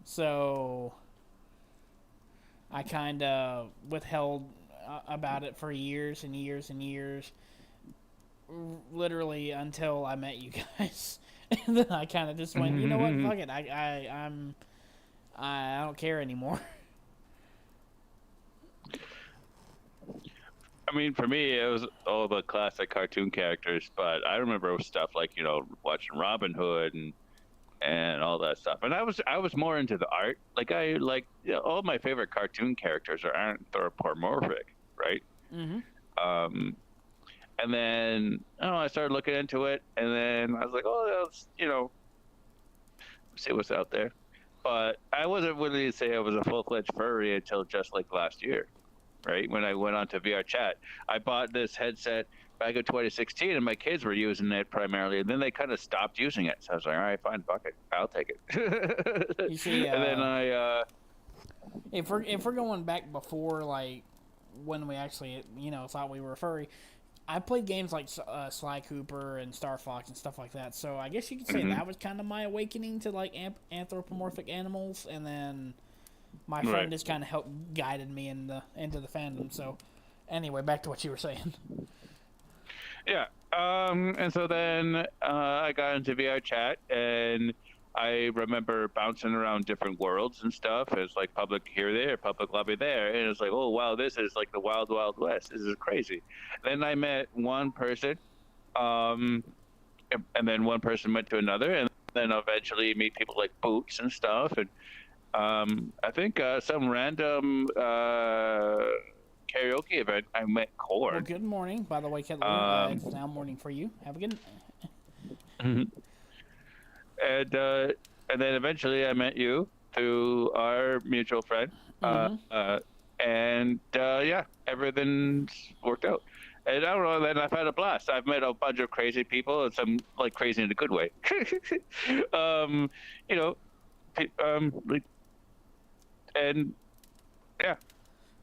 So I kind of withheld about it for years and years and years, literally until I met you guys. And then I kind of just went, you know what, fuck it, I don't care anymore. I mean, for me, it was all the classic cartoon characters, but I remember stuff like, watching Robin Hood and all that stuff. And I was more into the art. Like, all my favorite cartoon characters are anthropomorphic, right? Mm-hmm. And then, I started looking into it, and then I was like, let's see what's out there. But I wasn't willing to say I was a full-fledged furry until just like last year, right? When I went on to VRChat. I bought this headset back in 2016, and my kids were using it primarily, and then they kind of stopped using it. So I was like, all right, fine, fuck it. I'll take it. You see, and then if we're going back before, like, when we actually, thought we were furry, I played games like Sly Cooper and Star Fox and stuff like that. So I guess you could say that was kind of my awakening to like anthropomorphic animals, and then my friend just kind of helped guided me into the fandom. So anyway, back to what you were saying. Yeah. And so then I got into VRChat, and I remember bouncing around different worlds and stuff. It's like public here, there, public lobby there. And it's like, oh, wow, this is like the wild, wild west. This is crazy. Then I met one person, and then one person went to another, and then eventually meet people like Boots and stuff. And I think some random karaoke event, I met Cord. Well, good morning, by the way, Ketley. It's now morning for you. Have a good night. And then eventually I met you through our mutual friend. And everything's worked out. And I don't know, then I've had a blast. I've met a bunch of crazy people, and some like crazy in a good way. And yeah.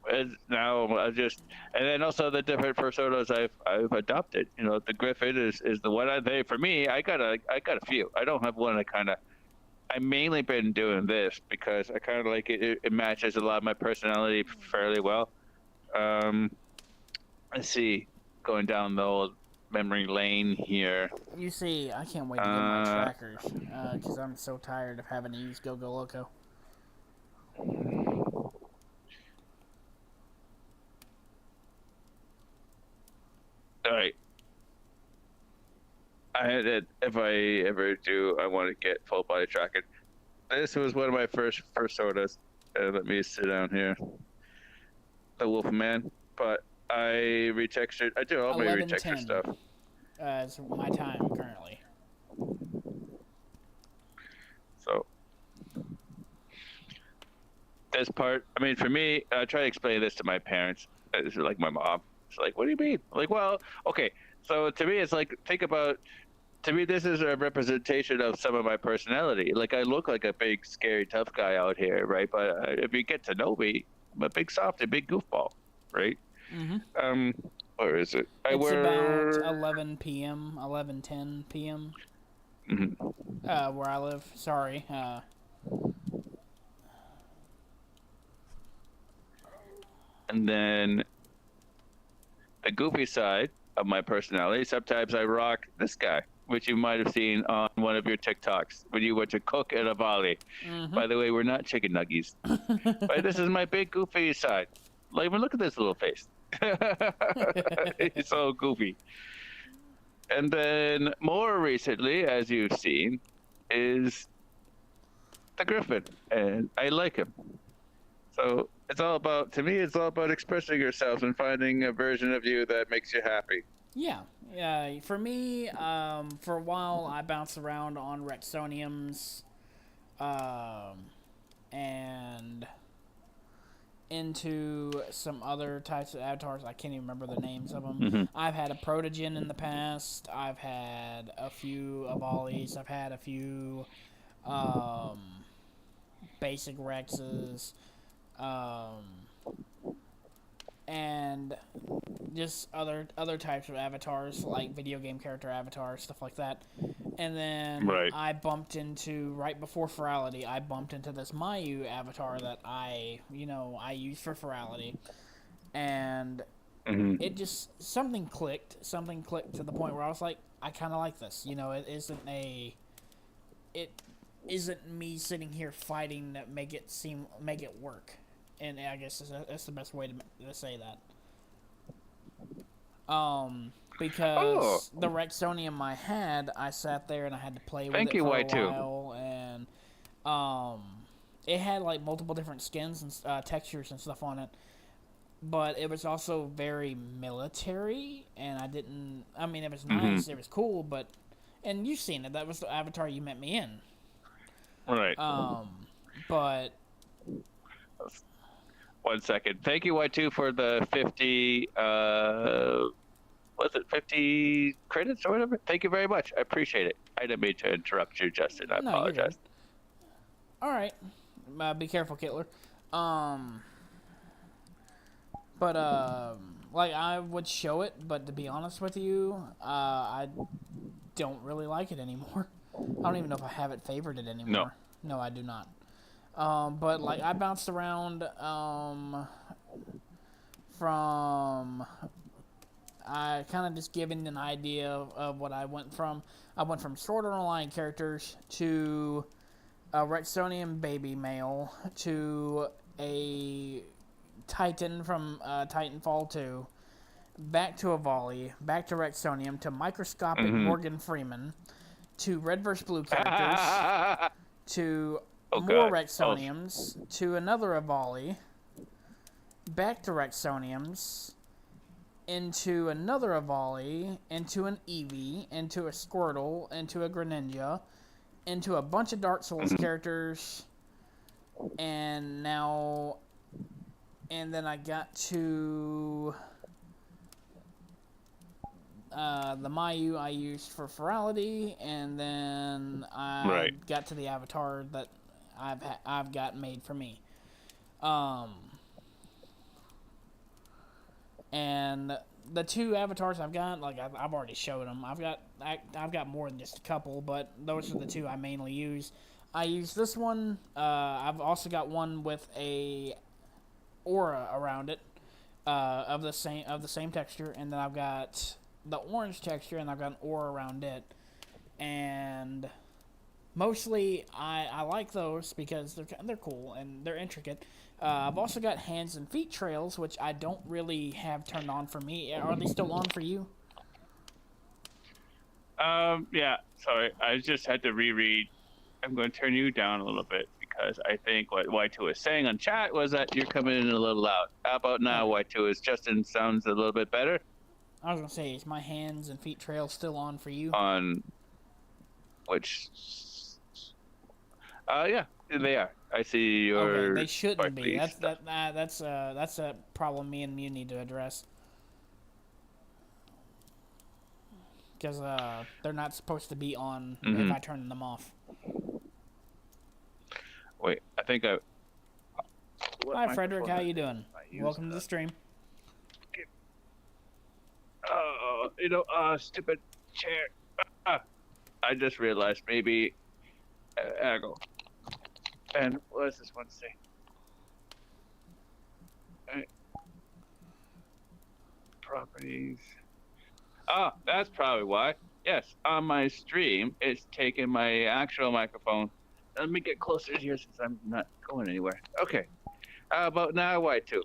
And now and then also the different personas I've adopted. The Griffin is the one for me. I got a few. I don't have one. I mainly been doing this because I kind of like it. It matches a lot of my personality fairly well. Let's see, going down the old memory lane here. You see, I can't wait to get my trackers because I'm so tired of having to use Go Loco. All right. If I ever do, I want to get full body tracking. This was one of my first sodas. Let me sit down here. The Wolfman. But I retextured. I do all my retexture stuff. It's my time currently. So this part, I mean, for me, I try to explain this to my parents. It's like my mom. It's like, what do you mean? Like, well, okay. So to me, it's like, to me, this is a representation of some of my personality. Like, I look like a big, scary, tough guy out here, right? But if you get to know me, I'm a big soft, a big goofball, right? Mm-hmm. Where is it? It's about 11 p.m., 11:10 p.m. Mm-hmm. Where I live. Sorry. And then the goofy side of my personality, sometimes I rock this guy, which you might have seen on one of your TikToks when you went to cook at a volley. Mm-hmm. By the way, we're not chicken nuggies. But this is my big goofy side. Like, look at this little face. It's so goofy. And then more recently, as you've seen, is the Griffin, and I like him. So it's all about, to me, it's all about expressing yourself and finding a version of you that makes you happy. Yeah. For me, for a while, I bounced around on Rexoniums, and into some other types of avatars. I can't even remember the names of them. Mm-hmm. I've had a Protogen in the past. I've had a few Avalis. I've had a few basic Rexes. And just other types of avatars, like video game character avatars, stuff like that. And then I bumped into, right before Ferality, I bumped into this Mayu avatar that I use for Ferality. And it just, something clicked to the point where I was like, I kind of like this. It isn't me sitting here fighting to make it work. And I guess that's the best way to say that. Because the Rexonium I had, I sat there and I had to play with it for a while, and it had like multiple different skins and textures and stuff on it, but it was also very military, and it was nice, it was cool, and you've seen it, that was the avatar you met me in. Right. But 1 second. Thank you, Y2, for the 50, was it 50 credits or whatever? Thank you very much. I appreciate it. I didn't mean to interrupt you, Justin. I apologize. All right. Be careful, Kittler. Like, I would show it, but to be honest with you, I don't really like it anymore. I don't even know if I have it favorited anymore. No, I do not. But like I bounced around from I kind of just giving an idea of what I went from. I went from Sword Art Online characters to a Rexonium baby male to a Titan from Titanfall 2, back to a Volley, back to Rexonium, to microscopic Morgan Freeman, to Red vs. Blue characters, to more Rexoniums, to another Avali, back to Rexoniums, into another Avali, into an Eevee, into a Squirtle, into a Greninja, into a bunch of Dark Souls characters, and then I got to the Mayu I used for Ferality, and then I got to the avatar that I've got made for me. And the two avatars I've got, like I've already showed them. I've got more than just a couple, but those are the two I mainly use. I use this one. I've also got one with a aura around it, of the same texture, and then I've got the orange texture, and I've got an aura around it. And mostly, I like those because they're cool and they're intricate. I've also got hands and feet trails, which I don't really have turned on for me. Are they still on for you? Yeah. Sorry, I just had to reread. I'm going to turn you down a little bit because I think what Y2 was saying on chat was that you're coming in a little loud. How about now, Y2? Is Justin sounds a little bit better? I was gonna say, is my hands and feet trail still on for you? On which? Yeah, they are. I see your. Okay, they shouldn't be. That's a problem me and you need to address. Because they're not supposed to be on if I turn them off. Wait, I think I. Hi, Frederick. How you doing? Welcome to the stream. Stupid chair. I just realized maybe. I go. And what does this one say? Properties. That's probably why. Yes, on my stream, it's taking my actual microphone. Let me get closer here since I'm not going anywhere. Okay. How about now, Y2?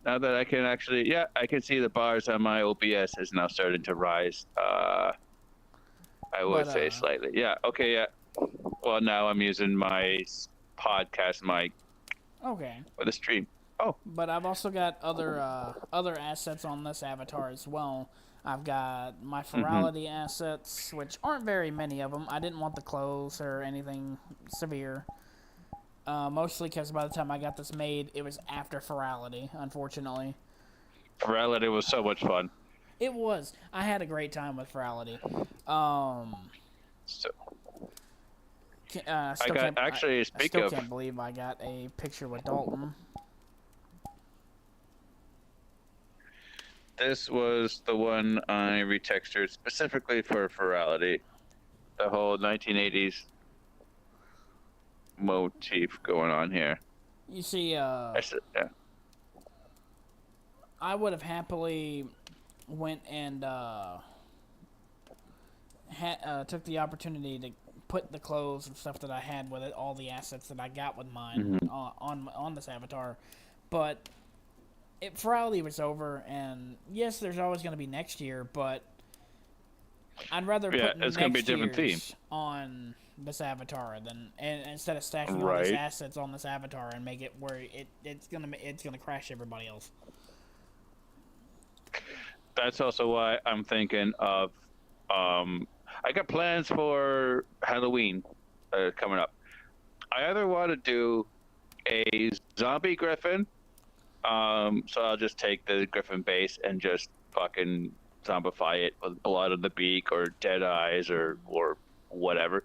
Now that I can actually, I can see the bars on my OBS is now starting to rise. I would say slightly. Yeah, okay, yeah. Well, now I'm using my podcast mic Okay. for the stream. Oh. But I've also got other assets on this avatar as well. I've got my virality assets, which aren't very many of them. I didn't want the clothes or anything severe. Mostly because by the time I got this made, it was after virality, unfortunately. Virality was so much fun. It was. I had a great time with virality. So. I still can't believe I got a picture with Dalton. This was the one I retextured specifically for virality. The whole 1980s motif going on here. You see, yeah. I would have happily went and took the opportunity to put the clothes and stuff that I had with it, all the assets that I got with mine on this avatar, but virality was over, and yes, there's always going to be next year, but I'd rather put it's going to be a different theme on this avatar and instead of stacking all these assets on this avatar and make it where it's gonna crash everybody else. That's also why I'm thinking of I got plans for Halloween coming up. I either want to do a zombie griffin. So I'll just take the griffin base and just fucking zombify it with blood on the beak or dead eyes or whatever.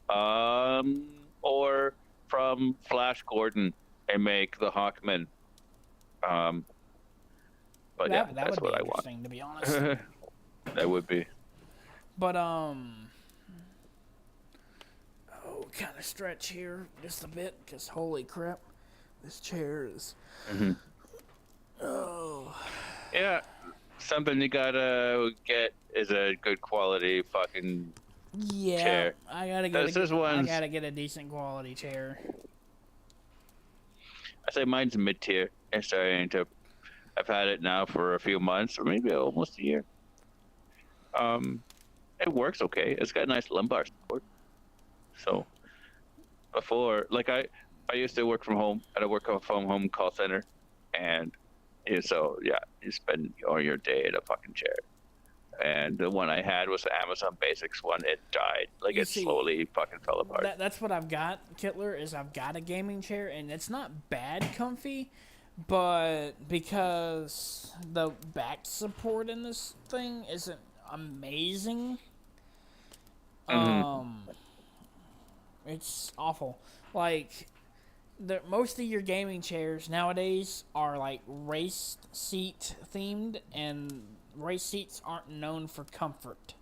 Or from Flash Gordon and make the Hawkman. But that that's would what be I want. interesting, to be honest. That would be. But kind of stretch here just a bit, because holy crap, this chair is. Oh. Yeah, something you gotta get is a good quality fucking chair. I gotta get a decent quality chair. I say mine's mid-tier. It's starting to. I've had it now for a few months, or maybe almost a year. It works okay. It's got a nice lumbar support. So, before, like I used to work from home at a work from home call center, and so yeah, you spend all your day in a fucking chair. And the one I had was the Amazon Basics one. It died. Like, it slowly fucking fell apart. That's what I've got, Kittler, is I've got a gaming chair, and it's not bad comfy, but because the back support in this thing isn't amazing, it's awful. Like, most of your gaming chairs nowadays are like race seat themed, and race seats aren't known for comfort.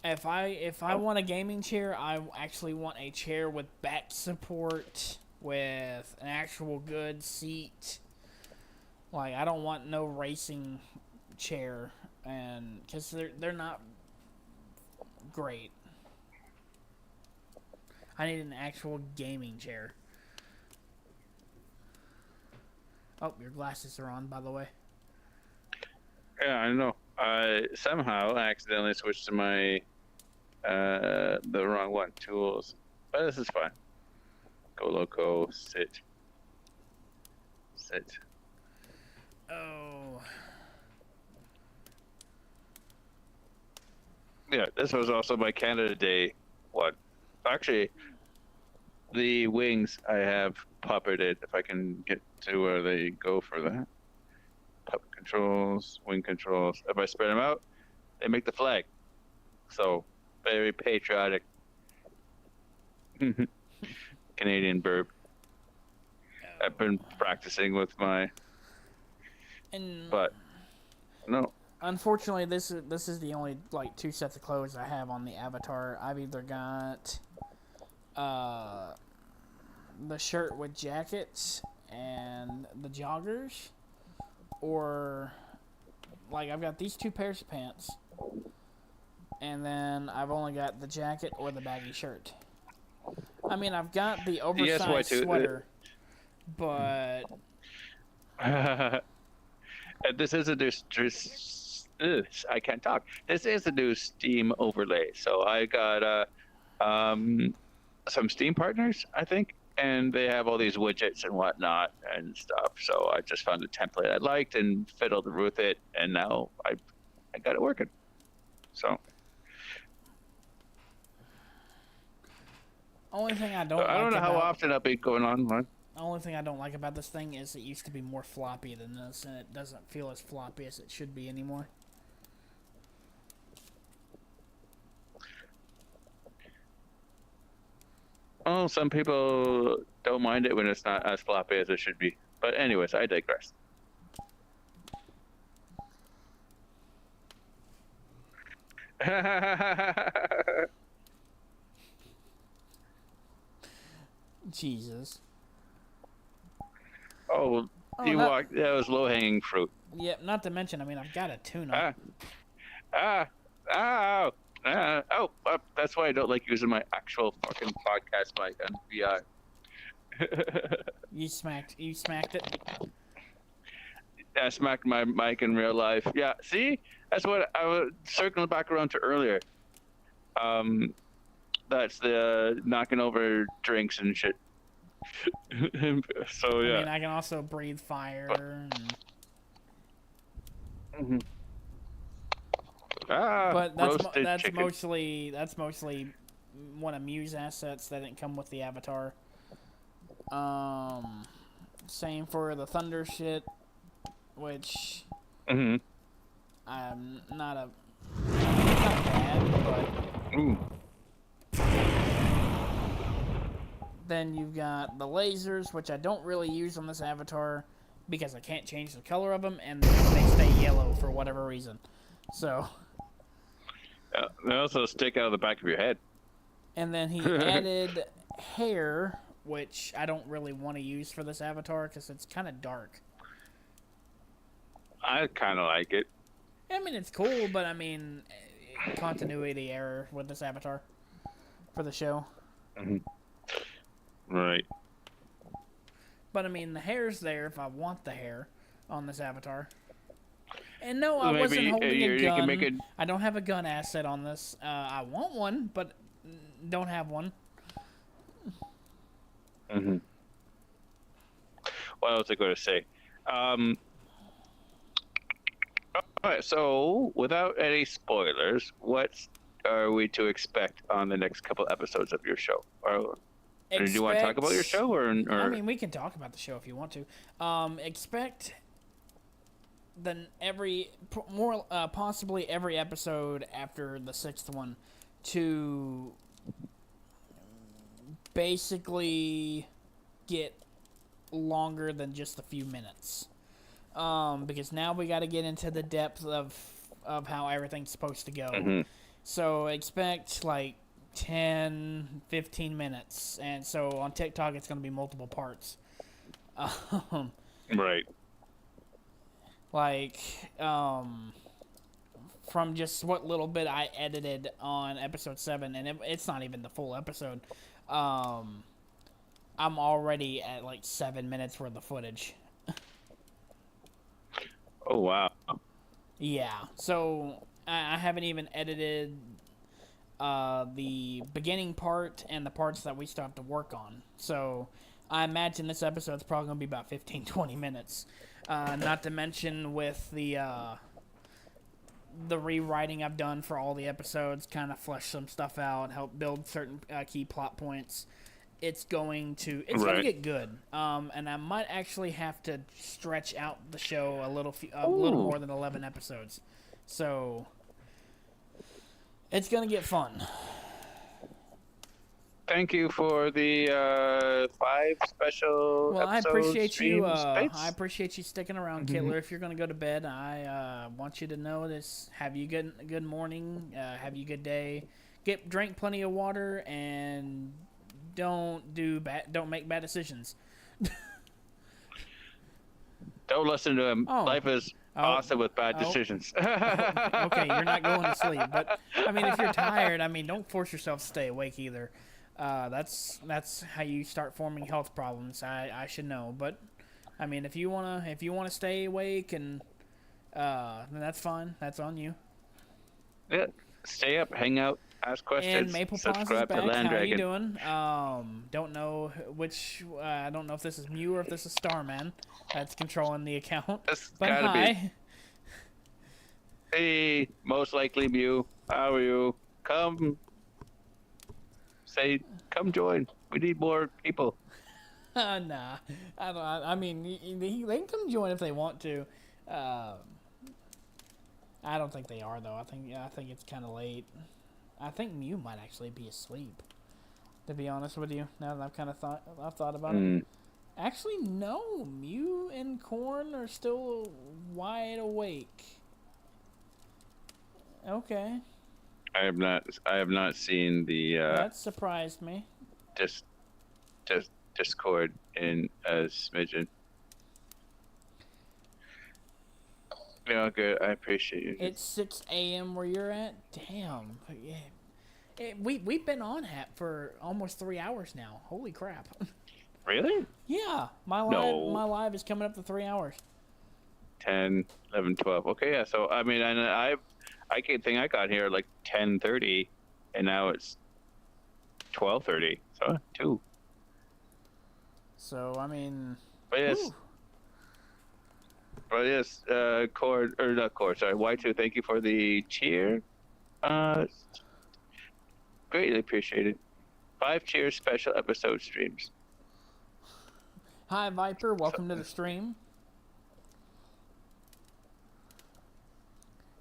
If I want a gaming chair, I actually want a chair with back support, with an actual good seat. Like, I don't want no racing chair, and because they're not great. I need an actual gaming chair. Oh, your glasses are on, by the way. Yeah, I know. I somehow accidentally switched to my the wrong one, tools. But this is fine. Go loco, sit. Oh. Yeah, this was also my Canada Day one. Actually, the wings I have puppeted, if I can get to where they go for that. Puppet controls, wing controls. If I spread them out, they make the flag. So, very patriotic. Canadian burp. I've been practicing with my... But, no. Unfortunately, this is the only, like, 2 sets of clothes I have on the avatar. I've either got the shirt with jackets and the joggers, or, like, I've got these 2 pairs of pants, and then I've only got the jacket or the baggy shirt. I mean, I've got the oversized sweater, but... This is a new... I can't talk. This is a new Steam overlay. So I got some Steam partners, I think, and they have all these widgets and whatnot and stuff. So I just found a template I liked and fiddled with it, and now I got it working. So Only thing I don't I don't like know how about often I'll be going on. the only thing I don't like about this thing is it used to be more floppy than this, and it doesn't feel as floppy as it should be anymore. Oh, some people don't mind it when it's not as floppy as it should be. But anyways, I digress. Jesus. Oh, that was low-hanging fruit. Yep, not to mention, I mean, I've got a tuna. That's why I don't like using my actual fucking podcast mic on VR. You smacked it. I smacked my mic in real life. Yeah, see? That's what I was circling back around to earlier. That's the knocking over drinks and shit. So, yeah. I mean, I can also breathe fire. But that's chicken. mostly one of Mew's assets that didn't come with the avatar. Same for the thunder shit, which I'm not bad, but Ooh. then you've got the lasers, which I don't really use on this avatar because I can't change the color of them, and they stay yellow for whatever reason. So. They also stick out of the back of your head. And then he added hair, which I don't really want to use for this avatar because it's kind of dark. I kind of like it. I mean, it's cool, but I mean, continuity error with this avatar for the show. Right. But I mean, the hair's there if I want the hair on this avatar. And no, I Maybe wasn't holding a you gun. can make it... I don't have a gun asset on this. I want one, but don't have one. What else was I going to say? All right, so without any spoilers, what are we to expect on the next couple episodes of your show? Or do you want to talk about your show, or? I mean, we can talk about the show if you want to. Expect possibly every episode after the 6th one to basically get longer than just a few minutes. Because now we got to get into the depth of how everything's supposed to go. So expect like 10, 15 minutes. And so on TikTok, it's going to be multiple parts. Right. Like, from just what little bit I edited on episode 7, and it's not even the full episode, I'm already at like 7 minutes worth of footage. Oh, wow. Yeah, so I haven't even edited the beginning part and the parts that we still have to work on. So I imagine this episode's probably going to be about 15, 20 minutes. Not to mention with the rewriting I've done for all the episodes, kind of flesh some stuff out, help build certain key plot points. It's going to get good. And I might actually have to stretch out the show a little more than 11 episodes. So it's going to get fun. Thank you for the 5 special. Well, I appreciate you. I I appreciate you sticking around, Killer. If you're going to go to bed, I want you to know this. Have you good morning. Have you good day. Drink plenty of water, and don't make bad decisions. Don't listen to him. Life is awesome with bad decisions. Okay, you're not going to sleep, but I mean, if you're tired, I mean, don't force yourself to stay awake either. That's how you start forming health problems. I should know, but I mean, if you wanna stay awake and then that's fine. That's on you. Yeah, stay up, hang out ask questions. And Maple Paws is Subscribe to back. Land How you Dragon. doing? Don't know which. I don't know if this is Mew or if this is Starman that's controlling the account. This But gotta hi. be. Hey, most likely Mew. How are you? Come join. We need more people. Nah, I don't. I mean, they can come join if they want to. I don't think they are though. I think it's kind of late. I think Mew might actually be asleep. To be honest with you, now that I've thought about it. Actually, no. Mew and Corn are still wide awake. Okay. I have not seen the That surprised me. just Discord in a smidgen. Yeah, good. I appreciate you. It's 6 a.m. where you're at. Damn. Yeah. We've been on Hap for almost 3 hours now. Holy crap. Really? Yeah, my live is coming up to 3 hours. 10, 11, 12. Okay, yeah. So I mean, and I think I got here like 10:30, and now it's 12:30. So 2. So I mean. But yes. Whew. But yes, sorry, Y2, thank you for the cheer. Greatly appreciated. 5 cheers special episode streams. Hi Viper, welcome to the stream.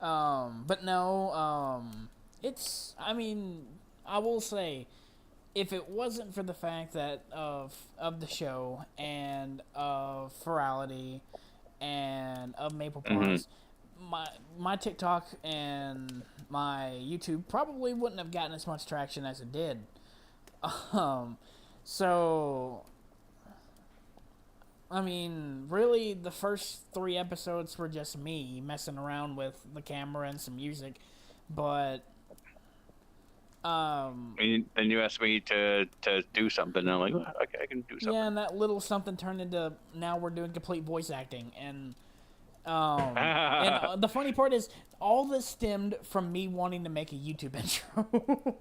But no, it's. I mean, I will say, if it wasn't for the fact that of the show and of Ferality and of Maple Paws, my TikTok and my YouTube probably wouldn't have gotten as much traction as it did. So I mean, really, the first 3 episodes were just me messing around with the camera and some music, but and you asked me to do something, and I'm like, oh, okay, I can do something. Yeah, and that little something turned into now we're doing complete voice acting, and the funny part is all this stemmed from me wanting to make a YouTube intro.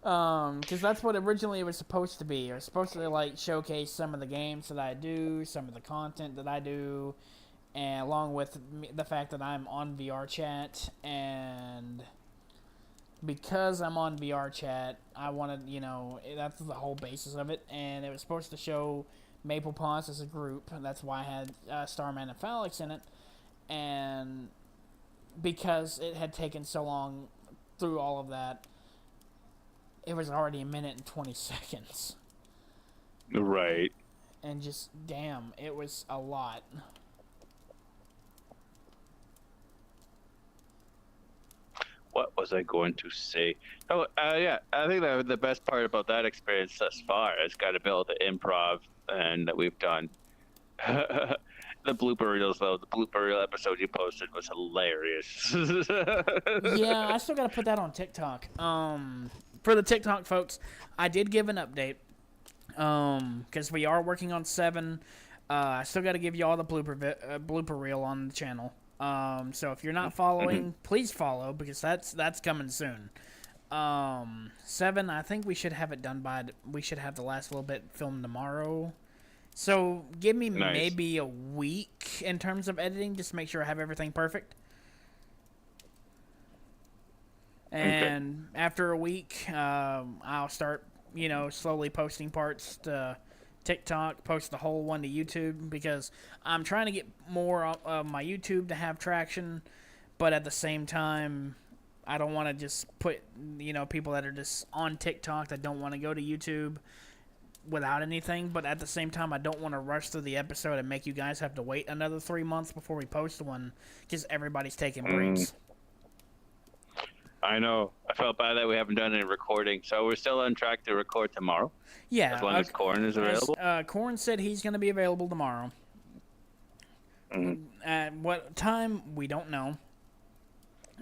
Because that's what originally it was supposed to be. It was supposed to like showcase some of the games that I do, some of the content that I do, and along with the fact that I'm on VRChat, and because I'm on VRChat, I wanted, that's the whole basis of it, and it was supposed to show Maple Paws as a group, and that's why I had Starman and Phalix in it, and because it had taken so long through all of that, it was already 1 minute and 20 seconds. Right. And just, damn, it was a lot. What was I going to say? Oh, yeah, I think that the best part about that experience thus far has got to be all the improv and that we've done. The blooper reels, though, the blooper reel episode you posted was hilarious. Yeah, I still got to put that on TikTok. For the TikTok folks, I did give an update. Because we are working on 7. I still got to give you all the blooper reel on the channel. So if you're not following, please follow, because that's coming soon. 7, I think we should have it done we should have the last little bit filmed tomorrow. So give me maybe a week in terms of editing, just to make sure I have everything perfect. And after a week, I'll start, slowly posting parts to TikTok, post the whole one to YouTube, because I'm trying to get more of my YouTube to have traction, but at the same time, I don't want to just put, people that are just on TikTok that don't want to go to YouTube without anything, but at the same time, I don't want to rush through the episode and make you guys have to wait another 3 months before we post one, because everybody's taking breaks. I know. I felt bad that we haven't done any recording, so we're still on track to record tomorrow. Yeah. As long as Corn is available. Corn said he's going to be available tomorrow. At what time, we don't know.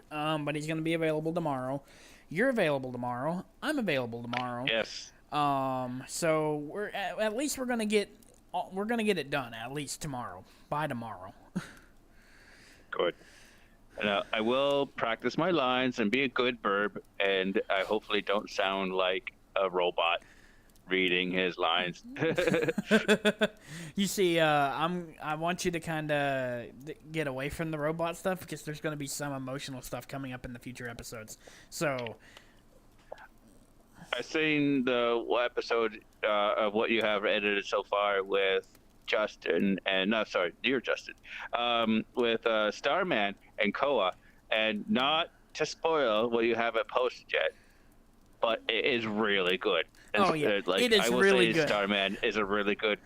But he's going to be available tomorrow. You're available tomorrow. I'm available tomorrow. Yes. So we're at least we're going to get it done at least tomorrow. By tomorrow. Good. I will practice my lines and be a good verb, and I hopefully don't sound like a robot reading his lines. You see, I want you to kind of get away from the robot stuff because there's going to be some emotional stuff coming up in the future episodes. So, I've seen the episode of what you have edited so far with Justin and no, sorry, you're Justin, with Starman and Koa, and not to spoil what you haven't posted yet, but it is really good. oh yeah, Like it is I will really say, good. Starman is a really good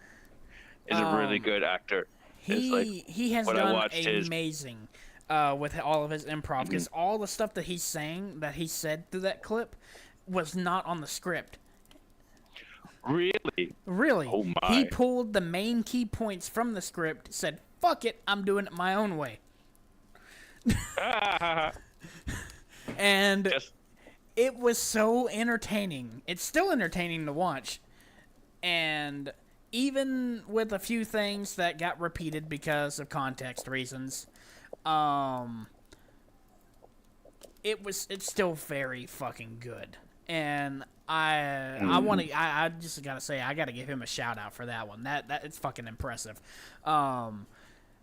actor. He has what I done watched his- amazing with all of his improv because all the stuff that he's saying that he said through that clip was not on the script. Really? Really? Oh my. He pulled the main key points from the script, said, "Fuck it, I'm doing it my own way." And Just it was so entertaining. It's still entertaining to watch. And even with a few things that got repeated because of context reasons, it's still very fucking good. And I just gotta say I gotta give him a shout out for that one. That it's fucking impressive.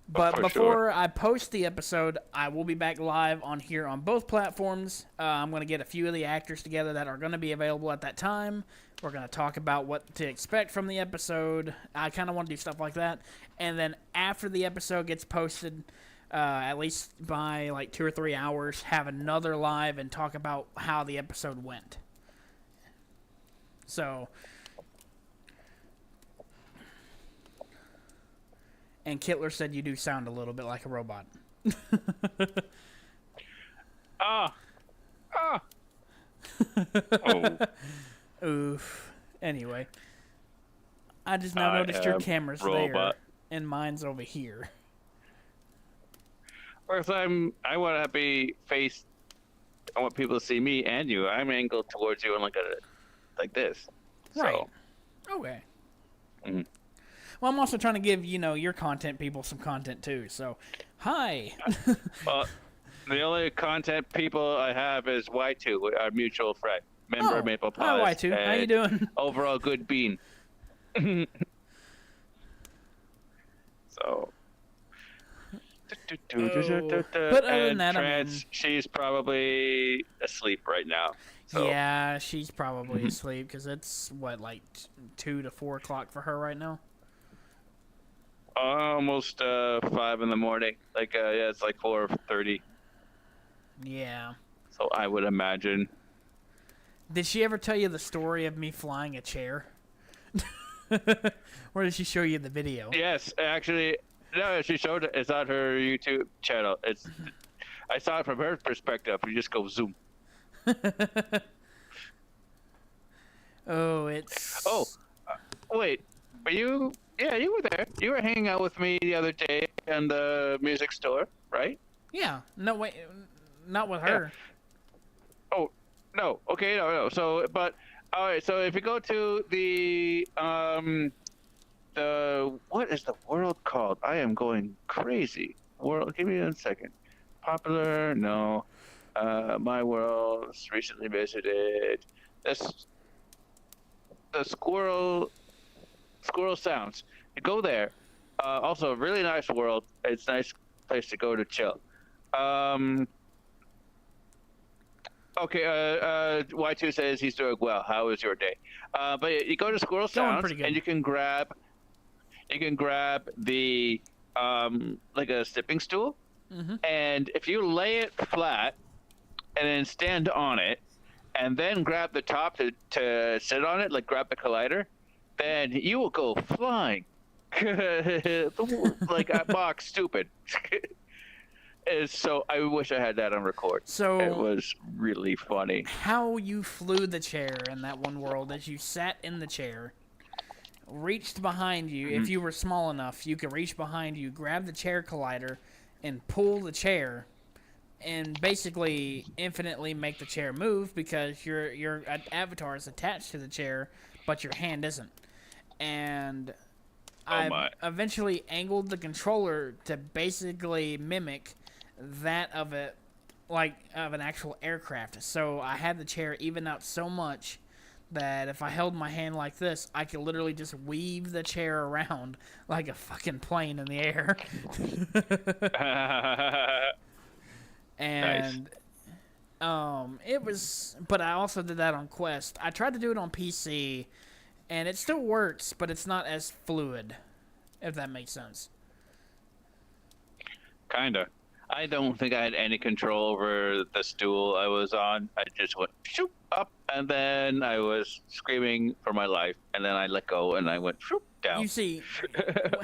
But before I post the episode, I will be back live on here on both platforms. I'm going to get a few of the actors together that are going to be available at that time. We're going to talk about what to expect from the episode. I kind of want to do stuff like that. And then after the episode gets posted, at least by like 2 or 3 hours, have another live and talk about how the episode went. So... And Kittler said you do sound a little bit like a robot. Oh. Oof. Anyway. I just now noticed your camera's there. And mine's over here. Whereas I want to be faced. I want people to see me and you. I'm angled towards you and like this. Right. So. Okay. Mm-hmm. Well, I'm also trying to give, your content people some content, too. So, hi. Well, the only content people I have is Y2, our mutual friend. Member of Maple Pie. Hi, Y2. How you doing? Overall good bean. So... But other than that, she's probably asleep right now. So. Yeah, she's probably asleep, because it's, 2 to 4 o'clock for her right now? Almost 5 in the morning. It's like 4:30. Yeah. So I would imagine. Did she ever tell you the story of me flying a chair? Or did she show you the video? Yes, actually, no. She showed it. It's on her YouTube channel. I saw it from her perspective. You just go zoom. Oh, it's. Oh, wait. Were you? Yeah, you were there. You were hanging out with me the other day in the music store, right? Yeah. No, wait. Not with her. Yeah. Oh, no. Okay, no. So, all right. So if you go to the what is the world called? I am going crazy. World. Give me 1 second. Popular? No. My world recently visited. The Squirrel Sounds. You go there. Also, a really nice world. It's a nice place to go to chill. Okay. Y2 says he's doing well. How was your day? But you go to Squirrel Sounds and you can grab the like a sipping stool, and if you lay it flat and then stand on it, and then grab the top to sit on it, like grab the collider, then you will go flying. Like a box stupid. So I wish I had that on record. So it was really funny. How you flew the chair in that one world is you sat in the chair, reached behind you. If you were small enough, you could reach behind you, grab the chair collider, and pull the chair, and basically infinitely make the chair move because your avatar is attached to the chair, but your hand isn't. And I eventually angled the controller to basically mimic that of it, like of an actual aircraft. So I had the chair even out so much that if I held my hand like this, I could literally just weave the chair around like a fucking plane in the air. And it was, but I also did that on Quest. I tried to do it on PC, and it still works, but it's not as fluid, if that makes sense. Kinda. I don't think I had any control over the stool I was on. I just went shoop up, and then I was screaming for my life, and then I let go, and I went shoop down. You see,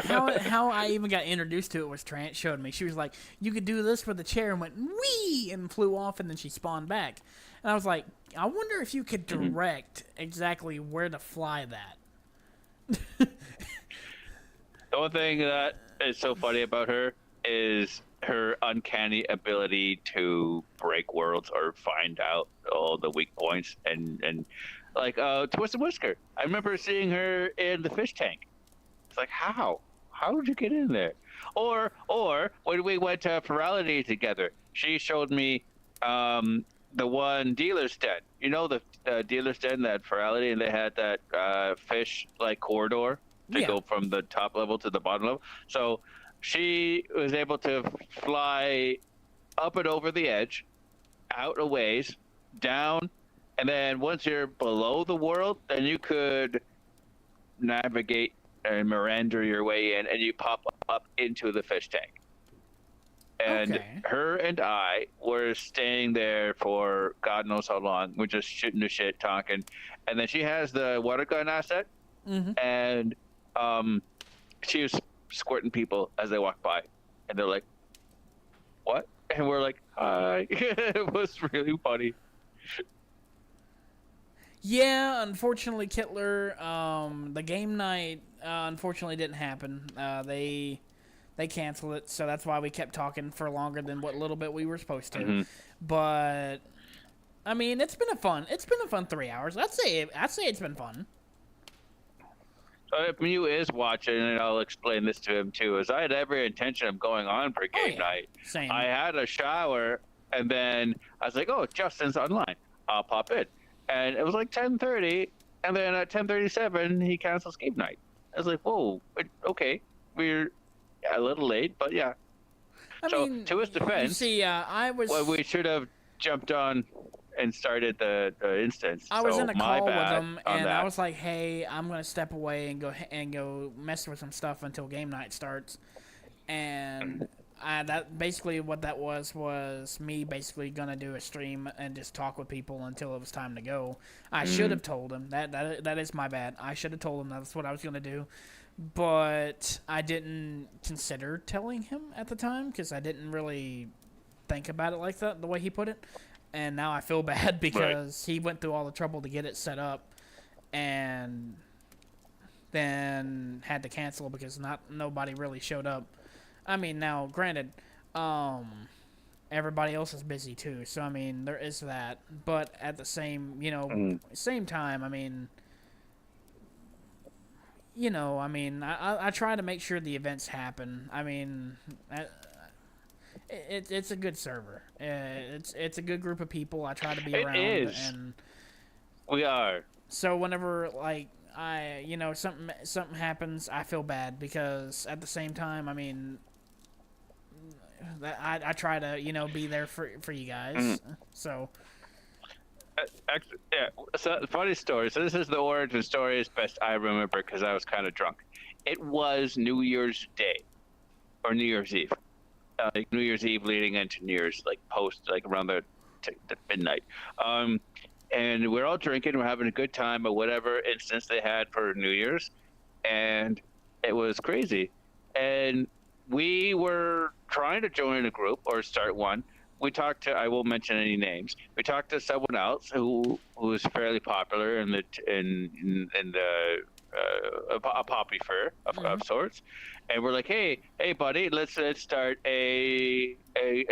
how I even got introduced to it was Trant showed me. She was like, "You could do this with the chair," and went wee and flew off, and then she spawned back. And I was like, I wonder if you could direct exactly where to fly that. The one thing that is so funny about her is her uncanny ability to break worlds or find out all the weak points and like Twisted Whisker. I remember seeing her in the fish tank. It's like, how did you get in there? Or when we went to Ferality together, she showed me the one dealer's den. You know the dealer's den that Ferality, and they had that fish like corridor to go from the top level to the bottom level. So she was able to fly up and over the edge, out a ways, down, and then once you're below the world, then you could navigate and Miranda your way in, and you pop up into the fish tank. And her and I were staying there for God knows how long. We're just shooting the shit, talking. And then she has the water gun asset, and she was squirting people as they walk by, and they're like, "What?" And we're like, "Hi." It was really funny. Yeah, unfortunately, Kittler, the game night unfortunately didn't happen. They canceled it, so that's why we kept talking for longer than what little bit we were supposed to. But I mean, it's been a fun 3 hours. I'd say it's been fun. If Mew is watching, and I'll explain this to him too, is I had every intention of going on for game night. Same. I had a shower, and then I was like, "Oh, Justin's online. I'll pop in." And it was like 10:30, and then at 10:37, he cancels game night. I was like, "Whoa, okay, we're a little late, but yeah." I mean, to his defense, you see, well, we should have jumped on and started the instance. I was in a call with him, and that. I was like, "Hey, I'm gonna step away and go mess with some stuff until game night starts." And that basically what that was me basically gonna do a stream and just talk with people until it was time to go. I should have told him that is my bad. I should have told him that's what I was gonna do, but I didn't consider telling him at the time because I didn't really think about it like that, the way he put it. And now I feel bad because he went through all the trouble to get it set up, and then had to cancel because nobody really showed up. I mean, now granted, everybody else is busy too, so I mean there is that. But at the same time, I mean, I try to make sure the events happen. I mean, it's a good server. It's a good group of people. I try to be around. It is. And we are. So whenever something happens, I feel bad because at the same time, I mean, I try to be there for you guys. So. Actually, yeah. So funny story. So this is the origin story as best I remember because I was kind of drunk. It was New Year's Day or New Year's Eve. Like New Year's Eve leading into New Year's, like post, like around the midnight. And we're all drinking, we're having a good time or whatever instance they had for New Year's. And it was crazy. And we were trying to join a group or start one. We talked to, I won't mention any names. We talked to someone else who was fairly popular in a poppy fur of sorts. And we're like, hey, buddy, let's start a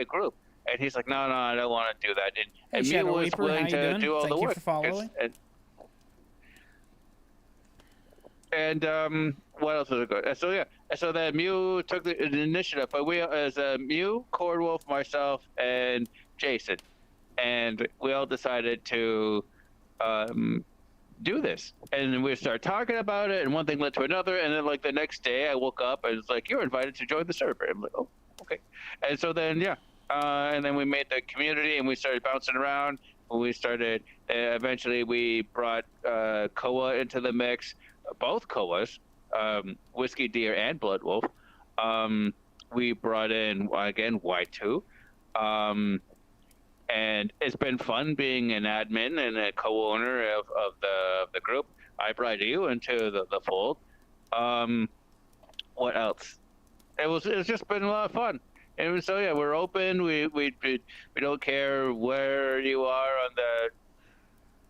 group. And he's like, no, I don't want to do that. And Mew was willing to do all the work. And what else was it good? So yeah, so then Mew took the initiative, but we as Mew, Cordwolf, myself, and Jason, and we all decided to do this, and we started talking about it, and one thing led to another, and then like the next day I woke up and it's like, you're invited to join the server. I'm like, oh, okay. And so then and then we made the community and we started bouncing around. We started eventually we brought Koa into the mix, both Koas, Whiskey Deer and Blood Wolf. We brought in again Y2, and it's been fun being an admin and a co-owner of the group. I brought you into the fold. What else? It's just been a lot of fun. And so yeah, we're open. We don't care where you are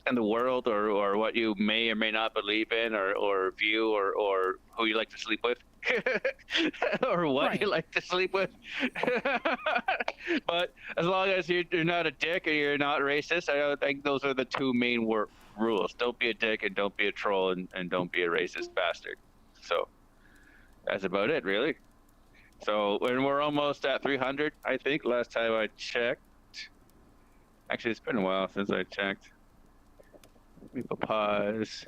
in the world or what you may or may not believe in or view or who you like to sleep with. or what you like to sleep with. But as long as you're not a dick and you're not racist, I think those are the two main rules. Don't be a dick and don't be a troll and don't be a racist bastard. So that's about it, really. So when we're almost at 300, I think, last time I checked. Actually, it's been a while since I checked. Let me pause.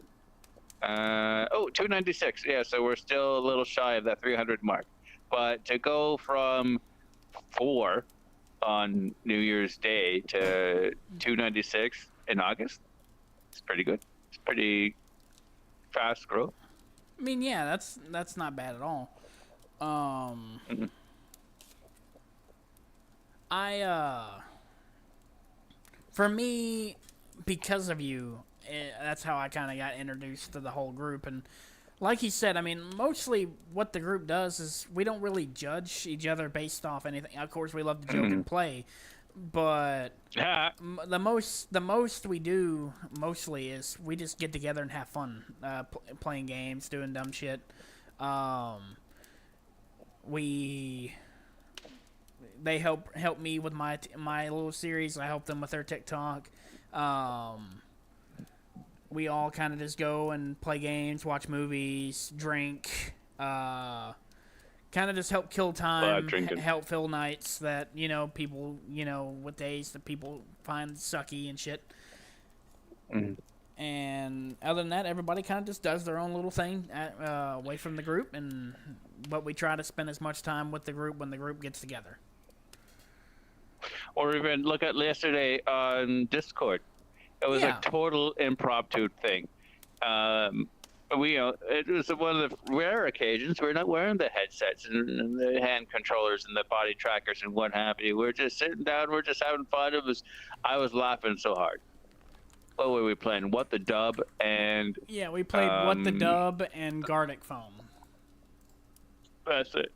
296. Yeah, so we're still a little shy of that 300 mark. But to go from 4 on New Year's Day to 296 in August, it's pretty good. It's pretty fast growth. I mean, yeah, that's not bad at all. For me, because of you, that's how I kind of got introduced to the whole group. And like he said, I mean, mostly what the group does is we don't really judge each other based off anything. Of course, we love to joke and play, but the most we do mostly is we just get together and have fun, playing games, doing dumb shit. They help me with my little series. I help them with their TikTok. We all kind of just go and play games, watch movies, drink, kind of just help kill time, help fill nights that, people, with days that people find sucky and shit. Mm-hmm. And other than that, everybody kind of just does their own little thing away from the group, but we try to spend as much time with the group when the group gets together. Or even look at yesterday on Discord. It was a total impromptu thing. It was one of the rare occasions we're not wearing the headsets and the hand controllers and the body trackers and what have you. We're just sitting down. We're just having fun. I was laughing so hard. What were we playing? What the Dub and... Yeah, we played What the Dub and Gardic Foam. That's it.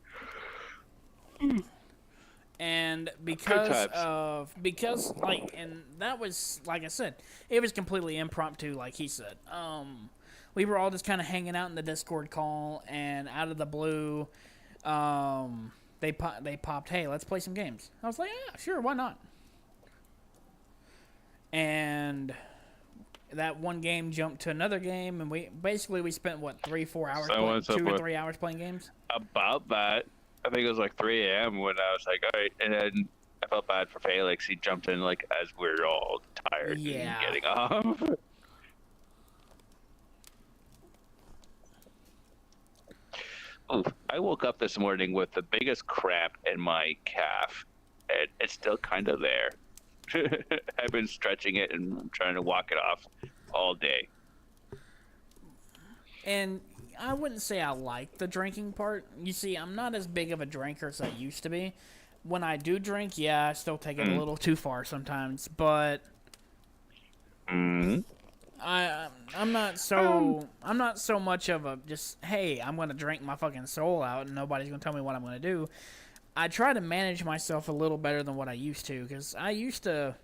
And and that was, like I said, it was completely impromptu, like he said. We were all just kind of hanging out in the Discord call, and out of the blue, they popped, hey, let's play some games. I was like, yeah, sure, why not? And that one game jumped to another game, and we spent, 3-4 hours, 2 or 3 hours playing games? About that. I think it was like 3 a.m. when I was like, all right. And then I felt bad for Felix. He jumped in like as we were all tired and getting off. Oof. I woke up this morning with the biggest cramp in my calf. And it's still kind of there. I've been stretching it and trying to walk it off all day. And I wouldn't say I like the drinking part. You see, I'm not as big of a drinker as I used to be. When I do drink, I still take it a little too far sometimes. But I'm not so much of a just, hey, I'm gonna drink my fucking soul out and nobody's gonna tell me what I'm gonna do. I try to manage myself a little better than what I used to, because I used to,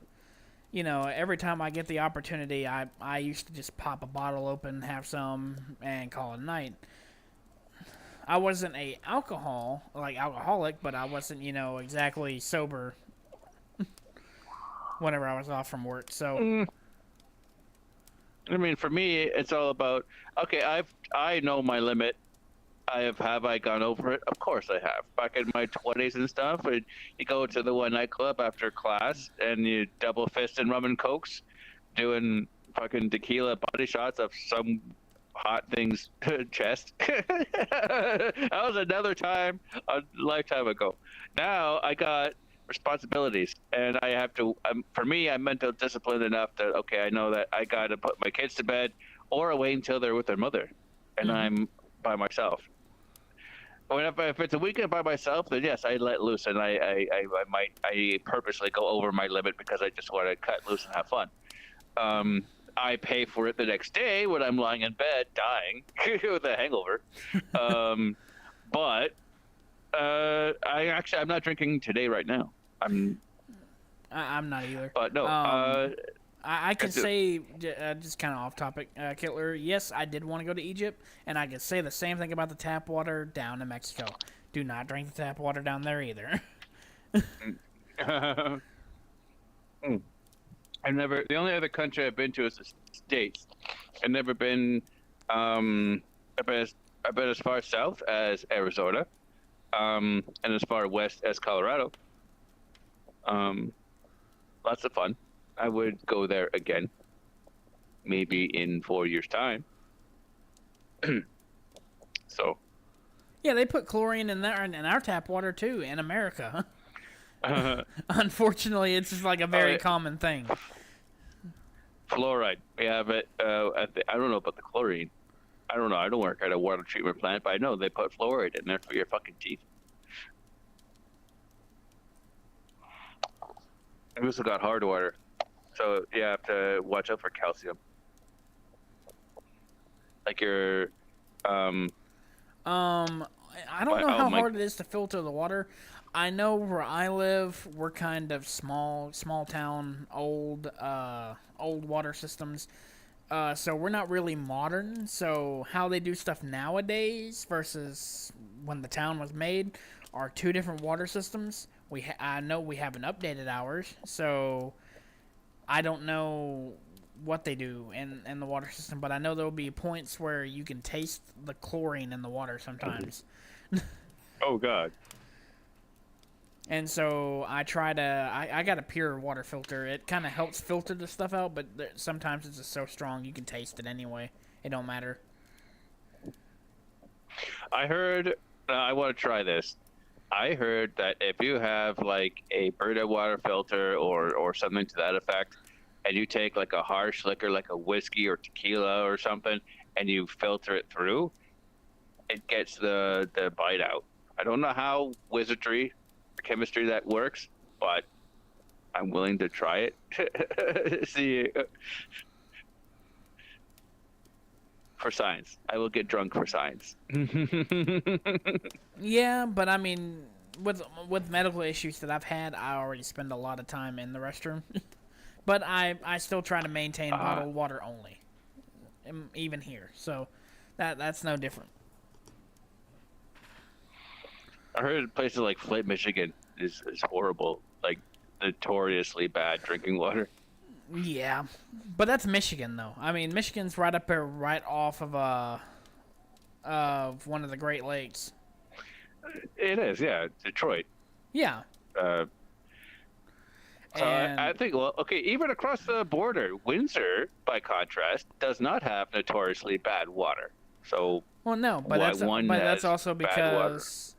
every time I get the opportunity, I used to just pop a bottle open, have some, and call it a night. I wasn't a alcoholic, but I wasn't, exactly sober whenever I was off from work. So, I mean, for me, it's all about, okay, I know my limit. Have I gone over it? Of course I have. Back in my 20s and stuff, and you go to the one nightclub after class and you double fist and rum and cokes, doing fucking tequila body shots of some hot thing's chest. That was another time, a lifetime ago. Now I got responsibilities, and I have to. For me, I'm mental disciplined enough that okay, I know that I got to put my kids to bed or wait until they're with their mother, and I'm by myself. If it's a weekend by myself, then yes, I let loose, and I purposely go over my limit because I just want to cut loose and have fun. I pay for it the next day when I'm lying in bed dying with a hangover. But I'm not drinking today right now. I'm not either. But no, I can say, just kind of off topic, Kittler, yes, I did want to go to Egypt, and I could say the same thing about the tap water down in Mexico. Do not drink the tap water down there either. The only other country I've been to is the States. I've never been, I've been as far south as Arizona, and as far west as Colorado. Lots of fun. I would go there again, maybe in 4 years' time. So. Yeah, they put chlorine in our tap water too in America. Unfortunately, it's just like a very common thing. Fluoride. We have it. I don't know about the chlorine. I don't know. I don't work at a water treatment plant, but I know they put fluoride in there for your fucking teeth. I also got hard water. So you have to watch out for calcium. Like your, I don't know how hard it is to filter the water. I know where I live, we're kind of small town, old water systems. So we're not really modern. So how they do stuff nowadays versus when the town was made are two different water systems. I know we haven't updated ours, so I don't know what they do in the water system, but I know there will be points where you can taste the chlorine in the water sometimes. Oh, God. And so I got a pure water filter. It kind of helps filter the stuff out, but sometimes it's just so strong you can taste it anyway. It don't matter. I heard, I want to try this. I heard that if you have like a Brita water filter or something to that effect, and you take like a harsh liquor like a whiskey or tequila or something, and you filter it through, it gets the bite out. I don't know how wizardry or chemistry that works, but I'm willing to try it. See, for science. I will get drunk for science. Yeah, but I mean, with medical issues that I've had, I already spend a lot of time in the restroom. But I still try to maintain bottled water only, even here. So that's no different. I heard places like Flint, Michigan is horrible, like notoriously bad drinking water. Yeah, but that's Michigan though. I mean, Michigan's right up there, right off of one of the Great Lakes. It is, yeah, Detroit. Yeah. So I think, well, okay, even across the border, Windsor, by contrast, does not have notoriously bad water. So, well, no, but that's also because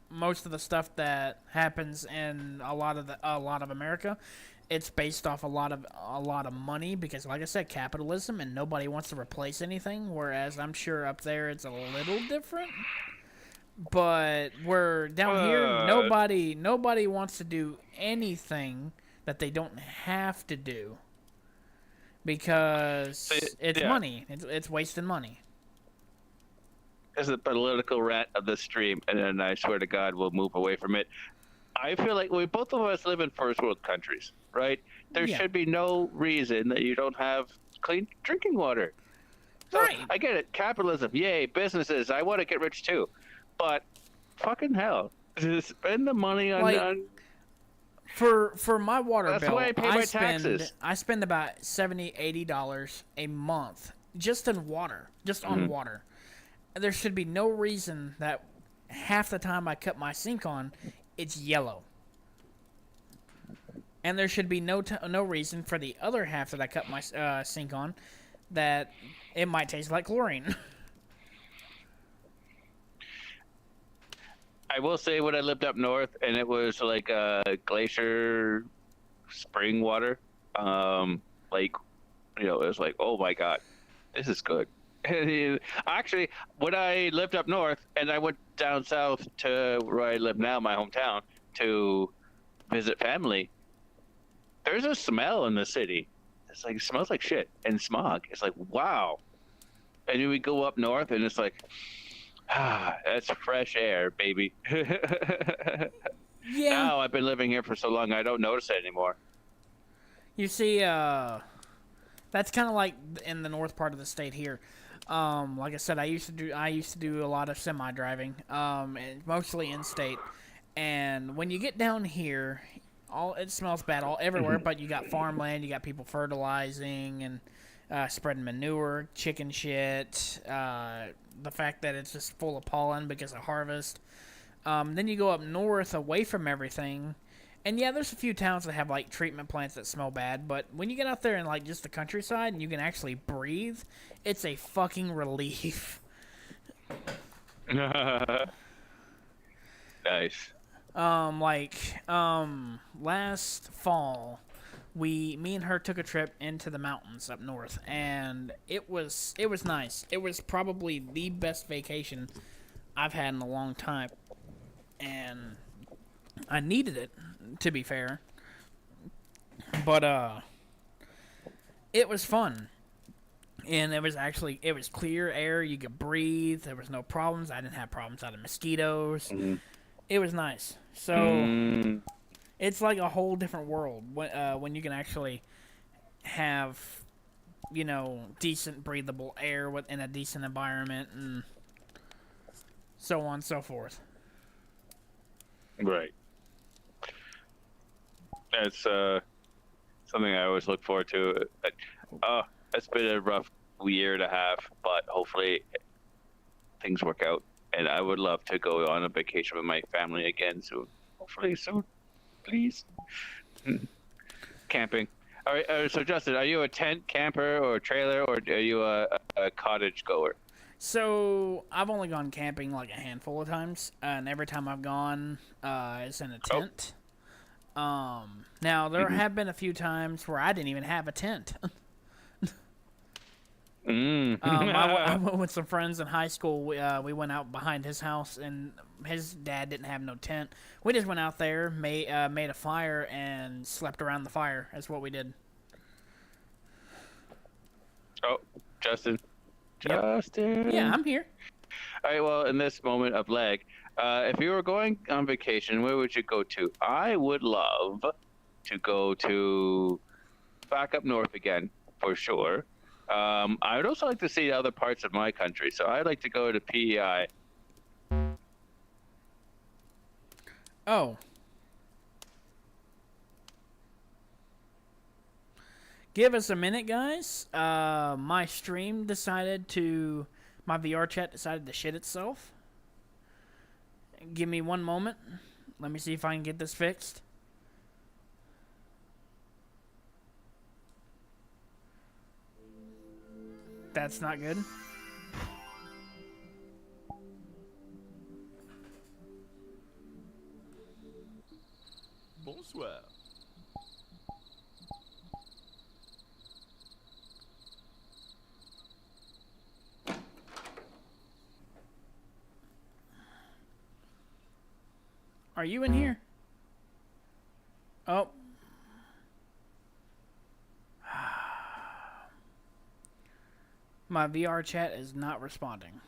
most of the stuff that happens in a lot of America, it's based off a lot of money because, like I said, capitalism, and nobody wants to replace anything. Whereas I'm sure up there it's a little different. But we're down here, nobody wants to do anything that they don't have to do because it's money. It's wasting money. It's the political rant of the stream, and then I swear to God, we'll move away from it. I feel like both of us live in first world countries, right? There should be no reason that you don't have clean drinking water. So, right. I get it. Capitalism, yay, businesses. I want to get rich too. But fucking hell, spend the money on For my water that's bill, the way I pay my taxes. I spend about $70-$80 a month just in water, just on water. there should be no reason that half the time I cut my sink on, it's yellow. And there should be no reason for the other half that I cut my sink on that it might taste like chlorine. I will say when I lived up north and it was like glacier spring water, like, you know, it was like, oh my God, this is good. Actually, when I lived up north and I went down south to where I live now, my hometown, to visit family, there's a smell in the city. It's like, it smells like shit and smog. It's like, wow. And then we go up north and it's like, that's fresh air, baby. Yeah. Now I've been living here for so long, I don't notice it anymore. You see, that's kind of like in the north part of the state here. Like I said, I used to do a lot of semi-driving, and mostly in-state. And when you get down here, it smells bad everywhere. But you got farmland, you got people fertilizing and spreading manure, chicken shit. The fact that it's just full of pollen because of harvest. Then you go up north, away from everything. And yeah, there's a few towns that have like treatment plants that smell bad, but when you get out there in like just the countryside and you can actually breathe, it's a fucking relief. Nice. Last fall, me and her took a trip into the mountains up north, and it was nice. It was probably the best vacation I've had in a long time, and I needed it, to be fair. But it was fun. And it was clear air, you could breathe, there was no problems. I didn't have problems out of mosquitoes. Mm-hmm. It was nice. So it's like a whole different world when you can actually have, you know, decent breathable air in a decent environment and so on and so forth. Right. That's something I always look forward to. It's been a rough year and a half, but hopefully things work out. And I would love to go on a vacation with my family again soon. Hopefully soon, please. Camping. All right. So Justin, are you a tent camper or a trailer, or are you a cottage goer? So I've only gone camping like a handful of times, and every time I've gone, it's in a tent. Now there have been a few times where I didn't even have a tent. I went with some friends in high school. We went out behind his house, and his dad didn't have no tent. We just went out there, made a fire, and slept around the fire. That's what we did. Oh, Justin. Yep. Justin. Yeah, I'm here. All right, well, in this moment of lag, if you were going on vacation, where would you go to? I would love to go to back up north again, for sure. I would also like to see other parts of my country, so I'd like to go to PEI. Oh. Give us a minute, guys. My VRChat decided to shit itself. Give me one moment. Let me see if I can get this fixed. That's not good. Bonsoir. Are you in here? Oh. My VRChat is not responding.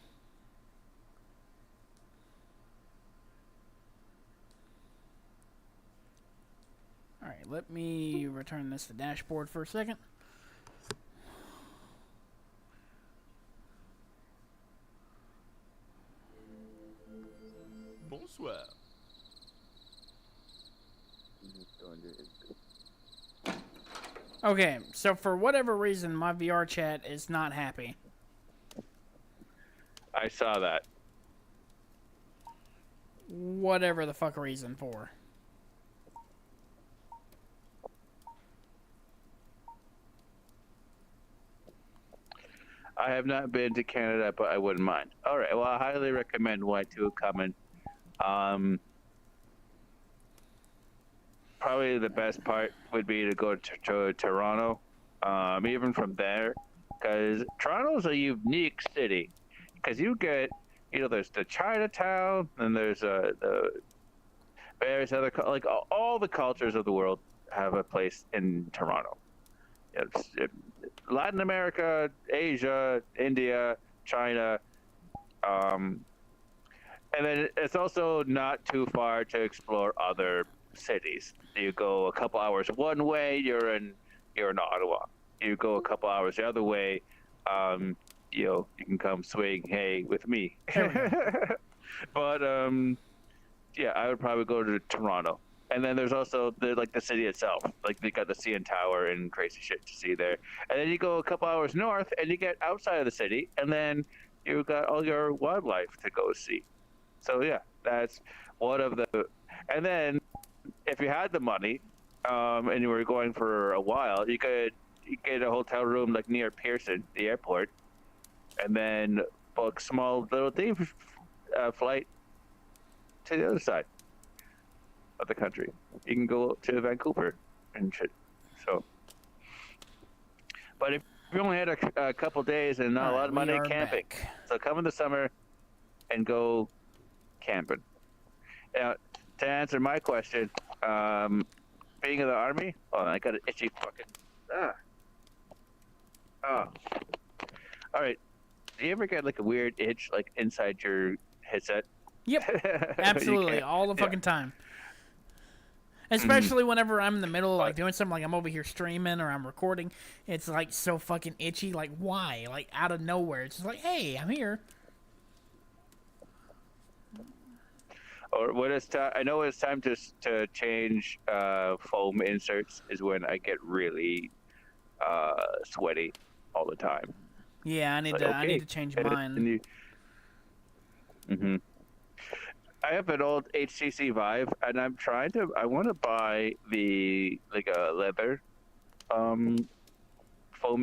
Alright, let me return this to dashboard for a second. Bonsoir. Okay, so for whatever reason, my VRChat is not happy. I saw that. Whatever the fuck reason for. I have not been to Canada, but I wouldn't mind. All right. Well, I highly recommend Y2 coming. Probably the best part would be to go to Toronto. Even from there, because Toronto's a unique city. Because you get, there's the Chinatown, and there's the various other like all the cultures of the world have a place in Toronto. Latin America, Asia, India, China, and then it's also not too far to explore other cities. You go a couple hours one way, you're in Ottawa. You go a couple hours the other way, you can come swing hay with me. But yeah, I would probably go to Toronto. And then there's also the city itself. Like they got the CN Tower and crazy shit to see there. And then you go a couple hours north and you get outside of the city, and then you got all your wildlife to go see. So yeah, that's one of the. And then if you had the money, and you were going for a while, you could get a hotel room like near Pearson, the airport, and then book small little day flight to the other side of the country. You can go to Vancouver and shit. So, but if you only had a couple days and not a lot of money, camping. Back. So come in the summer and go camping. Now, to answer my question, being in the army, I got an itchy fucking. All right. Do you ever get like a weird itch like inside your headset? Yep. Absolutely. All the fucking time. Especially whenever I'm in the middle of like doing something, like I'm over here streaming or I'm recording, it's like so fucking itchy. Like why? Like out of nowhere, it's just like, hey, I'm here. Or when it's time, I know it's time to change foam inserts is when I get really sweaty all the time. Yeah, I need to change mine. I have an old HTC Vive, and I want to buy the a leather foam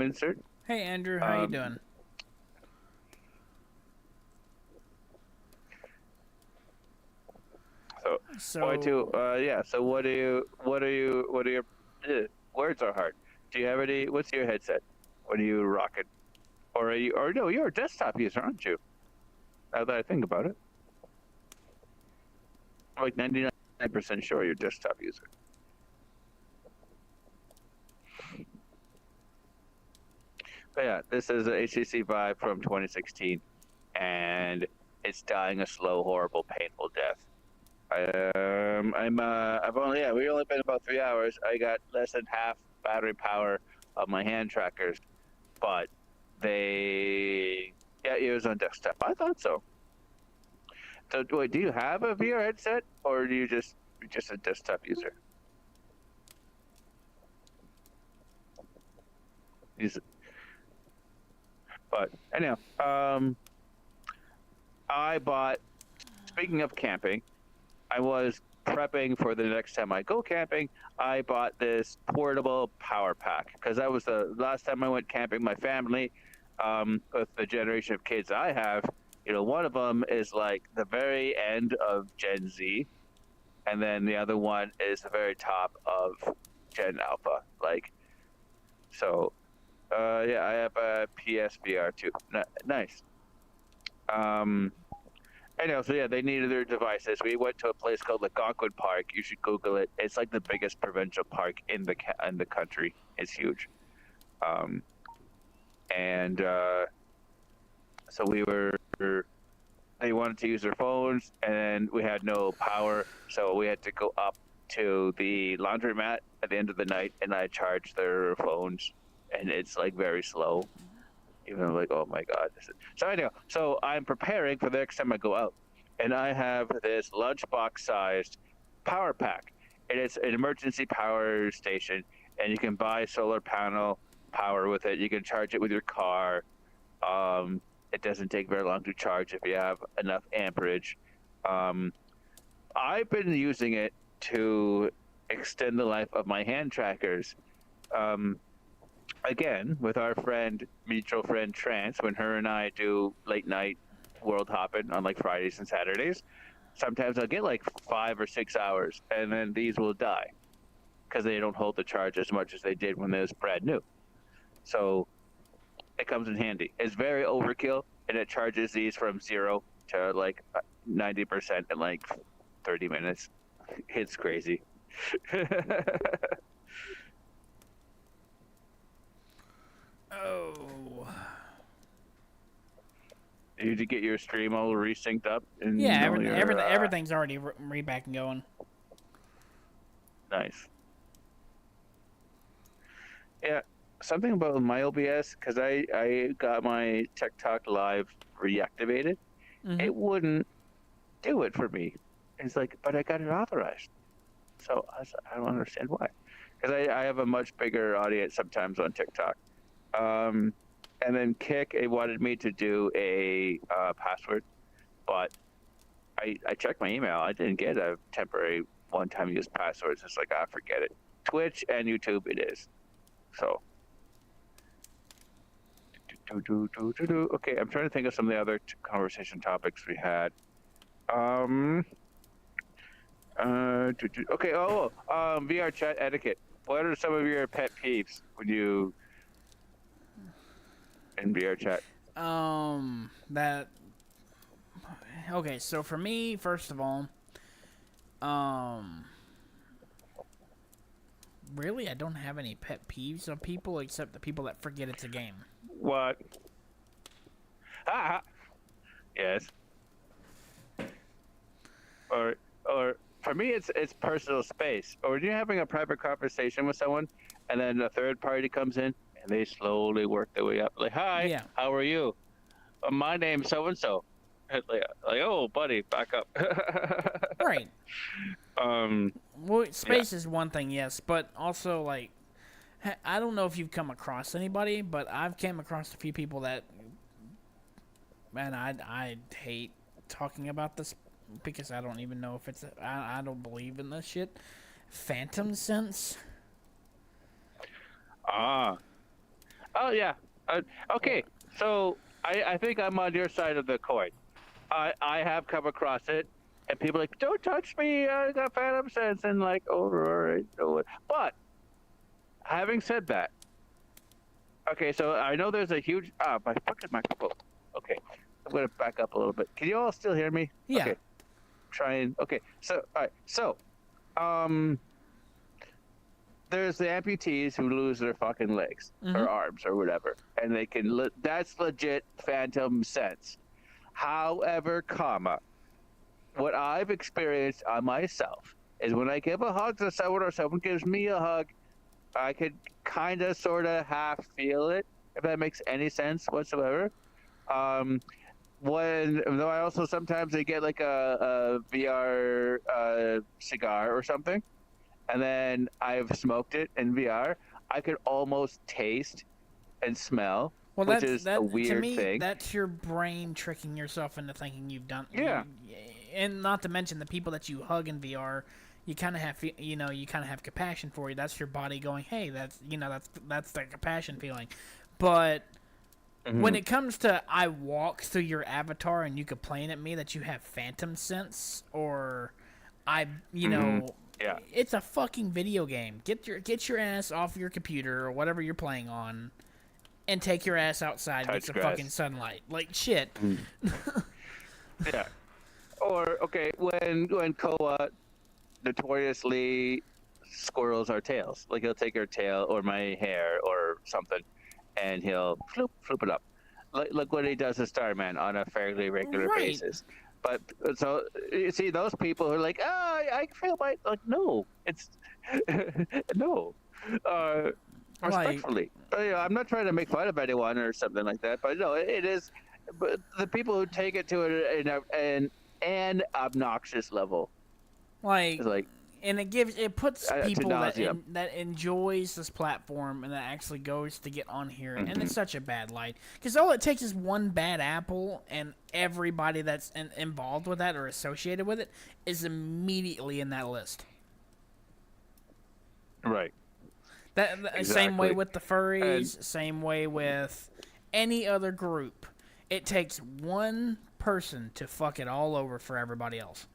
insert. Hey Andrew, how you doing? So yeah. So what are your words are hard? Do you have any? What's your headset? What are you rocking? Or no? You're a desktop user, aren't you? Now that I think about it. I'm like 99% sure you're a desktop user. But yeah, this is an HTC Vive from 2016, and it's dying a slow, horrible, painful death. We only been about 3 hours. I got less than half battery power of my hand trackers, but it was on desktop. I thought so. So wait, do you have a VR headset, or are you just a desktop user? But anyhow, I bought. Speaking of camping, I was prepping for the next time I go camping. I bought this portable power pack because that was the last time I went camping. My family, with the generation of kids I have, one of them is like the very end of Gen Z, and then the other one is the very top of Gen Alpha. So, yeah, I have a PSVR too. Nice. Anyhow, so yeah, they needed their devices. We went to a place called Algonquin Park. You should Google it. It's like the biggest provincial park in the country. It's huge. So they wanted to use their phones, and we had no power, so we had to go up to the laundromat at the end of the night, and I charged their phones, and it's like very slow. Even like, oh my god. So anyhow, so I'm preparing for the next time I go out, and I have this lunchbox-sized power pack, and it's an emergency power station, and you can buy solar panel power with it. You can charge it with your car. It doesn't take very long to charge if you have enough amperage. I've been using it to extend the life of my hand trackers. Again, with our mutual friend Trance, when her and I do late night world hopping on like Fridays and Saturdays, sometimes I'll get like 5 or 6 hours, and then these will die because they don't hold the charge as much as they did when they was brand new. So it comes in handy. It's very overkill, and it charges these from 0 to like 90% in like 30 minutes. It's crazy. Oh. Did you get your stream all resynced up? And Yeah, everything's already back and going. Nice. Yeah, something about my OBS, because I got my TikTok live reactivated. Mm-hmm. It wouldn't do it for me. It's like, but I got it authorized. So I don't understand why. Because I have a much bigger audience sometimes on TikTok. And then Kick, it wanted me to do a password, but I checked my email. I didn't get a temporary one-time use password. It's like, forget it. Twitch and YouTube it is. So. Okay, I'm trying to think of some of the other conversation topics we had. Okay, VRChat etiquette. What are some of your pet peeves when you in VRChat? Okay, so for me, first of all, really, I don't have any pet peeves of people except the people that forget it's a game. What? Yes. Or for me, it's personal space. Or when you're having a private conversation with someone, and then a third party comes in, and they slowly work their way up. Like, hi, how are you? My name's so and so. Like, oh, buddy, back up. Right. Well, space is one thing, yes, but also like, I don't know if you've come across anybody, but I've came across a few people that, man, I hate talking about this because I don't even know if it's. I don't believe in this shit. Phantom sense. Oh yeah. Okay, so I think I'm on your side of the coin. I have come across it, and people are like, don't touch me, I got phantom sense, and like, oh, all right. But having said that, okay, so I know there's a huge my fucking microphone. Okay, I'm gonna back up a little bit. Can you all still hear me? Yeah. Okay. Okay, so all right, so there's the amputees who lose their fucking legs or arms or whatever, and they can that's legit phantom sense. However, what I've experienced on myself is when I give a hug to someone or someone gives me a hug, I could kind of sort of half feel it, if that makes any sense whatsoever. Though I also sometimes I get like a VR cigar or something, and then I've smoked it in VR, I could almost taste and smell, which is a weird thing. That's your brain tricking yourself into thinking you've done. Yeah. And not to mention the people that you hug in VR, you kind of have compassion for you. That's your body going, hey, that's the compassion feeling. But when it comes to I walk through your avatar and you complain at me that you have phantom sense, or it's a fucking video game. Get your ass off your computer or whatever you're playing on, and take your ass outside, get some fucking sunlight. Like shit. Yeah. Or okay, when Koa notoriously squirrels our tails, like he'll take our tail or my hair or something, and he'll floop it up, like what he does to Starman on a fairly regular basis. But so you see those people who are like, I feel like no, it's no, respectfully. I'm not trying to make fun of anyone or something like that, but no, it is. But the people who take it to an obnoxious level, like and it puts people nauseam. that enjoys this platform and that actually goes to get on here, and it's such a bad light. Because all it takes is one bad apple, and everybody that's involved with that or associated with it is immediately in that list. Right. Exactly. Same way with the furries, same way with any other group. It takes one person to fuck it all over for everybody else.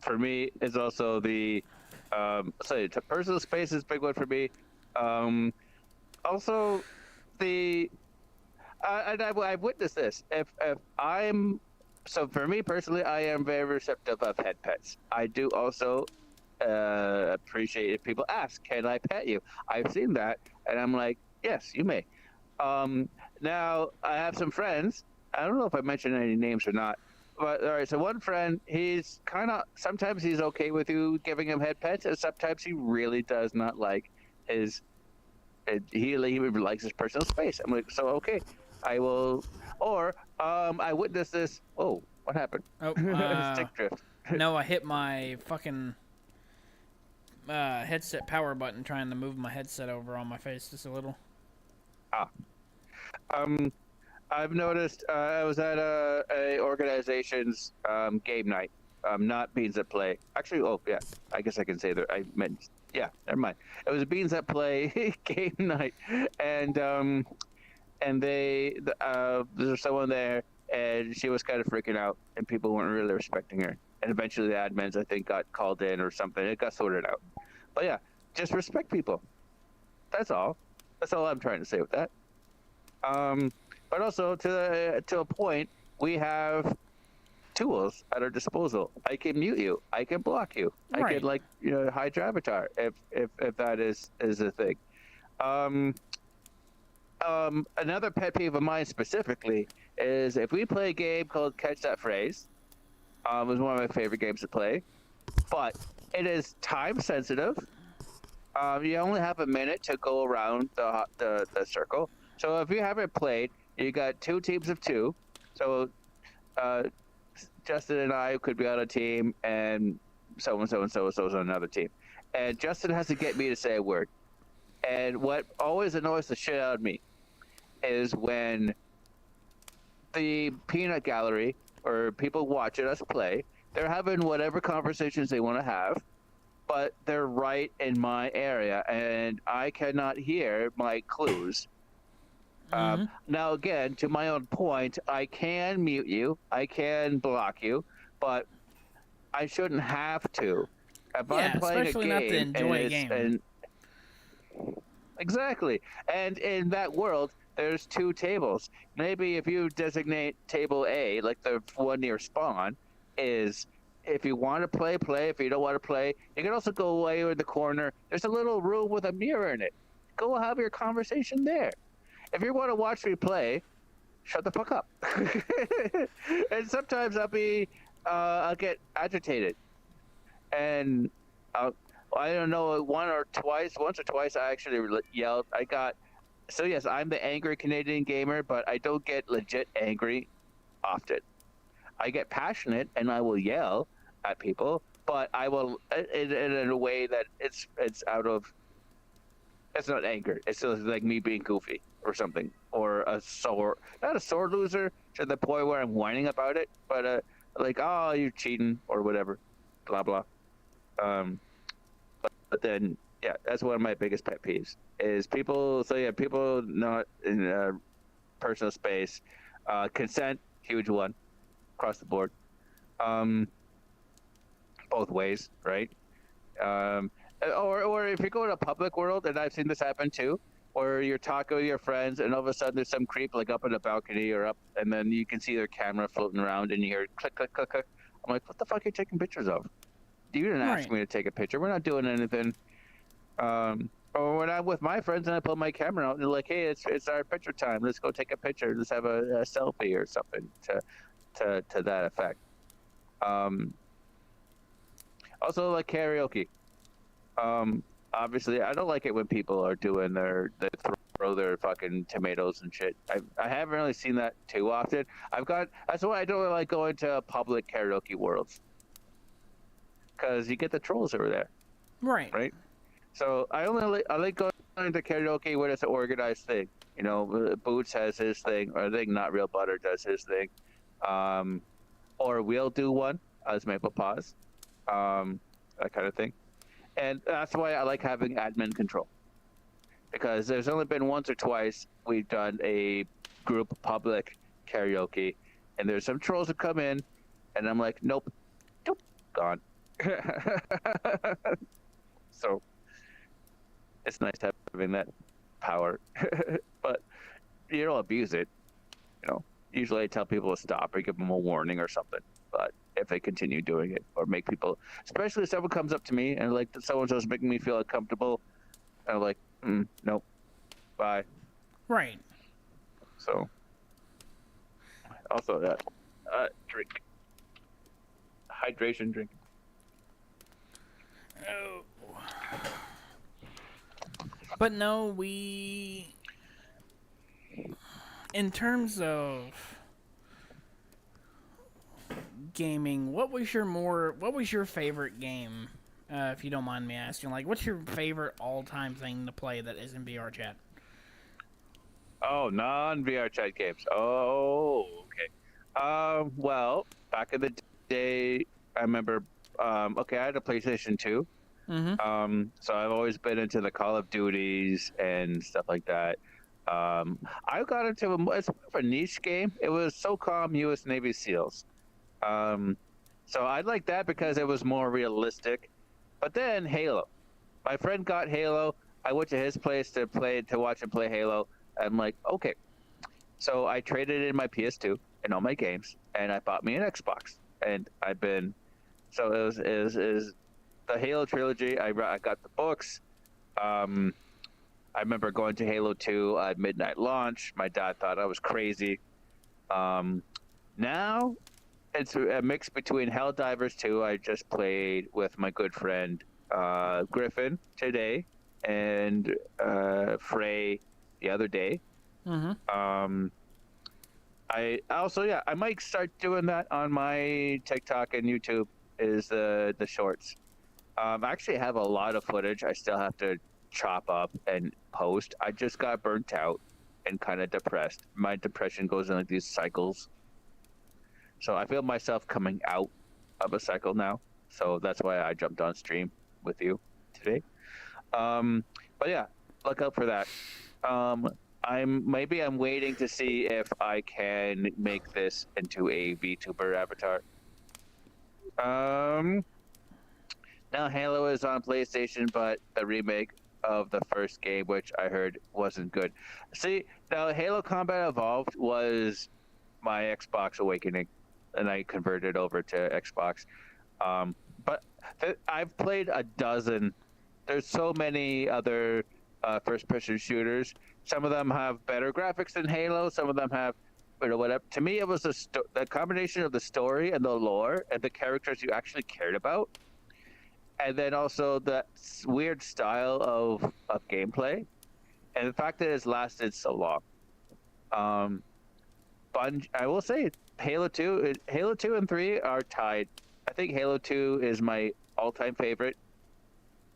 For me, it's also the personal space is a big one for me. Also, and I've witnessed this. If I'm for me personally, I am very receptive of head pets. I do also appreciate if people ask, "Can I pet you?" I've seen that, and I'm like, "Yes, you may." Now I have some friends. I don't know if I mentioned any names or not. But all right, so one friend, he's sometimes he's okay with you giving him head pets, and sometimes he really does not like he likes his personal space. I'm like, so okay, I will. Or I witnessed this. Oh, what happened? Oh, stick drift. No, I hit my fucking headset power button trying to move my headset over on my face just a little. I've noticed. I was at a organization's game night, not Beans at Play. Actually, oh yeah, I guess I can say that. I meant never mind. It was Beans at Play game night, and there's someone there, and she was kind of freaking out, and people weren't really respecting her. And eventually, the admins I think got called in or something. It got sorted out. But yeah, just respect people. That's all. That's all I'm trying to say with that. But also to a point, we have tools at our disposal. I can mute you. I can block you. Right. I can hide your avatar if that is a thing. Another pet peeve of mine specifically is if we play a game called Catch That Phrase. It was one of my favorite games to play, but it is time sensitive. You only have a minute to go around the circle. So if you haven't played, you got 2 teams of 2. So Justin and I could be on a team, and so is on another team. And Justin has to get me to say a word. And what always annoys the shit out of me is when the peanut gallery or people watching us play, they're having whatever conversations they want to have, but they're right in my area, and I cannot hear my clues. Now, again, to my own point, I can mute you, I can block you, but I shouldn't have to. If I'm playing especially a game, not to enjoy a game. Exactly. And in that world, there's 2 tables. Maybe if you designate table A, like the one near spawn, is if you want to play. If you don't want to play, you can also go away in the corner. There's a little room with a mirror in it. Go have your conversation there. If you want to watch me play, shut the fuck up. And sometimes I'll get agitated, and I don't know, once or twice I actually yelled. So yes, I'm the angry Canadian gamer, but I don't get legit angry often. I get passionate and I will yell at people, but I will in a way that it's not anger. It's just like me being goofy or something, or not a sore loser to the point where I'm whining about it, but like, oh, you're cheating or whatever, blah blah. But then yeah, that's one of my biggest pet peeves is people. So yeah, people not in personal space. Consent, huge one, across the board. Both ways, right? Or if you go to a public world, and I've seen this happen too, or you're talking with your friends, and all of a sudden there's some creep like up in a balcony or up, and then you can see their camera floating around, and you hear click, click, click, click. I'm like, what the fuck are you taking pictures of? You didn't ask me to take a picture. We're not doing anything. Or when I'm with my friends and I pull my camera out, and they're like, hey, it's our picture time. Let's go take a picture. Let's have a selfie or something to that effect. Also, like karaoke. Obviously, I don't like it when people are doing they throw their fucking tomatoes and shit. I haven't really seen that too often. That's why I don't like going to public karaoke worlds. because you get the trolls over there, Right. right? So I like going to karaoke when it's an organized thing. You know, Boots has his thing, or I think Not Real Butter does his thing, or we'll do one as Maple Paws, that kind of thing. And that's why I like having admin control, because there's only been once or twice we've done a group public karaoke, and there's some trolls that come in, and I'm like, nope, nope, gone. So it's nice having that power, but you don't abuse it. You know, usually I tell people to stop or give them a warning or something. But if they continue doing it, or make people, especially if someone comes up to me and like someone's just making me feel uncomfortable, I'm like, nope, bye. Right. So also that drink, hydration drink. Oh. But no, we. In terms of gaming, what was your favorite game? If you don't mind me asking, like, what's your favorite all-time thing to play that isn't VRChat? Oh, non-VRChat games. Oh, okay. Well, back in the day, I remember. Okay, I had a PlayStation 2. Mm-hmm. So I've always been into the Call of Duties and stuff like that. I got into it's more of a niche game. It was SOCOM U.S. Navy SEALs. So I like that because it was more realistic. But then Halo. My friend got Halo. I went to his place to watch him play Halo. I'm like, okay. So I traded in my PS2 and all my games, and I bought me an Xbox. And I've been, so it was the Halo trilogy. I got the books. I remember going to Halo 2 at midnight launch. My dad thought I was crazy. Now it's a mix between Helldivers 2. I just played with my good friend Griffin today, and Frey the other day. Mm-hmm. I also, yeah, I might start doing that on my TikTok and YouTube. Is the shorts. I actually have a lot of footage I still have to chop up and post. I just got burnt out and kind of depressed. My depression goes in like these cycles. So I feel myself coming out of a cycle now. So that's why I jumped on stream with you today. But yeah, look out for that. I'm waiting to see if I can make this into a VTuber avatar. Now Halo is on PlayStation, but the remake of the first game, which I heard wasn't good. See, now Halo Combat Evolved was my Xbox awakening, and I converted over to Xbox. But I've played a dozen. There's so many other first-person shooters. Some of them have better graphics than Halo. Some of them have, whatever. To me, it was the combination of the story and the lore and the characters you actually cared about, and then also that weird style of gameplay, and the fact that it's lasted so long. I will say Halo 2 and 3 are tied. I think Halo 2 is my all-time favorite.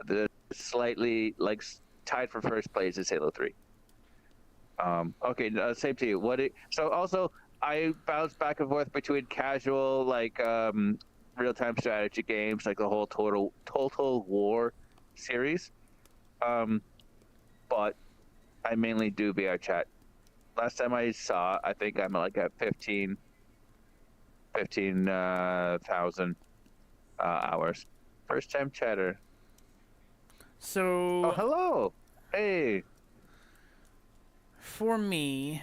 The slightly tied for first place is Halo 3. Okay, same to you. So also I bounce back and forth between casual real-time strategy games like the whole Total War series, but I mainly do VRChat. Last time I saw, I think I'm like at 15,000 hours. First time chatter. So. Oh, hello. Hey. For me,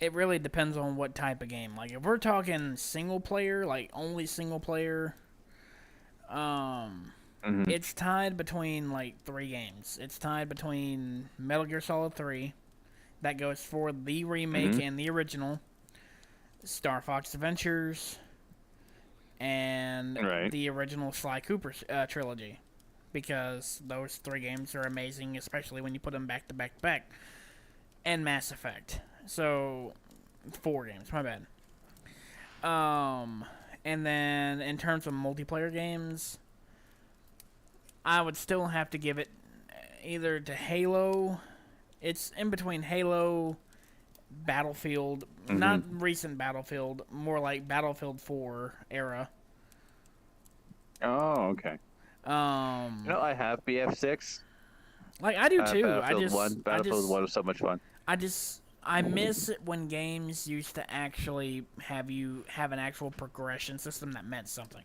it really depends on what type of game. Like, if we're talking single player, like only single player, it's tied between like 3 games. It's tied between Metal Gear Solid 3, that goes for the remake and the original, Star Fox Adventures, and the original Sly Cooper trilogy. Because those 3 games are amazing, especially when you put them back to back to back. And Mass Effect. So, 4 games, my bad. And then in terms of multiplayer games, I would still have to give it either to Halo. It's in between Halo, Battlefield, not recent Battlefield, more like Battlefield 4 era. Oh, okay. I have BF6. Like I do too. Battlefield 1 was so much fun. I miss it when games used to actually have you have an actual progression system that meant something.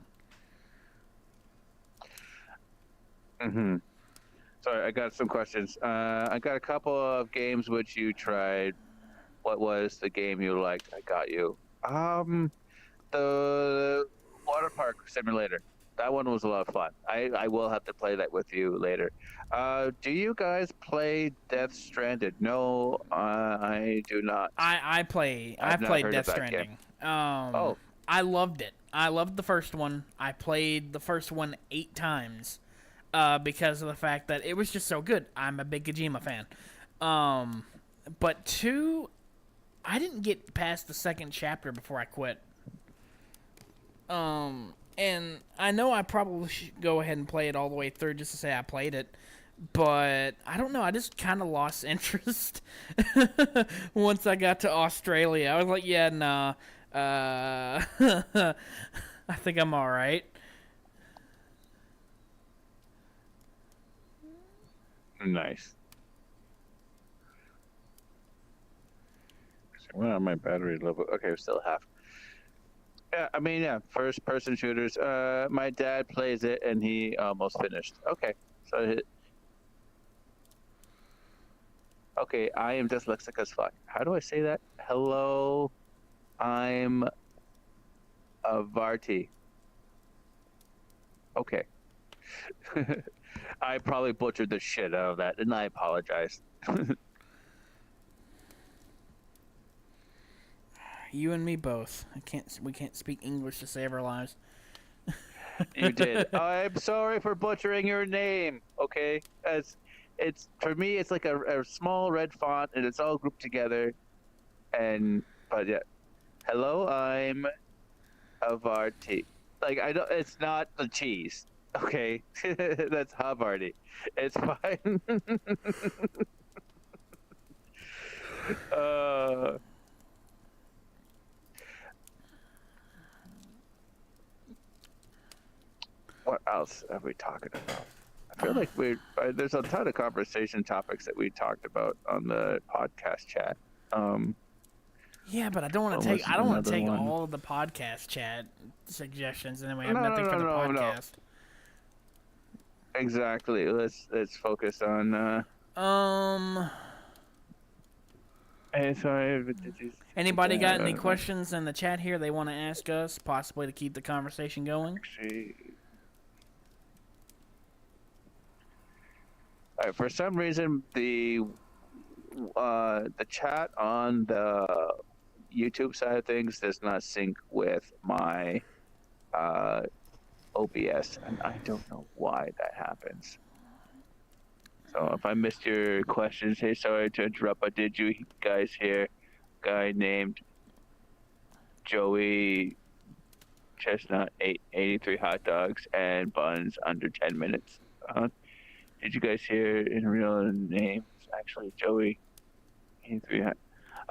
Sorry, I got some questions. I got a couple of games which you tried. What was the game you liked? I got you. The water park simulator. That one was a lot of fun. I will have to play that with you later. Do you guys play Death Stranded? No, I do not. I've played Death Stranding. I loved it. I loved the first one. I played the first one 8 times because of the fact that it was just so good. I'm a big Kojima fan. But 2, I didn't get past the second chapter before I quit. And I know I probably should go ahead and play it all the way through just to say I played it. But I don't know. I just kind of lost interest once I got to Australia. I was like, yeah, nah. I think I'm all right. Nice. Well, on my battery level. Okay, still half. Yeah, I mean, yeah, first-person shooters. My dad plays it, and he almost finished. Okay, so okay, I am dyslexic as fuck. How do I say that? Hello, I'm a Varti. Okay. I probably butchered the shit out of that, and I apologize. You and me both. We can't speak English to save our lives. You did. I'm sorry for butchering your name. Okay, it's for me. It's like a small red font, and it's all grouped together. But yeah, hello, I'm Havarti. Like I don't. It's not the cheese. Okay, that's Havarti. It's fine. What else are we talking about? I feel like there's a ton of conversation topics that we talked about on the podcast chat. Yeah, but I don't want to take. I don't want to take all of the podcast chat suggestions, and then we have nothing for the podcast. No. Exactly. Let's focus on. Hey, sorry. Anybody got any questions in the chat here they want to ask us, possibly to keep the conversation going? For some reason, the chat on the YouTube side of things does not sync with my OBS, and I don't know why that happens. So if I missed your questions, hey, sorry to interrupt, but did you guys hear a guy named Joey Chestnut ate 83 hot dogs and buns under 10 minutes? Did you guys hear in real name? It's actually Joey 83 hot.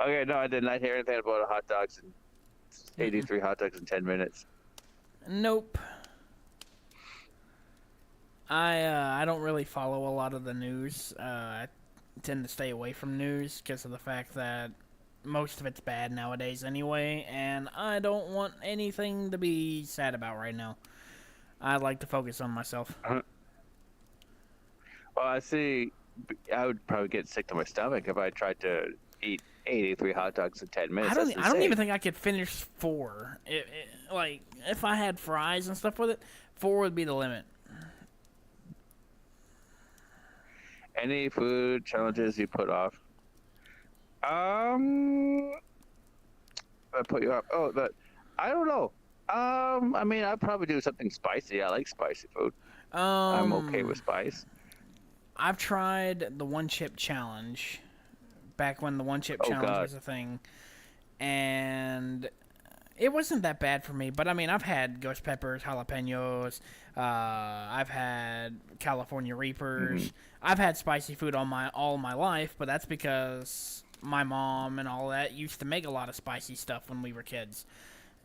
Okay, no, I did not hear anything about hot dogs and 83 hot dogs in 10 minutes. Nope. I don't really follow a lot of the news. I tend to stay away from news because of the fact that most of it's bad nowadays anyway, and I don't want anything to be sad about right now. I like to focus on myself. Well, I see. I would probably get sick to my stomach if I tried to eat 83 hot dogs in 10 minutes. I don't even think I could finish 4. Like, if I had fries and stuff with it, 4 would be the limit. Any food challenges you put off? I put you off. Oh, I don't know. I mean, I'd probably do something spicy. I like spicy food. I'm okay with spice. I've tried the one chip challenge back when the one chip challenge was a thing, and it wasn't that bad for me, but I mean, I've had ghost peppers, jalapenos, I've had California Reapers. I've had spicy food all my life, but that's because my mom and all that used to make a lot of spicy stuff when we were kids.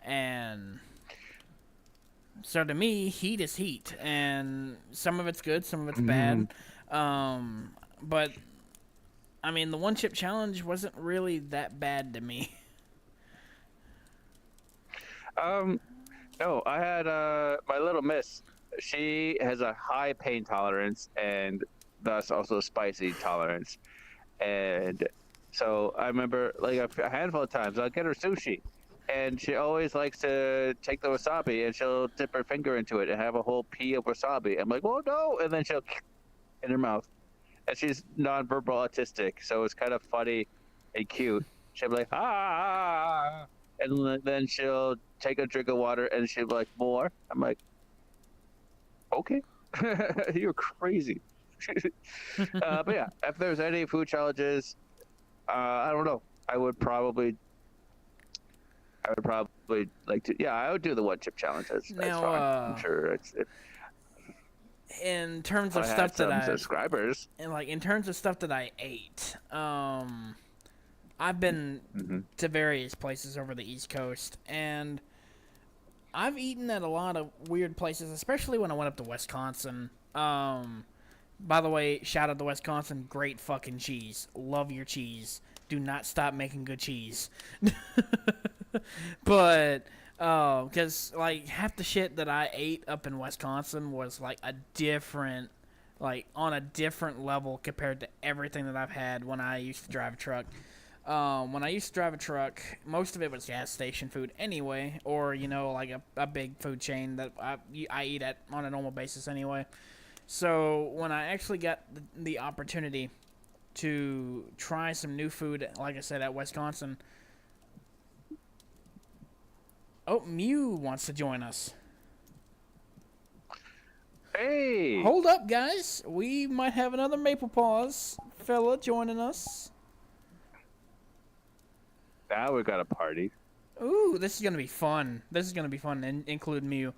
And so to me, heat is heat, and some of it's good, some of it's bad. But I mean, the one chip challenge wasn't really that bad to me. No, I had my little miss. She has a high pain tolerance and thus also spicy tolerance. And so I remember like a handful of times I'll get her sushi, and she always likes to take the wasabi and she'll dip her finger into it and have a whole pea of wasabi. I'm like, oh no, and then she'll in her mouth. And she's nonverbal autistic, so it's kind of funny and cute. She'll be like, ah, and then she'll take a drink of water and she'll be like, more. I'm like, okay, you're crazy. But yeah, if there's any food challenges, I don't know. I would probably like to. Yeah, I would do the one chip challenge. That's fine. I'm sure in terms of I stuff had that some subscribers. and like in terms of stuff that I ate, I've been to various places over the East Coast, and I've eaten at a lot of weird places, especially when I went up to Wisconsin. By the way, shout out to Wisconsin, great fucking cheese. Love your cheese. Do not stop making good cheese. But because like half the shit that I ate up in Wisconsin was like on a different level compared to everything that I've had when I used to drive a truck. When I used to drive a truck, most of it was gas station food anyway, or like a big food chain that I eat at on a normal basis anyway. So when I actually got the opportunity to try some new food, like I said, at Wisconsin. Oh, Mew wants to join us. Hey! Hold up, guys. We might have another Maple Paws fella joining us. Now we got a party. Ooh, this is going to be fun. This is going to be fun, include Mew.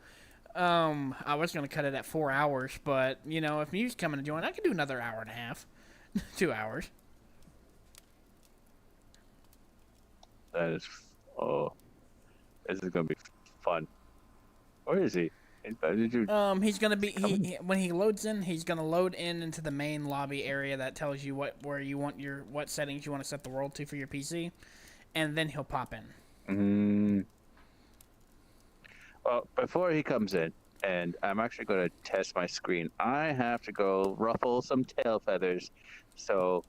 I was going to cut it at 4 hours, but, if Mew's coming to join, I could do another hour and a half. 2 hours. That is... Oh. This is going to be fun. Where is he? Did you... He's going to be... when he loads in, he's going to load into the main lobby area that tells you what settings you want to set the world to for your PC. And then he'll pop in. Well, before he comes in, and I'm actually going to test my screen, I have to go ruffle some tail feathers, so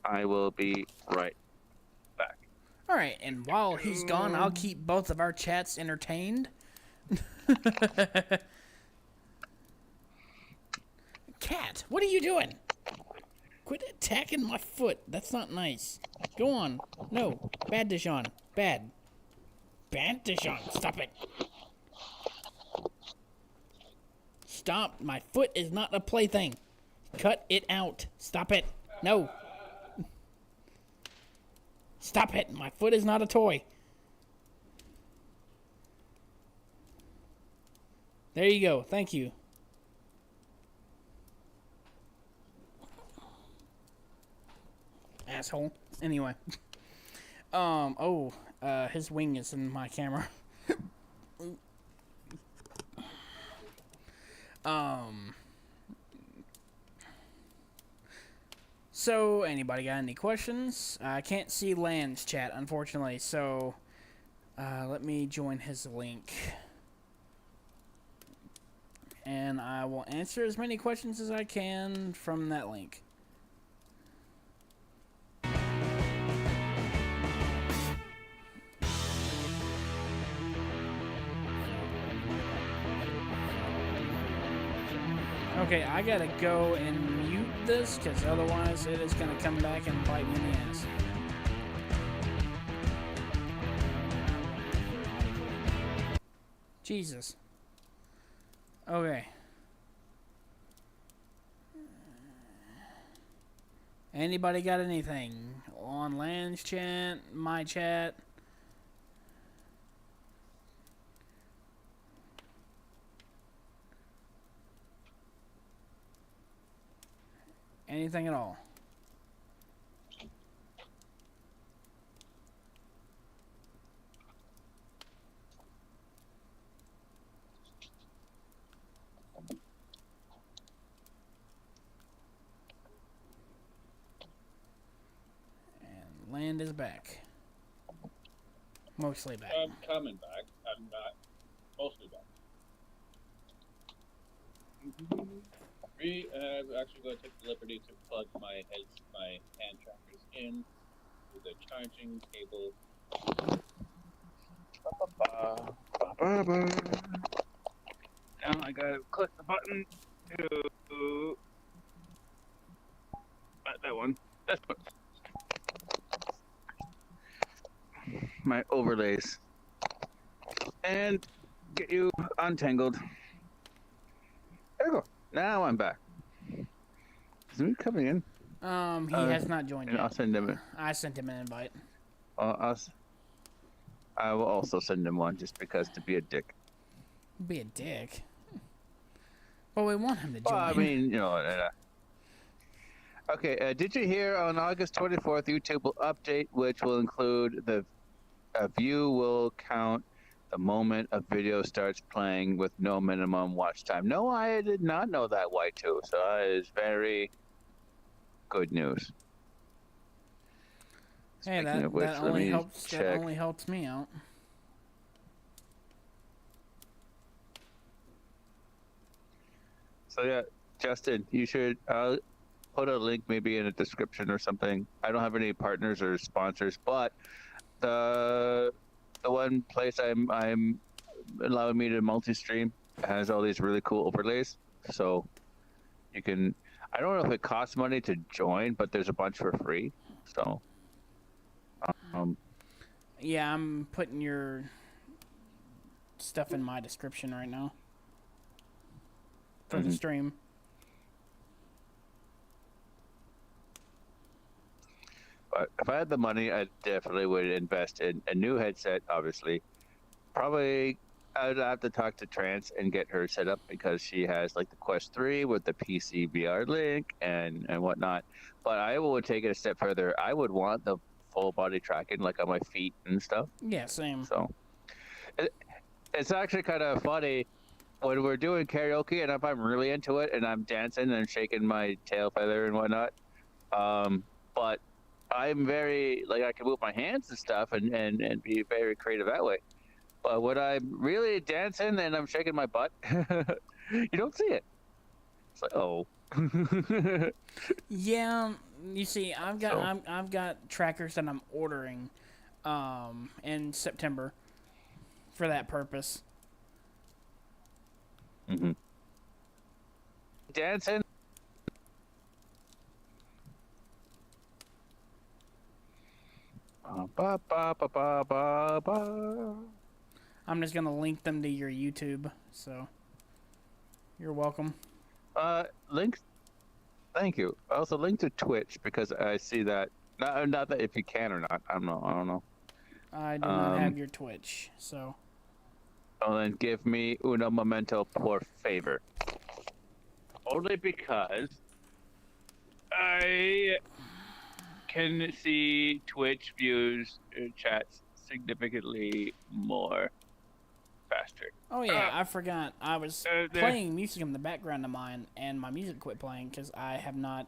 I will be right back. All right, and while he's gone, I'll keep both of our chats entertained. Cat, what are you doing? Quit attacking my foot. That's not nice. Go on. No. Bad Deshaun. Bad. Bad Deshaun. Stop it. Stop. My foot is not a plaything. Cut it out. Stop it. No. Stop it. My foot is not a toy. There you go. Thank you. Asshole. Anyway. His wing is in my camera. So, anybody got any questions? I can't see Land's chat, unfortunately, so let me join his link. And I will answer as many questions as I can from that link. Okay, I gotta go and mute this, because otherwise it is gonna come back and bite me in the ass. Jesus. Okay. Anybody got anything on Land's chat, my chat? Anything at all. And land is back. Mostly back. I'm coming back. I'm not mostly back. I'm actually going to take the liberty to plug my hand trackers in with a charging cable. Now I gotta click the button to that one. That's my overlays and get you untangled. There we go. Now I'm back. Is he coming in? He has not joined yet. I'll send him. I sent him an invite. I will also send him one just because to be a dick. Be a dick. Well, we want him to join. Well, I mean, you know. Okay, did you hear on August 24th, YouTube will update, which will include a view will count the moment a video starts playing with no minimum watch time. No, I did not know that, Y2, so that is very good news. Hey, that only helps me out. So yeah, Justin, you should put a link maybe in a description or something. I don't have any partners or sponsors, but the one place I'm allowing me to multi-stream has all these really cool overlays. So you can. I don't know if it costs money to join, but there's a bunch for free. So. Yeah, I'm putting your stuff in my description right now for the stream. But if I had the money, I definitely would invest in a new headset, obviously. Probably I'd have to talk to Trance and get her set up because she has like the Quest 3 with the PC VR link and whatnot. But I would take it a step further. I would want the full body tracking, like on my feet and stuff. Yeah, same. So it's actually kind of funny when we're doing karaoke and if I'm really into it and I'm dancing and shaking my tail feather and whatnot. But I'm very, like, I can move my hands and stuff and be very creative that way. But when I'm really dancing and I'm shaking my butt, you don't see it. It's like, oh. Yeah, you see, I've got trackers that I'm ordering in September for that purpose. Dancing. I'm just gonna link them to your YouTube, so you're welcome. Links. Thank you. Also, link to Twitch because I see that. Not that if you can or not. I don't know. I do not have your Twitch, so. Oh, then give me uno momento por favor. Only because I can see Twitch views chats significantly more faster. Oh yeah, I forgot. I was playing music in the background of mine, and my music quit playing because I have not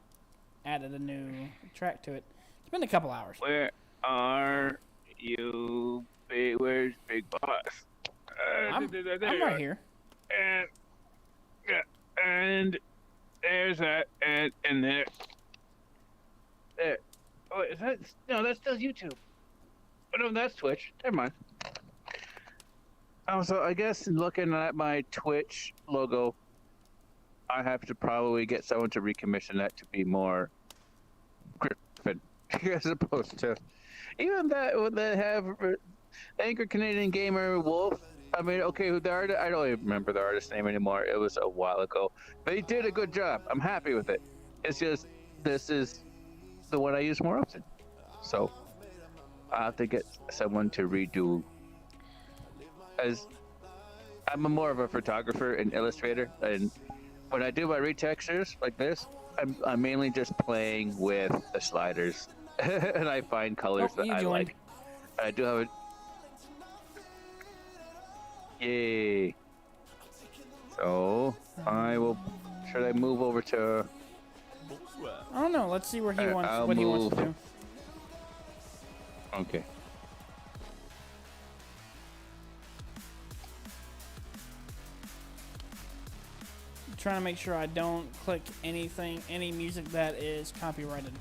added a new track to it. It's been a couple hours. Where are you? Where's Big Boss? I'm right here. And yeah, and there's that, and there. There. Oh, is that? No, that's still YouTube. Oh no, that's Twitch. Never mind. So I guess looking at my Twitch logo, I have to probably get someone to recommission that to be more Griffin, as opposed to even that when they have Anchor Canadian Gamer Wolf. I mean, okay, I don't even remember the artist name anymore. It was a while ago. They did a good job. I'm happy with it. It's just this is the one I use more often, so I have to get someone to redo. As I'm more of a photographer and illustrator, and when I do my retextures like this, I'm mainly just playing with the sliders, and I find colors that I joined. like. I do have a yay. So I will. Should I move over to? I don't know. Let's see where he wants. I'll What he wants to move. do. Okay. Trying to make sure I don't click any music that is copyrighted.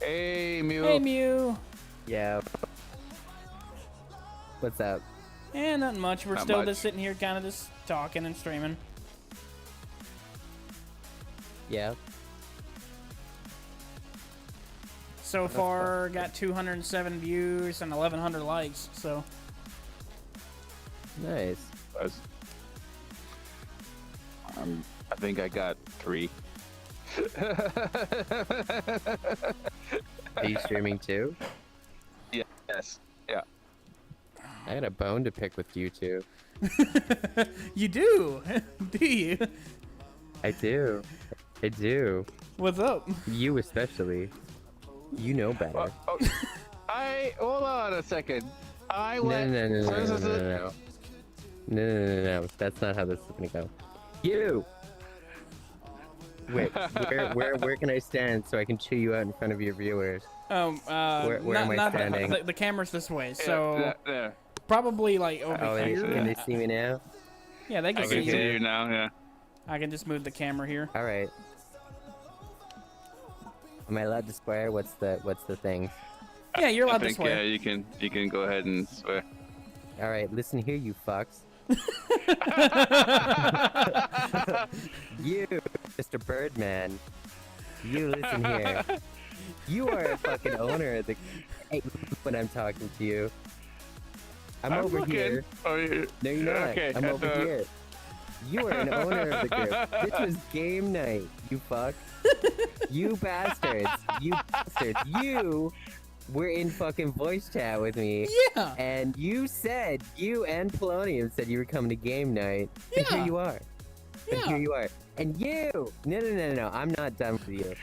Hey, Mew. Hey, Mew. Yeah. What's up? And nothing much. We're Not still much. just sitting here, kind of just talking and streaming. Yeah. So far, got 207 views and 1,100 likes. So Nice. I think I got 3. Are you streaming too? Yes. Yeah. I got a bone to pick with you two. you do, do you? I do. I do. What's up? You especially. You know better. Oh, hold on a second. I No, went. no, no, no, no, so no, this is no, a- no, no, no, no, no. That's not how this is gonna go. You. Wait, where can I stand so I can chew you out in front of your viewers? Where Where am I standing? The camera's this way, Yeah, so there. probably like over Oh, here. can they see me now? Yeah, they can I see can you. see you now. Yeah. I can just move the camera here. All right. Am I allowed to swear? What's the thing? Yeah, you're I allowed to think swear. you can go ahead and swear. All right, listen here, you fucks. You, Mr. Birdman. You listen here. You are a fucking owner of the. Hey, when I'm talking to you. I'm over looking. here. Oh, you... No, you're not. Okay. I'm over here. You are an owner of the group. This was game night, you fuck. You bastards. You bastards. You were in fucking voice chat with me. Yeah. And you said, you and Polonium said you were coming to game night. And Yeah. here you are. And Yeah. here you are. And you. No. I'm not done with you.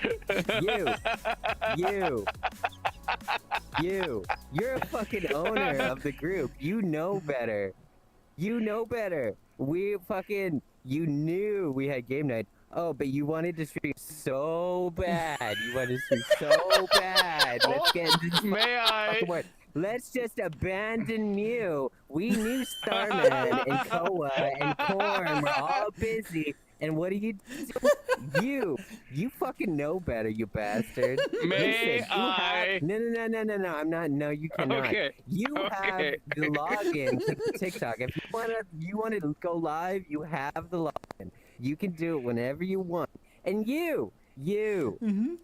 You. You're a fucking owner of the group. You know better. You know better. You knew we had game night. Oh, but you wanted to stream so bad. You wanted to stream so bad. Let's get into May I? fucking word. Let's just abandon Mew. We knew Starman and Koa and Korn were all busy. And what do? You fucking know better, you bastard. May Listen, you have- No. I'm not. No, you cannot. Okay. You have Okay. the login to TikTok. If you want to go live, you have the login. You can do it whenever you want. And you Mm-hmm.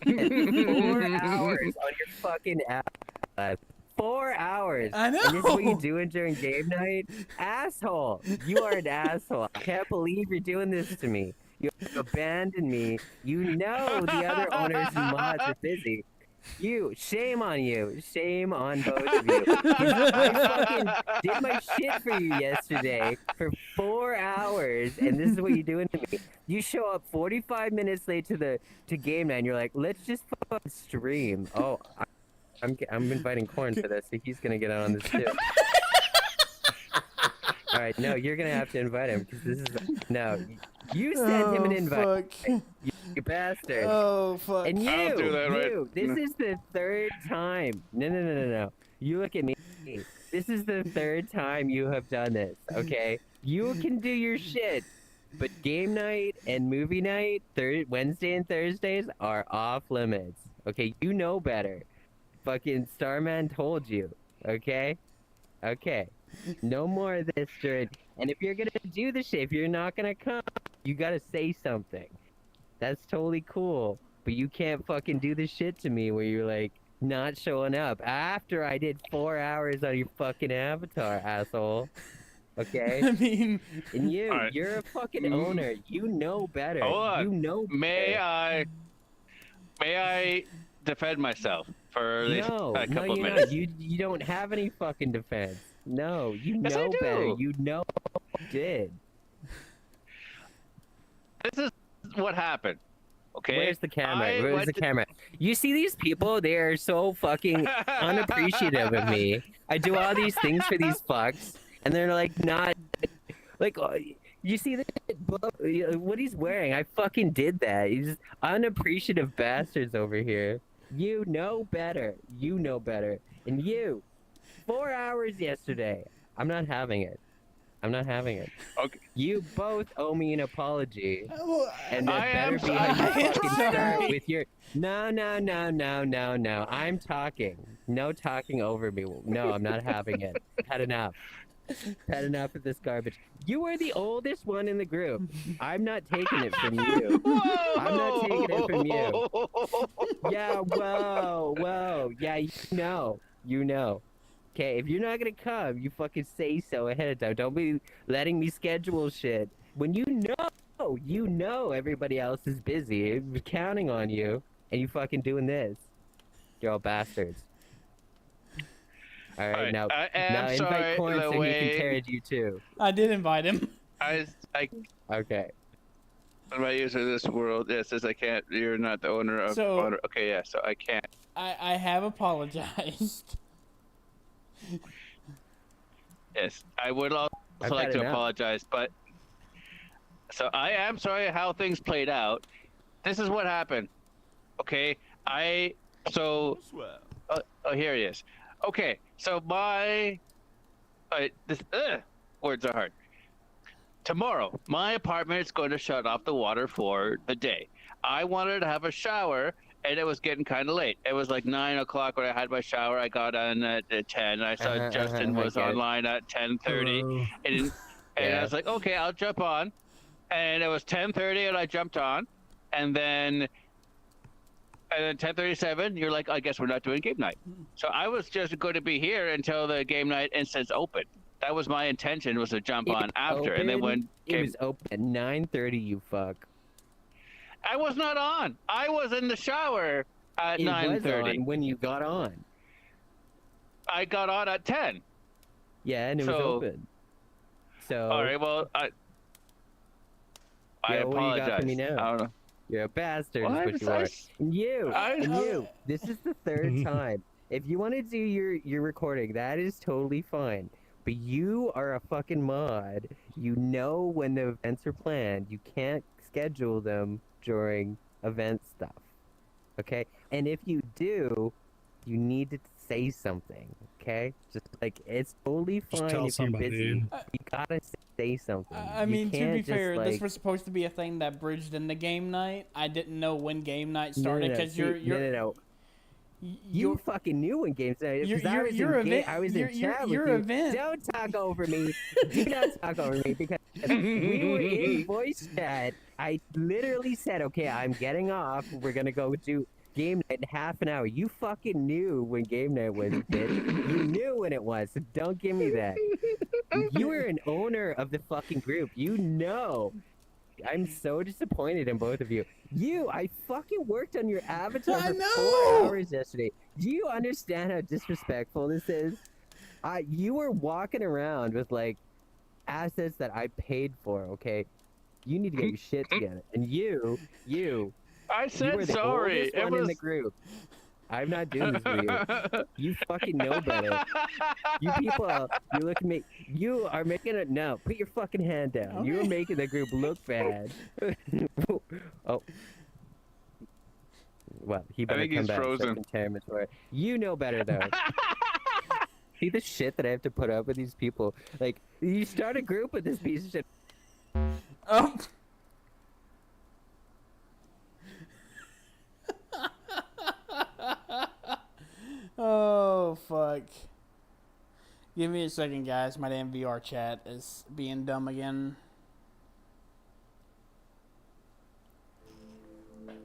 4 hours on your fucking app. 4 hours. I And this is what know. you doing during game night? Asshole. You are an asshole. I can't believe you're doing this to me. You abandoned me. You know the other owners and mods are busy. Shame on you. Shame on both of you. I fucking did my shit for you yesterday for 4 hours, and this is what you're doing to me. You show up 45 minutes late to game night, and you're like, let's just fucking stream. Oh, I'm inviting Korn for this, so he's gonna get on this too. All right, no, you're gonna have to invite him because this is no. You sent him an invite, Fuck. you bastard. Oh fuck. And I'll do that right- this is the third time. No. You look at me. This is the third time you have done this, okay? You can do your shit, but game night and movie night, Wednesday and Thursdays are off limits, okay? You know better. Fucking Starman told you, okay? Okay. No more of this during. And if you're gonna do the shit, if you're not gonna come, you gotta say something. That's totally cool. But you can't fucking do this shit to me where you're like not showing up after I did 4 hours on your fucking avatar, asshole. Okay? I mean, And Alright. you're a fucking owner. You know better. Hold on. You know better. May I defend myself for at least No, a couple you're minutes? not. You don't have any fucking defense. No, you Yes, I know better. do. You know you did. This is what happened. Okay. Where's the camera? I Where's went the to- camera? You see these people? They are so fucking unappreciative of me. I do all these things for these fucks, and they're like not like. You see what he's wearing? I fucking did that. He's just unappreciative bastards over here. You know better. You know better. And you, 4 hours yesterday. I'm not having it. I'm not having it. Okay. You both owe me an apology. Well, And that I better am be how you sorry. fucking I'm start sorry. with your no. I'm talking. No talking over me. No, I'm not having it. Had enough. Had enough of this garbage. You are the oldest one in the group. I'm not taking it from you. I'm not taking it from you. Yeah, whoa. Yeah, you know. You know. Okay, if you're not gonna come, you fucking say so ahead of time. Don't be letting me schedule shit. When you know everybody else is busy, counting on you, and you fucking doing this. You're all bastards. Alright, now invite sorry, Corn the so he way can carry you too. I did invite him. I Okay. my user of this world. It says I can't. You're not the owner of. So- Okay, yeah. So I can't. I have apologized. Yes, I would also I've like had to enough. apologize, but so I am sorry how things played out. This is what happened. Okay, oh, here he is. Okay, so words are hard. Tomorrow, my apartment is going to shut off the water for the day. I wanted to have a shower, and it was getting kind of late. It was like 9 o'clock when I had my shower. I got on at 10. I saw Justin was I get it. online at 10:30, and I Yeah. was like, okay, I'll jump on. And it was 10:30, and I jumped on, and then 10:37, you're like, I guess we're not doing game night. So I was just going to be here until the game night instance opened. That was my intention, was to jump on after, and then when it was open at 9:30, you fuck. I was not on. I was in the shower at It was 9:30. on when you got on. I got on at 10. Yeah, and it was So- open. So All right, well, I Yeah, what do you got apologize. for me now? I don't know. you're a bastard, What? is what you are. And I- you. This is the third time. If you want to do your recording, that is totally fine. But you are a fucking mod. You know when the events are planned. You can't schedule them during event stuff. Okay? And if you do, you need to say something. Okay? Just like it's totally fine tell if somebody. you're busy. You gotta say something. I You mean, to be can't just, fair, this like- was supposed to be a thing that bridged into game night. I didn't know when game night No, started no, because see, no. You you're fucking knew when games started. Your- 'cause I your- was your in event- I was your- in your- chat your with you. event. Don't talk over me. Do not talk over me because we were in voice chat. I literally said, "Okay, I'm getting off. We're gonna go do game night in half an hour." You fucking knew when game night was, bitch. You knew when it was. So don't give me that. You were an owner of the fucking group. You know. I'm so disappointed in both of you. I fucking worked on your avatar I for know! 4 hours yesterday. Do you understand how disrespectful this is? You were walking around with like assets that I paid for, okay? You need to get your shit together. And you I you said were the sorry. oldest It one in was. the group. I'm not doing this for you. You fucking know better. You people, you look at me. You are making it. No, put your fucking hand down. You're Okay. making the group look bad. Oh. Well, he better think come he's back. So I frozen. can tear him apart. You know better though. See the shit that I have to put up with these people. Like, you start a group with this piece of shit. Oh. Oh fuck. Give me a second, guys. My damn VRChat is being dumb again.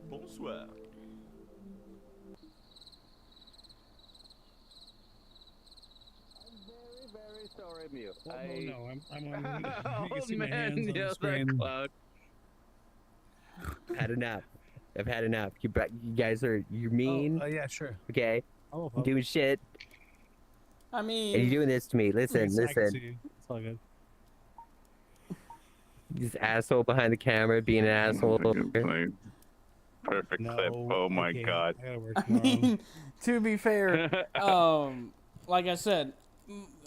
Bonsoir. Very sorry, Mew. Well, no, I'm on. You Oh can see my man, hands on the yeah, that screen. cloud. Had enough. I've had enough. You guys are you're mean. Yeah, sure. Okay, Oh, I'm doing shit, I and you're mean, doing this to me. Listen, I can listen. see. It's all good. This asshole behind the camera being an asshole. Perfect No, clip. Oh my I can't. god. I gotta work I tomorrow. mean, to be fair, like I said,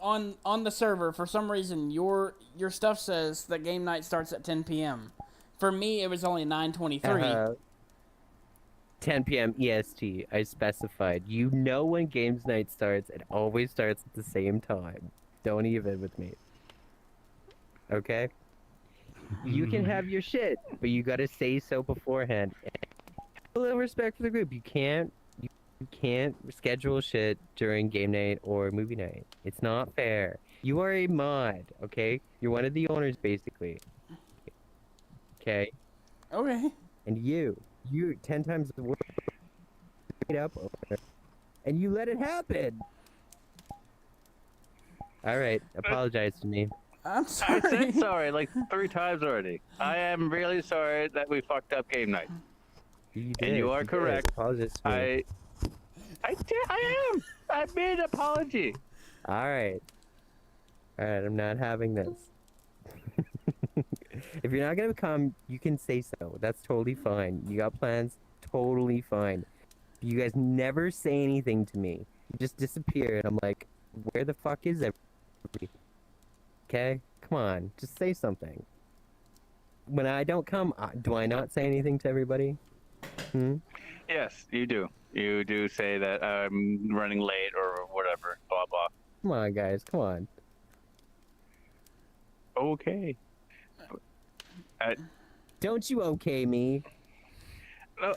on the server, for some reason, your stuff says that game night starts at 10 p.m. For me, it was only 9:23. 10 p.m. EST. I specified. You know when games night starts. It always starts at the same time. Don't even with me. Okay? You can have your shit, but you gotta say so beforehand. A little respect for the group. You can't schedule shit during game night or movie night. It's not fair. You are a mod, okay? You're one of the owners, basically. Okay? Okay. And you 10 times the word up owner, and you let it happen. All right, apologize to me. I'm I sorry. said sorry like 3 times already. I am really sorry that we fucked up game night. You And you are did. correct. Apologize to me. I am. I made an apology. All right, I'm not having this. If you're not gonna come, you can say so. That's totally fine. You got plans, totally fine. You guys never say anything to me. You just disappear, and I'm like, where the fuck is everybody? Okay, come on, just say something. When I don't come, do I not say anything to everybody? Yes, you do. You do say that I'm running late or whatever. Blah blah. Come on, guys, come on. Okay. Don't you okay me? No,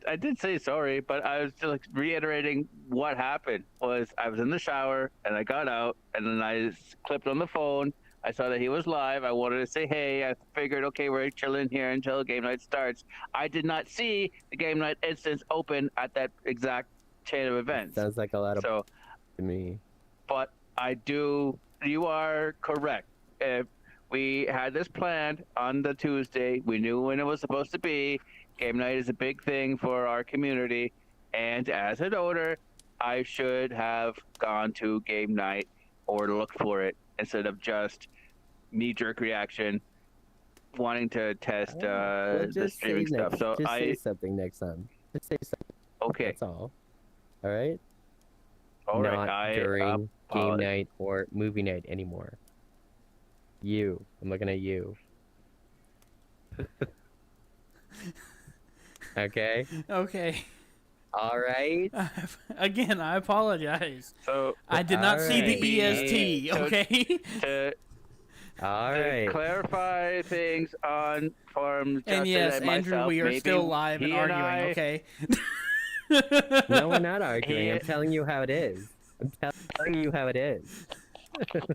I did say sorry, but I was just like reiterating what happened. Was I was in the shower and I got out and then I clicked on the phone. I saw that he was live. I wanted to say hey. I figured, okay, we're chilling here until game night starts. I did not see the game night instance open at that exact chain of events. Sounds like a lot of So, to me. but I do. You are correct. If we had this planned on the Tuesday, we knew when it was supposed to be. Game night is a big thing for our community, and as an owner, I should have gone to game night or look for it instead of just knee-jerk reaction, wanting to test Well, the streaming stuff. So just say something next time. Just say something. okay, That's all. All right. all right. Not during game night or movie night anymore. You. I'm looking at you. Okay. Okay. All right. Again, I apologize. So I did not see the Alright. EST. So- Okay. to All to right. clarify things on from Justin And yes, and Andrew, myself, we are maybe still live and he arguing. I- Okay. No, we're not arguing. I'm He- telling you how it is. I'm telling you how it is.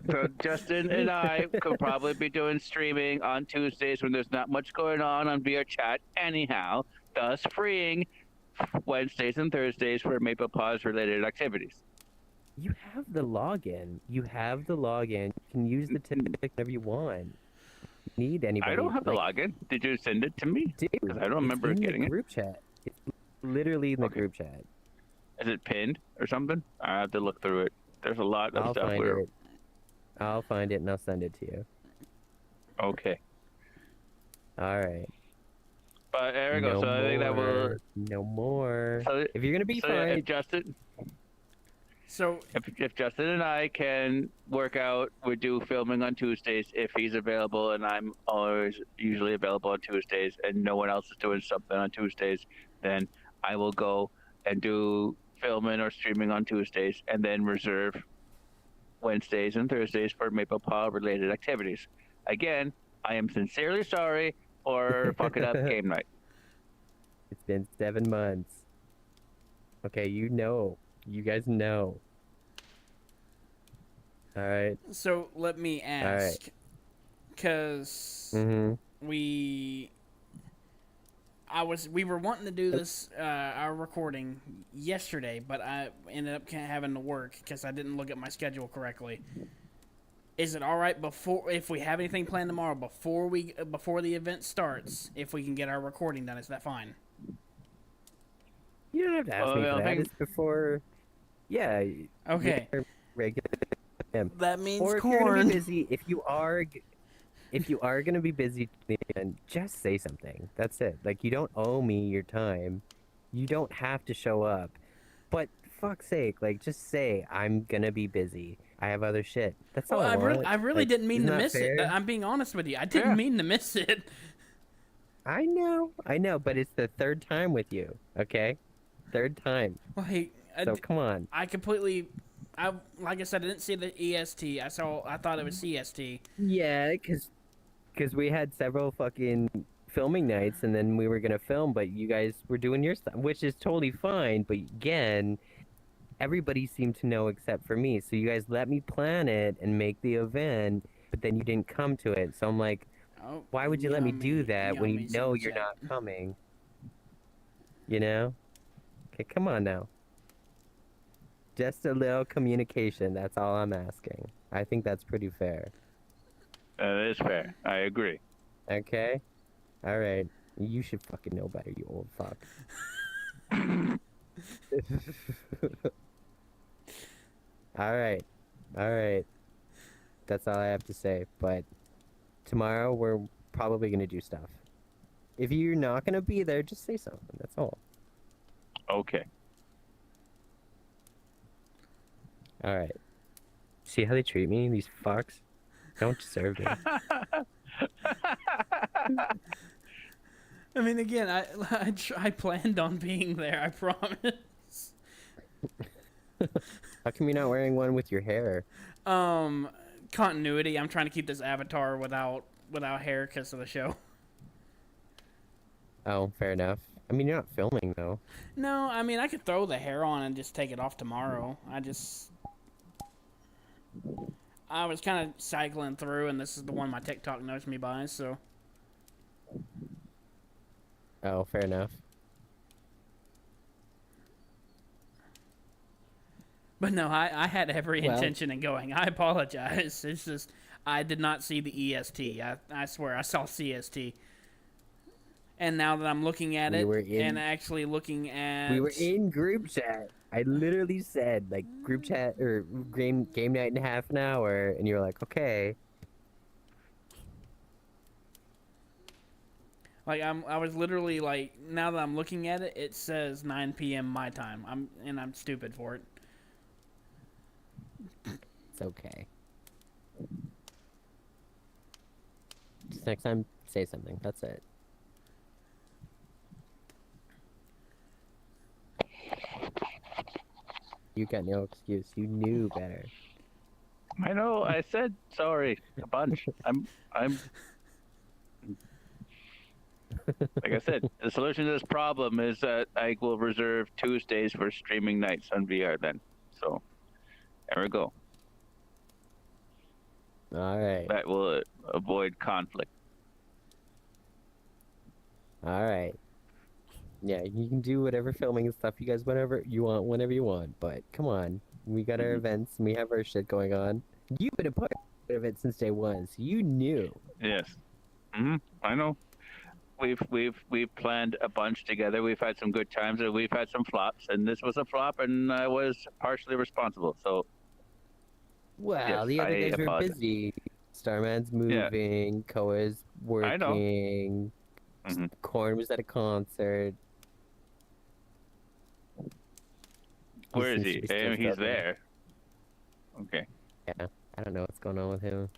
So Justin and I could probably be doing streaming on Tuesdays when there's not much going on VRChat anyhow, thus freeing Wednesdays and Thursdays for Maple Pause related activities. You have the login. You have the login. You can use the ticket whenever you want. You need anybody. I don't have the like, login. Did you send it to me? Dude, Because I don't remember it's in getting the it. group chat. It's literally in the Okay. group chat. Is it pinned or something? I have to look through it. There's a lot of I'll stuff find where it. I'll find it and I'll send it to you. okay. All right. But there we go. So I think that will. No more. So, If you're gonna be so fine, if Justin, So if Justin and I can work out, we do filming on Tuesdays if he's available, and I'm always usually available on Tuesdays, and no one else is doing something on Tuesdays, then I will go and do filming or streaming on Tuesdays, and then reserve Wednesdays and Thursdays for Maple Paw related activities. Again, I am sincerely sorry for fucking up game night. it's been 7 months. Okay, you know. You guys know. All right. So let me ask, because Mm-hmm. we were wanting to do this our recording yesterday, but I ended up having to work because I didn't look at my schedule correctly. Is it all right if we have anything planned tomorrow before the event starts? If we can get our recording done, is that fine? You don't have to ask me Well, for I that. think- It's before. Yeah. Okay. you're regular. That means Or if you're gonna corn. be busy, if you are if you are gonna be busy, then just say something. That's it. Like, you don't owe me your time. You don't have to show up. But fuck's sake, like, just say I'm gonna be busy. I have other shit. That's all Well, I want. I really Like, didn't mean isn't to that miss it. fair? I'm being honest with you. I didn't Yeah. mean to miss it. I know, but it's the third time with you. Okay, third time. Well, hey, So come on. I completely. Like I said, I didn't see the EST. I thought it was CST. Yeah, because we had several fucking filming nights, and then we were gonna film, but you guys were doing your stuff, which is totally fine. But again, everybody seemed to know except for me. So you guys let me plan it and make the event, but then you didn't come to it. So I'm like, Oh, why would you let me do that when you yummy know you're VRChat. not coming? You know? Okay, come on now. Just a little communication. That's all I'm asking. I think that's pretty fair. That is fair. I agree. Okay? All right. You should fucking know better, you old fuck. All right. All right. That's all I have to say. But tomorrow we're probably going to do stuff. If you're not going to be there, just say something. That's all. Okay. All right. See how they treat me? These fucks don't deserve me. I mean, again, I planned on being there. I promise. How come you're not wearing one with your hair? Continuity. I'm trying to keep this avatar without hair because of the show. Oh, fair enough. I mean, you're not filming though. No, I mean I could throw the hair on and just take it off tomorrow. I was kind of cycling through, and this is the one my TikTok knows me by. So. Oh, fair enough. But no, I had every Well- intention in going. I apologize. It's just I did not see the EST. I swear I saw CST. And now that I'm looking at We it were in- and actually looking at We were in group chat. I literally said like group chat or game night in half an hour, and you were like, okay. like I was literally like, now that I'm looking at it, it says 9 p.m. my time. I'm stupid for it. It's okay. Just next time, say something. That's it. You got no excuse. You knew better. I know. I said sorry a bunch. I'm. Like I said, the solution to this problem is that I will reserve Tuesdays for streaming nights on VR then. So, there we go. All right. That will avoid conflict. All right. Yeah, you can do whatever filming and stuff you guys whenever you want, whenever you want. But come on, we got our events and we have our shit going on. You've been a part of it since day one, so you knew. Yes. I know. We've planned a bunch together. We've had some good times and we've had some flops. And this was a flop, and I was partially responsible. So Well, Yes, the other I guys were apologize. busy. Starman's Yeah. moving, Koa's I know. working, Mhm. Korn was at a concert. Where is seems to he? be still He's struggling. there. Okay. I don't know what's going on with him.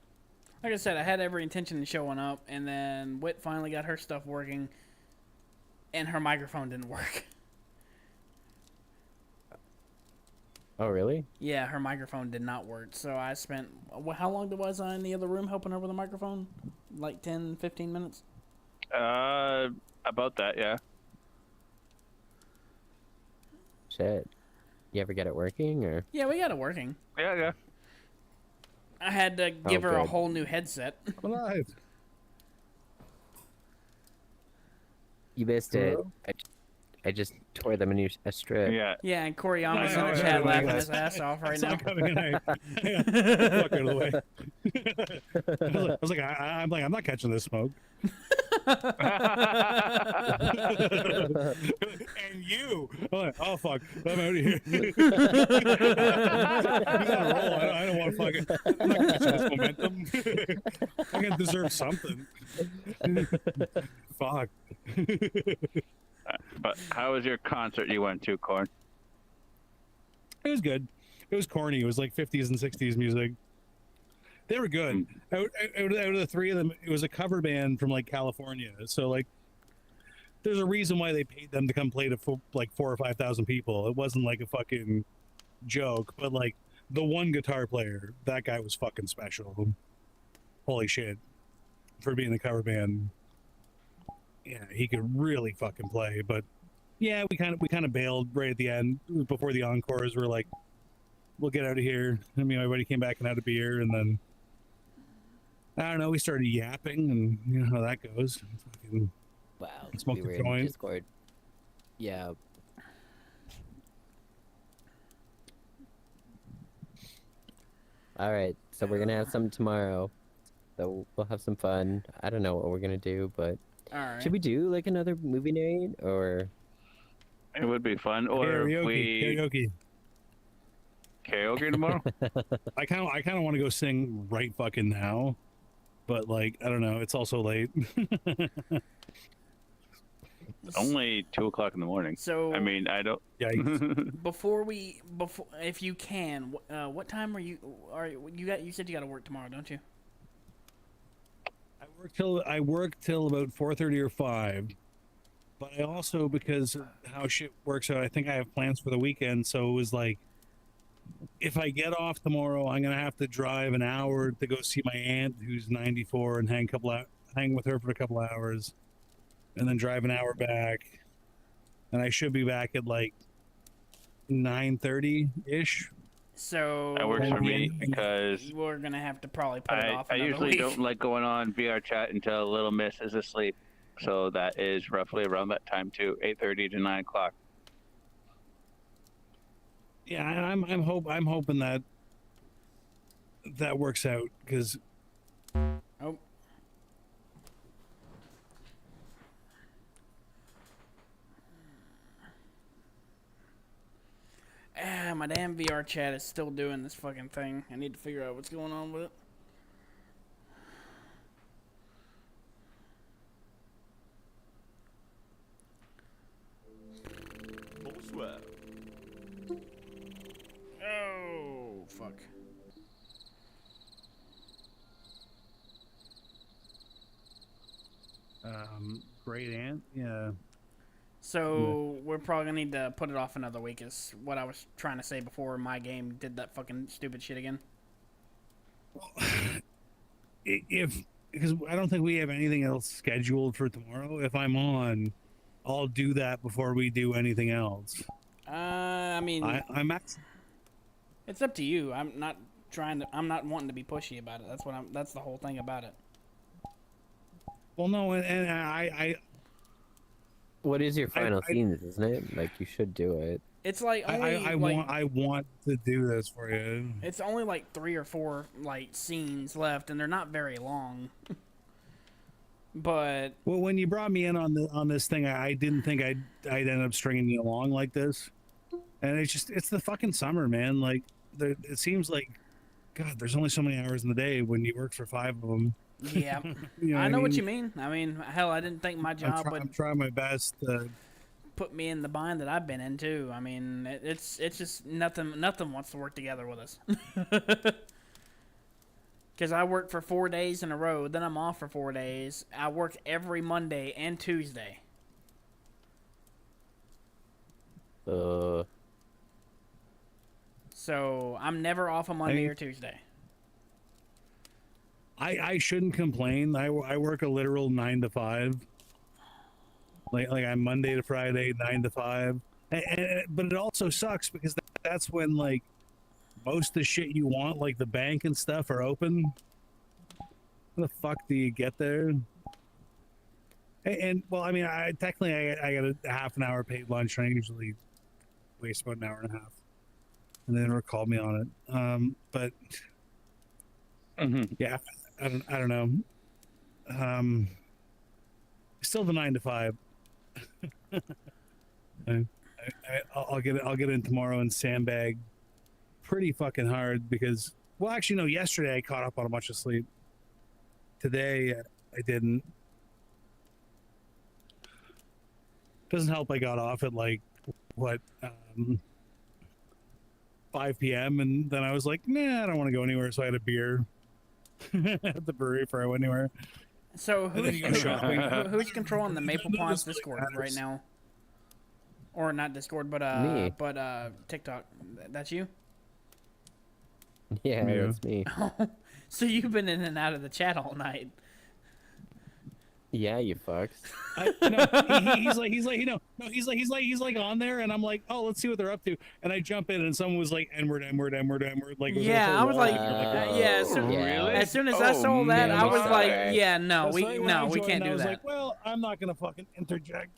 Like I said, I had every intention of showing up, and then Wit finally got her stuff working, and her microphone didn't work. Oh, really? Yeah, her microphone did not work. So I spent, how long was I in the other room helping her with the microphone? Like 10, 15 minutes? About that, yeah. Shit. You ever get it working, or? Yeah, we got it working. Yeah. I had to give her a good. whole new headset. Alive. You missed it. Hello? I just tore them a strip. Yeah. Yeah, and Koriyama's Yeah, in the yeah, chat yeah, laughing yeah. his ass off right now. It's not coming in. Fuck out of the way. I was like, I'm not catching this smoke. And you. I'm like, oh fuck, I'm out of here. He's on a roll. I don't want to fucking. I'm not catching this momentum. I can deserve something. Fuck. But how was your concert you went to, Corn? It was good. It was corny. It was like 50s and 60s music. They were good. Out of the three of them, it was a cover band from like California. So like, there's a reason why they paid them to come play to like 4,000 or 5,000 people. It wasn't like a fucking joke. But like the one guitar player, that guy was fucking special. Holy shit! For being a cover band, yeah, he could really fucking play. But yeah, we kind of bailed right at the end before the encores. We're like, we'll get out of here. I mean, everybody came back and had a beer, and then I don't know. We started yapping, and you know how that goes. Fucking Wow. smoke we the were in joint. Discord. Yeah. All right. So we're gonna have some tomorrow. So we'll have some fun. I don't know what we're gonna do, but All right. should we do like another movie night or? It would be fun. Or if we karaoke tomorrow. I kind of want to go sing right fucking now, but like I don't know. It's also late. It's only 2:00 in the morning. So I mean, I don't. Yeah. before if you can, what time are you? You said you got to work tomorrow, don't you? I work till about 4:30 or 5. But I also, because of how shit works out, I think I have plans for the weekend. So it was like, if I get off tomorrow, I'm gonna have to drive an hour to go see my aunt who's 94 and hang with her for a couple hours, and then drive an hour back. And I should be back at like 9:30 ish. So That works for me because we're gonna have to probably put it off I another usually week. don't like going on VRChat until Little Miss is asleep. So that is roughly around that time too, 8:30 to 9:00. Yeah, I'm hoping that works out because. Oh. My damn VRChat is still doing this fucking thing. I need to figure out what's going on with it. Bonsoir. Oh, fuck. Great aunt, yeah. So we're probably gonna need to put it off another week. Is what I was trying to say before my game did that fucking stupid shit again. Because I don't think we have anything else scheduled for tomorrow. If I'm on, I'll do that before we do anything else. I mean, I'm actually, it's up to you. I'm not wanting to be pushy about it. That's the whole thing about it. well, no, and I What is your final I- scenes? Isn't it? Like you should do it. It's like only I want to do this for you. it's only like 3 or 4 like scenes left, and they're not very long. But Well, when you brought me in on this thing, I didn't think I'd end up stringing you along like this. And it's the fucking summer, man. Like it seems like, God, there's only so many hours in the day when you work for 5 of them. yeah, You know I know mean? what you mean. I mean, hell, I didn't think my job I'm would trying my best. put me in the bind that I've been in too. I mean, it's just nothing wants to work together with us. Because I work for 4 days in a row, then I'm off for 4 days. I work every Monday and Tuesday. So I'm never off a Monday or Tuesday. I shouldn't complain. I work a literal 9 to 5. Like I'm Monday to Friday, 9 to 5. But it also sucks because that's when like most of the shit you want, like the bank and stuff, are open. How the fuck do you get there? And well, I mean, I got a half an hour paid lunch, and I usually waste about an hour and a half. And they never called me on it. But yeah, I don't know. Still the 9 to 5. I'll get in tomorrow and sandbag pretty fucking hard because, well, actually no. Yesterday I caught up on a bunch of sleep. today I didn't. Doesn't help. I got off at like what 5 p.m. and then I was like, nah, I don't want to go anywhere. So I had a beer at the brewery before I went anywhere. So And then you go shopping. who's controlling the Maple None of Ponds this really Discord right matters. now? Or not Discord, but Me. TikTok. That's you? Yeah, Yeah. that's me. So you've been in and out of the chat all night. Yeah, you fucks. He's like on there, and I'm like, oh, let's see what they're up to. And I jump in, and someone was like, N-word. Like, it was Yeah, a I was whole like, wall. yeah, as soon, Really? as soon as I Oh, saw that, man, I was like, my. yeah, no, That's why when I we joined, can't I do was that. like, well, I'm not gonna fucking interject.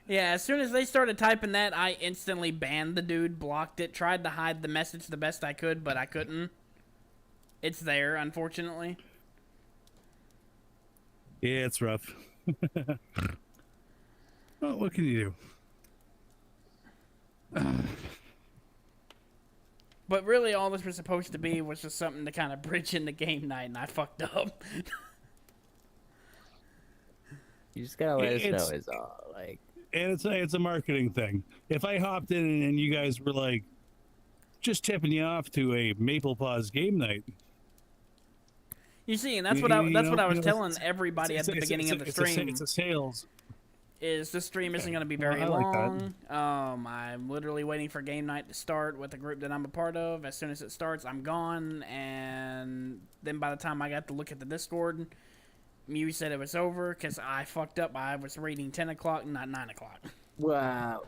Yeah, as soon as they started typing that, I instantly banned the dude, blocked it, tried to hide the message the best I could, but I couldn't. It's there, unfortunately. Yeah, it's rough. Well, what can you do? But really, all this was supposed to be was just something to kind of bridge into game night, and I fucked up. You just gotta let us It's- know is all. Like, And it's a marketing thing. If I hopped in and you guys were like, just tipping you off to a Maple Paws game night. You see, and that's You- what I you that's know- what I you was know, telling it's- everybody at the beginning of the it's a stream. it's a sales. Is the stream isn't going to be Well, very I like that. long. I'm literally waiting for game night to start with the group that I'm a part of. As soon as it starts, I'm gone, and then by the time I got to look at the Discord, Mew said it was over because I fucked up. I was reading 10 o'clock, not 9 o'clock. wow.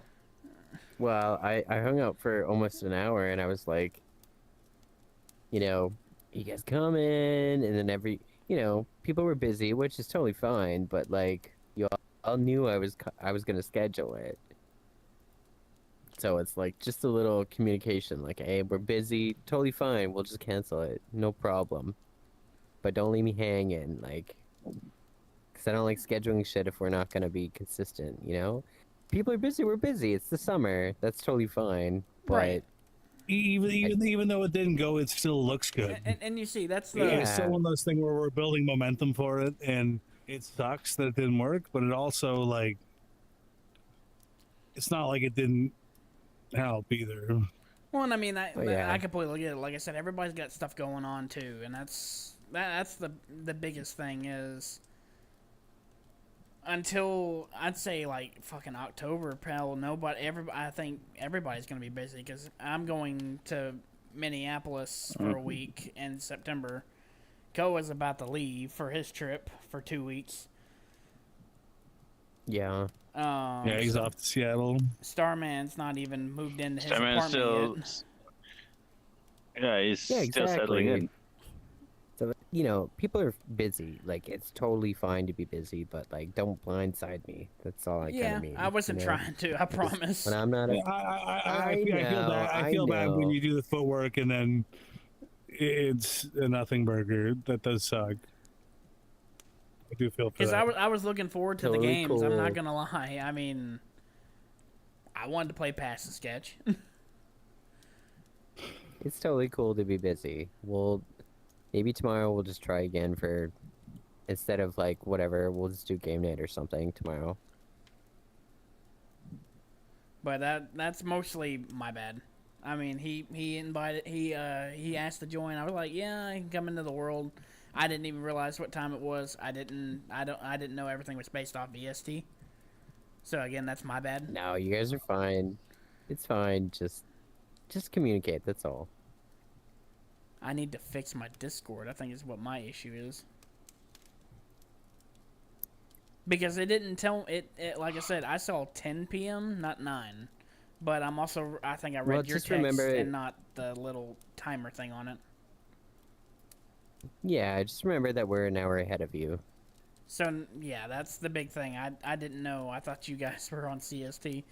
Well, I hung out for almost an hour, and I was like, you know, you guys coming? And then people were busy, which is totally fine, but like, you all knew I was gonna schedule it. So it's like just a little communication, like, hey, we're busy, totally fine, we'll just cancel it, no problem. But don't leave me hanging, like, because I don't like scheduling shit if we're not gonna be consistent, you know? People are busy, we're busy, it's the summer, that's totally fine. But Right. Even though it didn't go, it still looks good. And you see, that's the Yeah, Yeah. it's still one of those things where we're building momentum for it, and it sucks that it didn't work, but it also, like, it's not like it didn't help either. Well, and I mean, yeah. I completely get it. Like I said, everybody's got stuff going on too, and that's the biggest thing is until I'd say like fucking October, pal. I think everybody's gonna be busy because I'm going to Minneapolis for a week in September. Koa's about to leave for his trip for 2 weeks. yeah. Yeah, he's off to Seattle. Starman's not even moved into his Starman's apartment still. yet. Yeah, he's Yeah, still settling exactly. in. So, people are busy. Like, it's totally fine to be busy, but, like, don't blindside me. That's all I kind Yeah, of mean. I wasn't you know? trying to. I promise. When I'm not. I feel bad. I I feel bad when know. you do the footwork and then it's a nothing burger. That does suck. I do feel for Because that. I was looking forward to Totally the games. I'm not cool. gonna lie. I mean, I wanted to play past the sketch. It's totally cool to be busy. Maybe tomorrow we'll just try again for, instead of like whatever, we'll just do game night or something tomorrow. But that's mostly my bad. I mean, he asked to join. I was like, yeah, I can come into the world. I didn't even realize what time it was. I didn't know everything was based off VST. So again, that's my bad. No, you guys are fine. It's fine. Just communicate. That's all. I need to fix my Discord. I think is what my issue is. Because it didn't tell it. Like I said, I saw 10 p.m. not 9. But I think I read Well, your just text remember- and not the little timer thing on it. Yeah, just remember that we're an hour ahead of you. So yeah, that's the big thing. I didn't know. I thought you guys were on CST.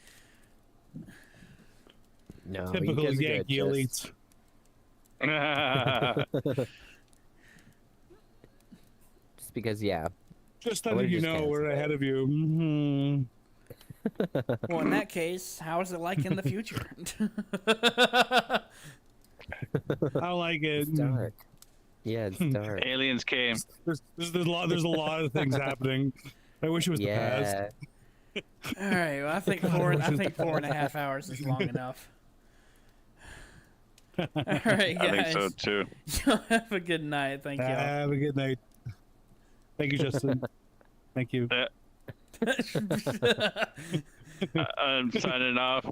No, you Typical guys are Yankee good, elites. just because, yeah. Just I letting would've you just know we're canceled ahead of you. Mhm. Well, in that case, how is it like in the future? I like it. It's dark. Yeah, it's dark. Aliens came. There's a lot of things happening. I wish it was the past. Yeah. All right. Well, I think 4.5 hours is long enough. All right, guys. I think so too. Y'all have a good night. Thank you. Have a good night. Thank you, Justin. Thank you. I'm signing off.